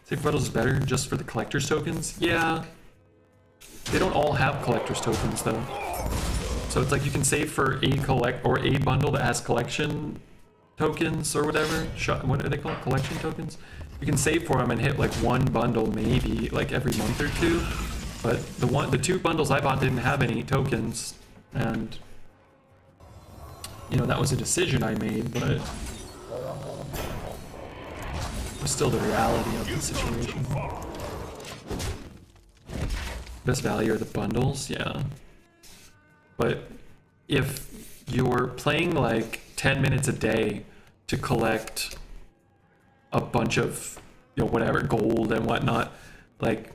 Save bundles is better just for the collector's tokens? Yeah. They don't all have collector's tokens though. So it's like you can save for a bundle that has collection tokens or whatever. What are they called? Collection tokens? You can save for them and hit like one bundle maybe like every month or two. But the two bundles I bought didn't have any tokens, and you know that was a decision I made, but it was still the reality of the situation. Best value are the bundles, yeah. But if you're playing like 10 minutes a day to collect a bunch of, you know, whatever, gold and whatnot, like,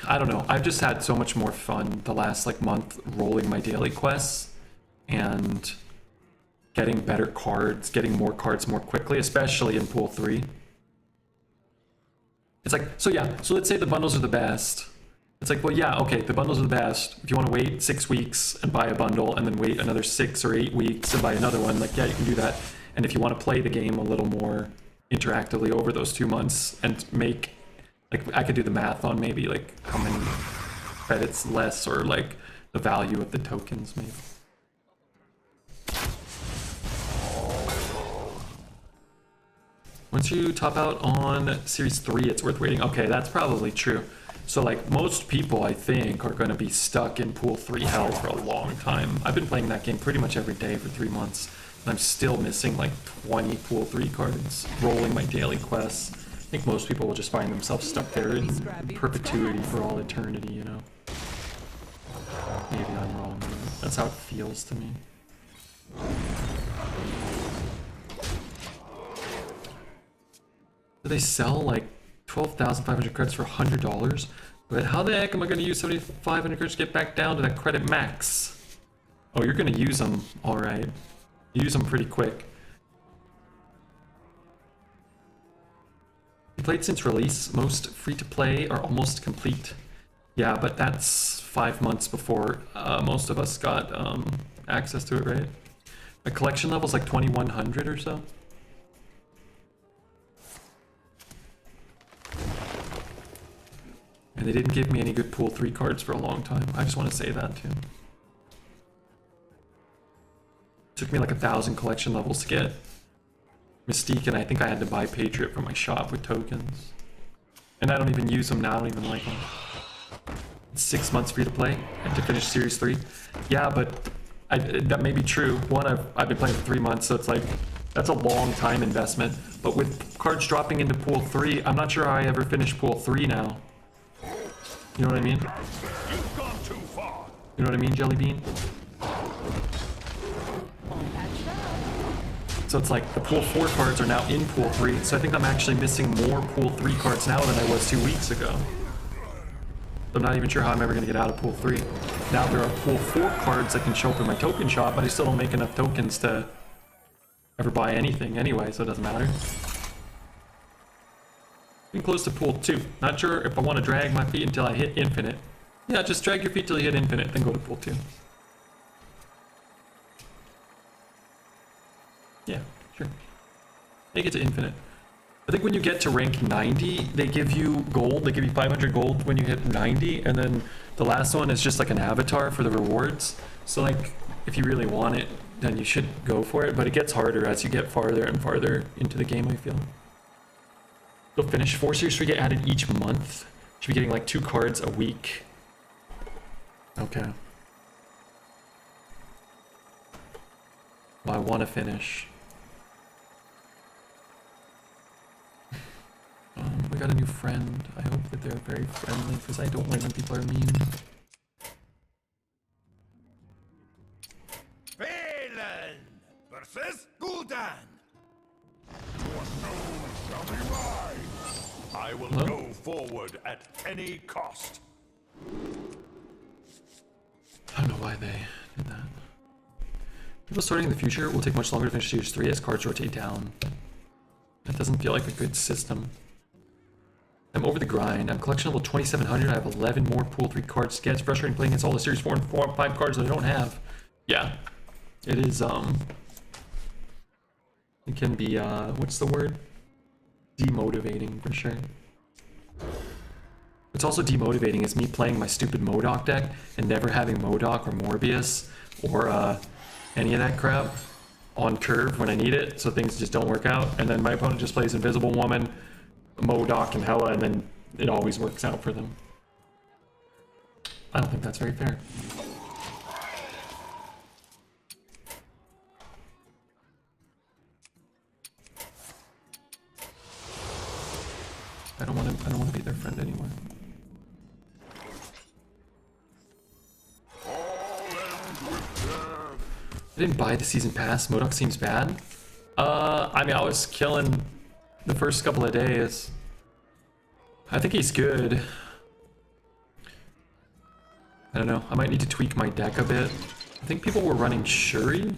I don't know. I've just had so much more fun the last like month rolling my daily quests and getting better cards, getting more cards more quickly, especially in pool 3. It's like, so yeah, so let's say the bundles are the best. It's like, well, yeah, okay, the bundles are the best. If you want to wait 6 weeks and buy a bundle and then wait another 6 or 8 weeks and buy another one, like, yeah, you can do that. And if you want to play the game a little more interactively over those 2 months and make, like, I could do the math on maybe like how many credits less or like the value of the tokens maybe. Once you top out on Series 3, it's worth waiting. Okay, that's probably true. So like most people I think are going to be stuck in pool 3 hell for a long time. I've been playing that game pretty much every day for 3 months, and I'm still missing like 20 pool 3 cards, rolling my daily quests. I think most people will just find themselves stuck there in perpetuity for all eternity, you know. Maybe I'm wrong, but that's how it feels to me. Do they sell like 12,500 credits for $100? But how the heck am I going to use 7,500 credits to get back down to that credit max? Oh, you're going to use them, alright. Use them pretty quick. You played since release. Most free-to-play are almost complete. Yeah, but that's 5 months before most of us got access to it, right? My collection level's like 2,100 or so. And they didn't give me any good pool 3 cards for a long time. I just want to say that too. Took me like 1,000 collection levels to get Mystique, and I think I had to buy Patriot from my shop with tokens. And I don't even use them now, I don't even like them. It's 6 months free to play and to finish Series 3. Yeah, but that may be true. One, I've been playing for 3 months, so it's like, that's a long time investment. But with cards dropping into pool 3, I'm not sure how I ever finish pool 3 now. You know what I mean? You've gone too far. You know what I mean, Jelly Bean? So it's like the pool 4 cards are now in pool 3, so I think I'm actually missing more pool 3 cards now than I was 2 weeks ago. I'm not even sure how I'm ever going to get out of pool 3. Now there are pool 4 cards that can show up in my token shop, but I still don't make enough tokens to ever buy anything anyway, so it doesn't matter. Close to pool 2. Not sure if I want to drag my feet until I hit infinite. Yeah, just drag your feet till you hit infinite, then go to pool 2. Yeah, sure. Make it to infinite. I think when you get to rank 90, they give you gold. They give you 500 gold when you hit 90, and then the last one is just like an avatar for the rewards. So like, if you really want it, then you should go for it, but it gets harder as you get farther and farther into the game, I feel. You'll finish 4 series 3 get added each month. Should be getting like 2 cards a week. Okay. Well, I want to finish. We got a new friend. I hope that they're very friendly because I don't like when people are mean. Phelan versus Gul'dan. I will go forward at any cost. I don't know why they did that. People starting in the future will take much longer to finish Series 3 as cards rotate down. That doesn't feel like a good system. I'm over the grind. I'm collection level 2,700. I have 11 more pool 3 cards to get. It's frustrating playing against all the Series 4 and 5 cards that I don't have. Yeah. It is, it can be, what's the word? Demotivating, for sure. What's also demotivating is me playing my stupid Modok deck and never having Modok or Morbius or, any of that crap on curve when I need it, so things just don't work out. And then my opponent just plays Invisible Woman, Modok, and Hela, and then it always works out for them. I don't think that's very fair. I don't want to be their friend anymore. I didn't buy the season pass. Modok seems bad. I mean, I was killing the first couple of days. I think he's good. I don't know. I might need to tweak my deck a bit. I think people were running Shuri.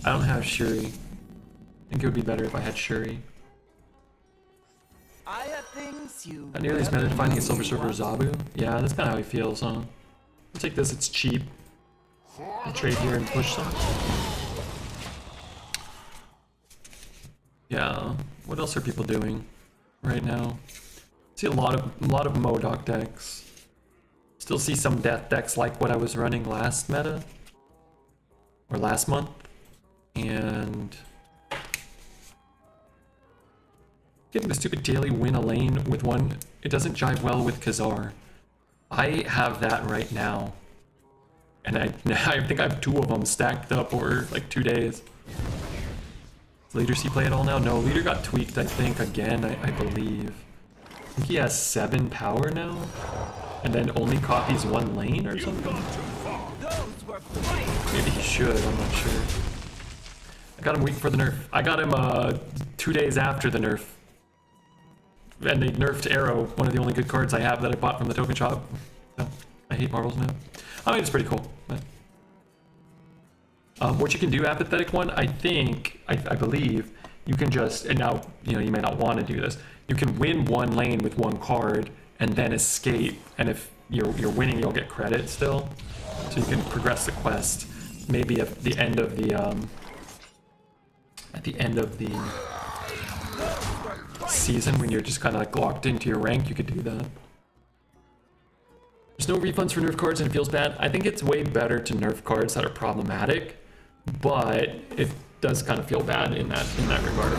I don't have Shuri. I think it would be better if I had Shuri. I have things you. Not nearly as meta finding a Silver Surfer Zabu. Yeah, that's kind of how he feels, huh? I'll take this. It's cheap. I'll trade here and push some. Yeah. What else are people doing right now? See a lot of Modok decks. Still see some death decks like what I was running last meta or last month, and getting the stupid daily win a lane with one. It doesn't jive well with Khazar. I have that right now, and I think I have 2 of them stacked up over like 2 days. Does Leader C play it all now? No, Leader got tweaked, I think, again, I believe. I think he has 7 power now, and then only copies 1 lane or something. Maybe he should, I'm not sure. I got him weak for the nerf. I got him 2 days after the nerf. And they nerfed Arrow, one of the only good cards I have that I bought from the token shop. So, I hate marbles now. I mean, it's pretty cool. But what you can do, Apathetic One, I think, I believe, you can just, and now, you know, you may not want to do this, you can win 1 lane with 1 card and then escape, and if you're winning, you'll get credit still. So you can progress the quest. Maybe at the end of the season, when you're just kind of like locked into your rank, you could do that. There's no refunds for nerf cards and it feels bad. I think it's way better to nerf cards that are problematic, but it does kind of feel bad in that regard.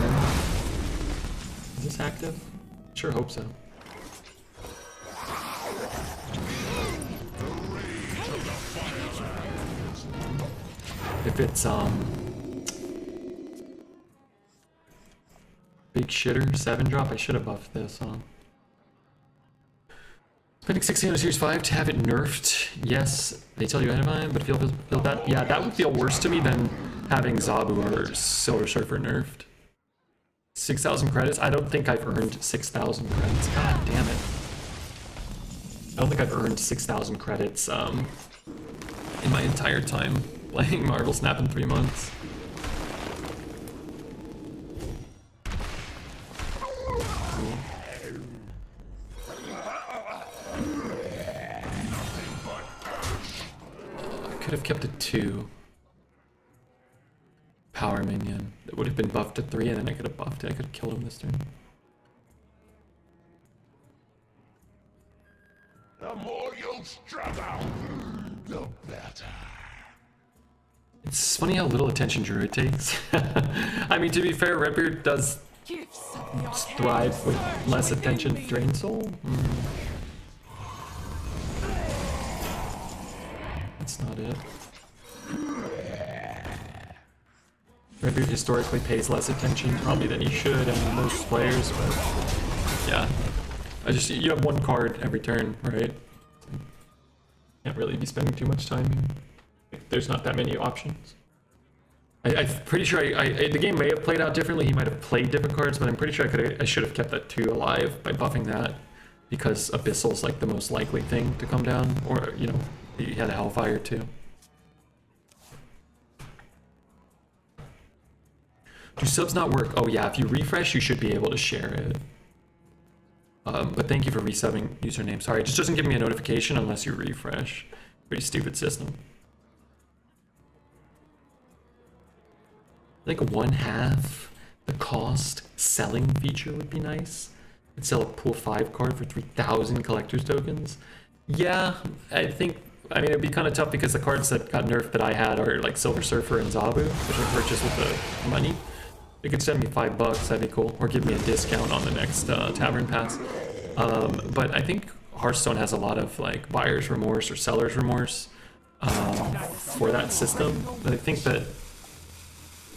Is this active? Sure hope so. If it's big shitter 7-drop, I should have buffed this, huh? Spending 16 on Series 5 to have it nerfed. Yes, they tell you ahead of time, but feel bad. Yeah, that would feel worse to me than having Zabu or Silver Surfer nerfed. 6,000 credits? I don't think I've earned 6,000 credits. God damn it. I don't think I've earned 6,000 credits in my entire time playing Marvel Snap in 3 months. Could have kept it 2. Power minion. It would have been buffed to 3, and then I could have buffed it. I could have killed him this turn. The more you struggle, the better. It's funny how little attention Druid takes. I mean, to be fair, Redbeard does thrive with less attention. Drain Soul? That's not it. Redbeard historically pays less attention probably than he should, and most players, but yeah. You have 1 card every turn, right? Can't really be spending too much time here. There's not that many options. I'm pretty sure the game may have played out differently. He might have played different cards, but I'm pretty sure I should have kept that 2 alive by buffing that, because Abyssal's like the most likely thing to come down, or, you know, he had a Hellfire too. Do subs not work? Oh yeah, if you refresh, you should be able to share it. But thank you for resubbing username. Sorry, it just doesn't give me a notification unless you refresh. Pretty stupid system. think 1/2 the cost selling feature would be nice. I'd sell a pool 5 card for 3,000 collector's tokens. Yeah, I think, I mean, it'd be kind of tough because the cards that got nerfed that I had are like Silver Surfer and Zabu, which I purchased with the money. They could send me $5, that'd be cool, or give me a discount on the next Tavern Pass. But I think Hearthstone has a lot of like buyer's remorse or seller's remorse for that system. But I think that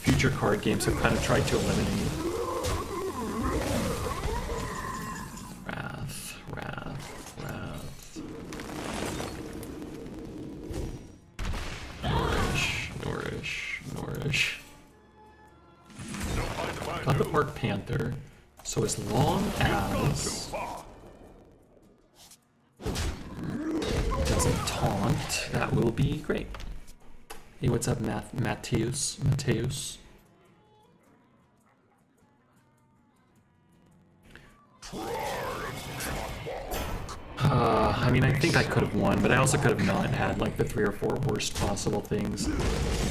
future card games have kind of tried to eliminate. Wrath. Nourish. Got the Park Panther. So as long as it doesn't taunt, that will be great. Hey, what's up, Mateus? I mean, I think I could have won, but I also could have not had like the 3 or 4 worst possible things in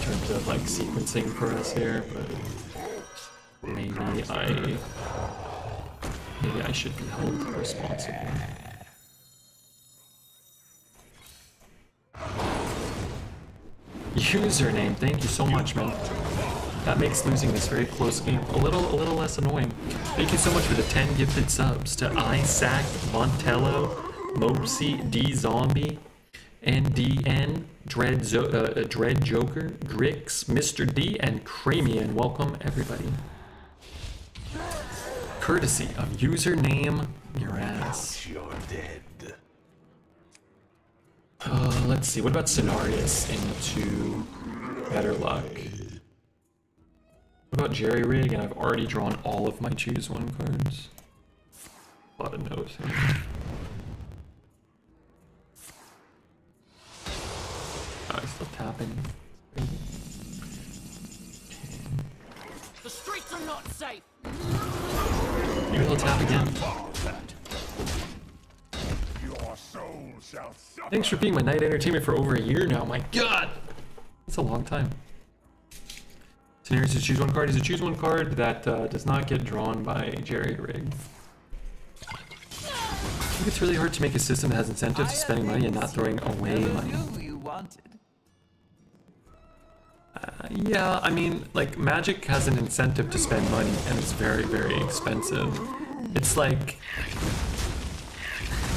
terms of like sequencing for us here, but maybe I should be held responsible. Username, thank you so much, man. That makes losing this very close game a little less annoying. Thank you so much for the 10 gifted subs to Isaac, Montello, Mopsy, D Zombie, NDN, Dread Joker, Grix, Mr. D, and Cramian. Welcome everybody. Courtesy of username your ass. You're dead. Let's see, what about Cenarius into Better Luck? What about Jerry Rig? And I've already drawn all of my Choose One cards. A lot of notes here. Oh, he's still tapping. The streets are not safe. Maybe he'll tap again. Your soul shall suffer. Thanks for being my night entertainment for over a year now. My God! That's a long time. Scenarios to choose one card is a choose one card that does not get drawn by Jerry Rig. I think it's really hard to make a system that has incentives to spending money and not throwing away money. You wanted. Yeah, I mean, like, Magic has an incentive to spend money, and it's very, very expensive. It's like,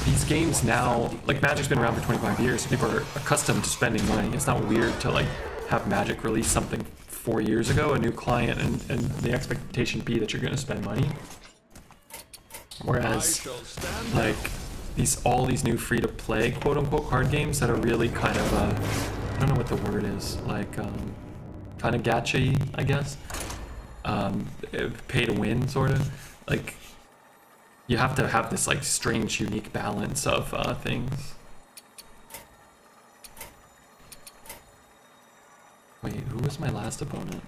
these games now, like, Magic's been around for 25 years, so people are accustomed to spending money. It's not weird to, like, have Magic release something 4 years ago, a new client, and the expectation be that you're going to spend money. Whereas, like, all these new free-to-play, quote-unquote, card games that are really kind of, I don't know what the word is, like, kind of gacha-y, I guess. Pay to win, sort of. Like, you have to have this, like, strange, unique balance of things. Wait, who was my last opponent?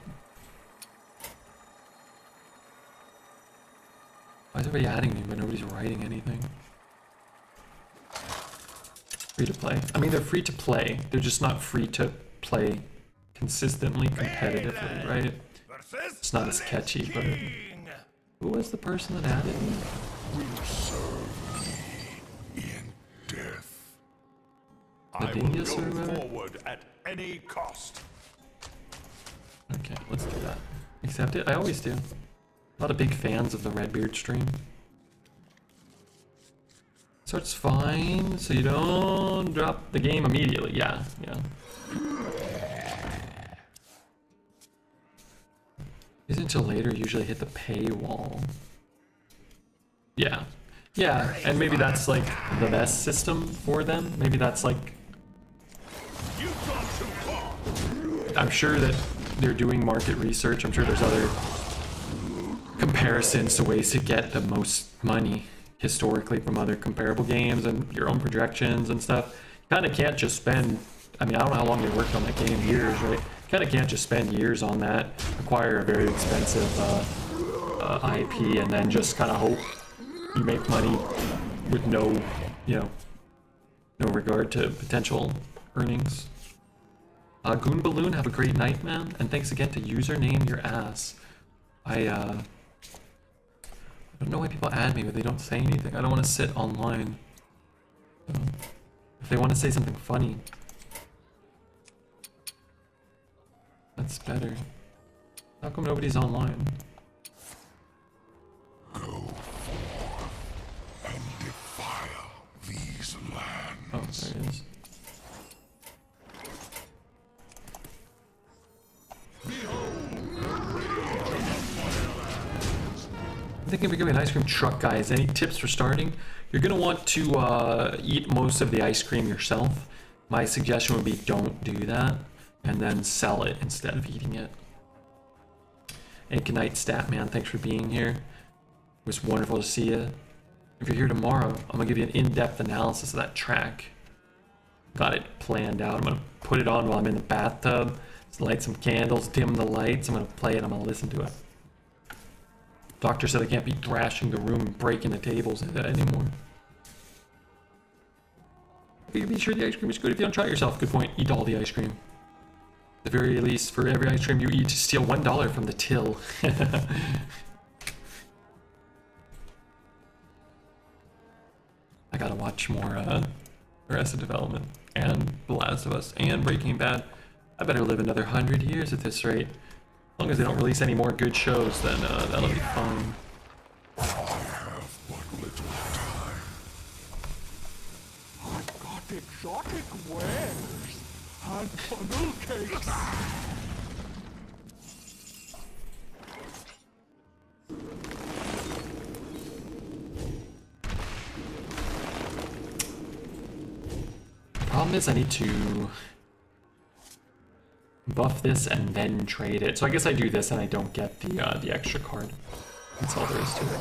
Why is everybody adding me but nobody's writing anything? Free to play. I mean, they're free to play. They're just not free to play consistently, competitively, right? It's not as catchy, but... Who was the person that added me? Will serve me in death. The I will Dingus go or whatever? forward at any cost. Okay, let's do that. Accept it? I always do. A lot of big fans of the Redbeard stream. So it's fine, so you don't drop the game immediately. Yeah. Isn't until later usually hit the paywall. Yeah, and maybe that's like the best system for them. Maybe that's like... I'm sure that they're doing market research. I'm sure there's other comparisons to ways to get the most money historically from other comparable games and your own projections and stuff. You kind of can't just spend, I mean, I don't know how long they worked on that game, years, right? You kind of can't just spend years on that, acquire a very expensive IP, and then just kind of hope you make money with no, no regard to potential earnings. Goon Balloon, have a great night, man. And thanks again to username your ass. I don't know why people add me, but they don't say anything. I don't want to sit online. So, if they want to say something funny, that's better. How come nobody's online? Go forth and defile these lands. Oh, there it is. I'm thinking of becoming an ice cream truck, guys. Any tips for starting? You're gonna want to eat most of the ice cream yourself. My suggestion would be don't do that, and then sell it instead of eating it. Hey, good night, Statman. Thanks for being here. It was wonderful to see you. If you're here tomorrow, I'm gonna give you an in-depth analysis of that track. Got it planned out. I'm gonna put it on while I'm in the bathtub. Just light some candles, dim the lights. I'm gonna play it. I'm gonna listen to it. Doctor said I can't be thrashing the room and breaking the tables anymore. Be sure the ice cream is good if you don't try it yourself. Good point. Eat all the ice cream. At the very least, for every ice cream you eat, steal $1 from the till. I gotta watch more Arrested Development and The Last of Us and Breaking Bad. I better live another 100 years at this rate. As long as they don't release any more good shows, then that'll be fine. I have but little time. I've got exotic wares and funnel cakes. Problem is, I need to buff this and then trade it. So I guess I do this and I don't get the extra card. That's all there is to it.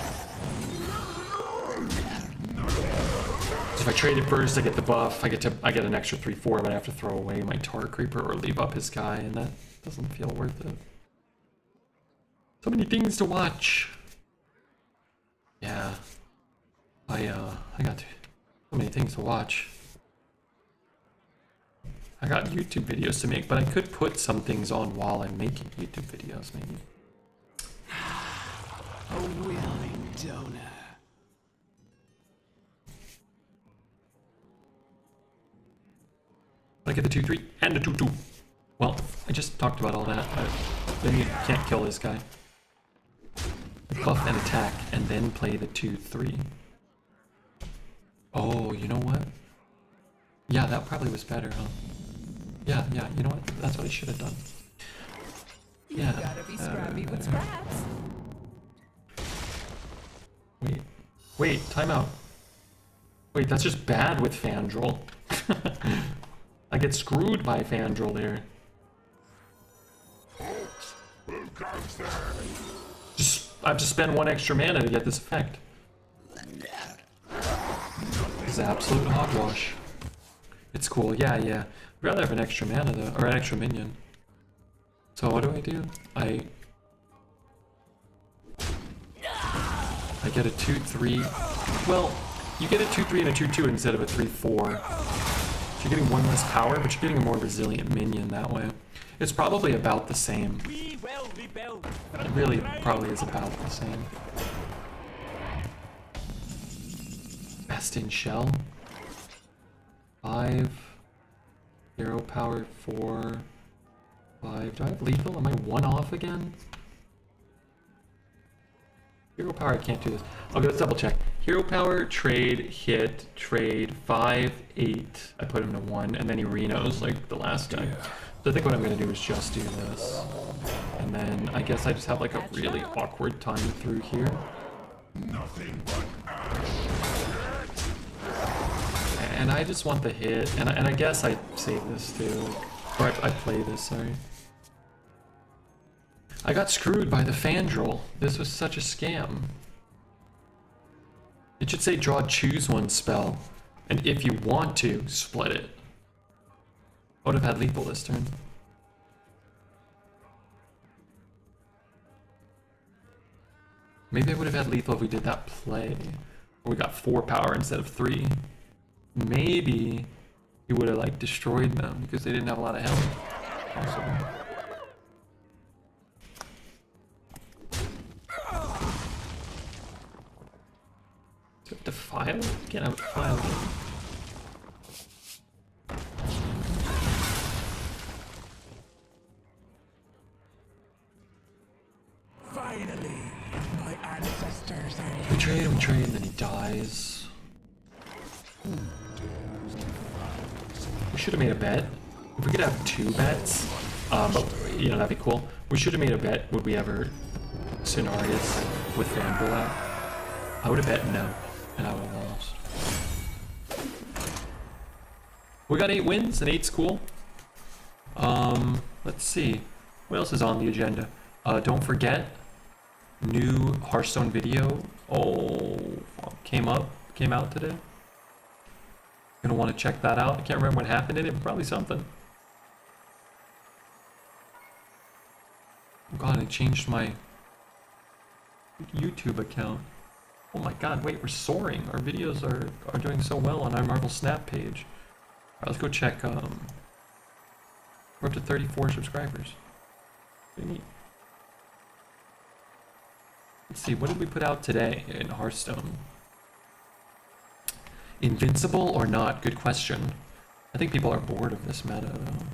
So if I trade it first, I get the buff. I get an extra 3/4, but I have to throw away my Tar Creeper or leave up his guy, and that doesn't feel worth it. So many things to watch. Yeah, I got so many things to watch. I got YouTube videos to make, but I could put some things on while I'm making YouTube videos, maybe. A willing donor. I get the 2/3 and the 2/2. Well, I just talked about all that. Then you can't kill this guy. Buff and attack, and then play the 2/3. Oh, you know what? Yeah, that probably was better, huh? Yeah, you know what? That's what I should have done. Yeah. You gotta be scrappy with scraps. Wait, time out. Wait, that's just bad with Fandral. I get screwed by Fandral there. Folks, who comes there? I have to spend 1 extra mana to get this effect. This is absolute hogwash. It's cool, yeah. I'd rather have an extra mana though, or an extra minion. So what do? I get a 2/3. Well, you get a 2/3 and a 2/2 instead of a 3/4. So you're getting 1 less power, but you're getting a more resilient minion that way. It's probably about the same. We will rebuild. It really probably is about the same. Best in Shell. 5. Hero power 4. 5. Do I have lethal? Am I 1 off again? Hero power, I can't do this. Okay, let's double check. Hero power, trade, hit, trade, 5, 8. I put him to 1, and then he Renos like the last time. So I think what I'm going to do is just do this. And then I guess I just have like a really awkward time through here. Nothing but ash. And I just want the hit. And I guess I save this too. Or I play this, sorry. I got screwed by the Fandral. This was such a scam. It should say draw choose 1 spell. And if you want to, split it. I would have had lethal this turn. Maybe I would have had lethal if we did that play. Or we got 4 power instead of 3. Maybe he would have like destroyed them because they didn't have a lot of health. possible. Defile? Can't have defile. Finally, my ancestors are We trade, and then he dies. We should have made a bet. If we could have 2 bets, but you know, that'd be cool. We should have made a bet. Would we ever Cenarius with Fanville out? I would have bet no, and I would have lost. We got 8 wins, and 8's cool. Let's see. What else is on the agenda? Don't forget, new Hearthstone video. Oh, came out today. Gonna want to check that out. I can't remember what happened in it, but probably something. Oh god, I changed my YouTube account. Oh my god, wait, we're soaring. Our videos are doing so well on our Marvel Snap page. Alright, let's go check, we're up to 34 subscribers. Pretty neat. Let's see, what did we put out today in Hearthstone? Invincible or not? Good question. I think people are bored of this meta though.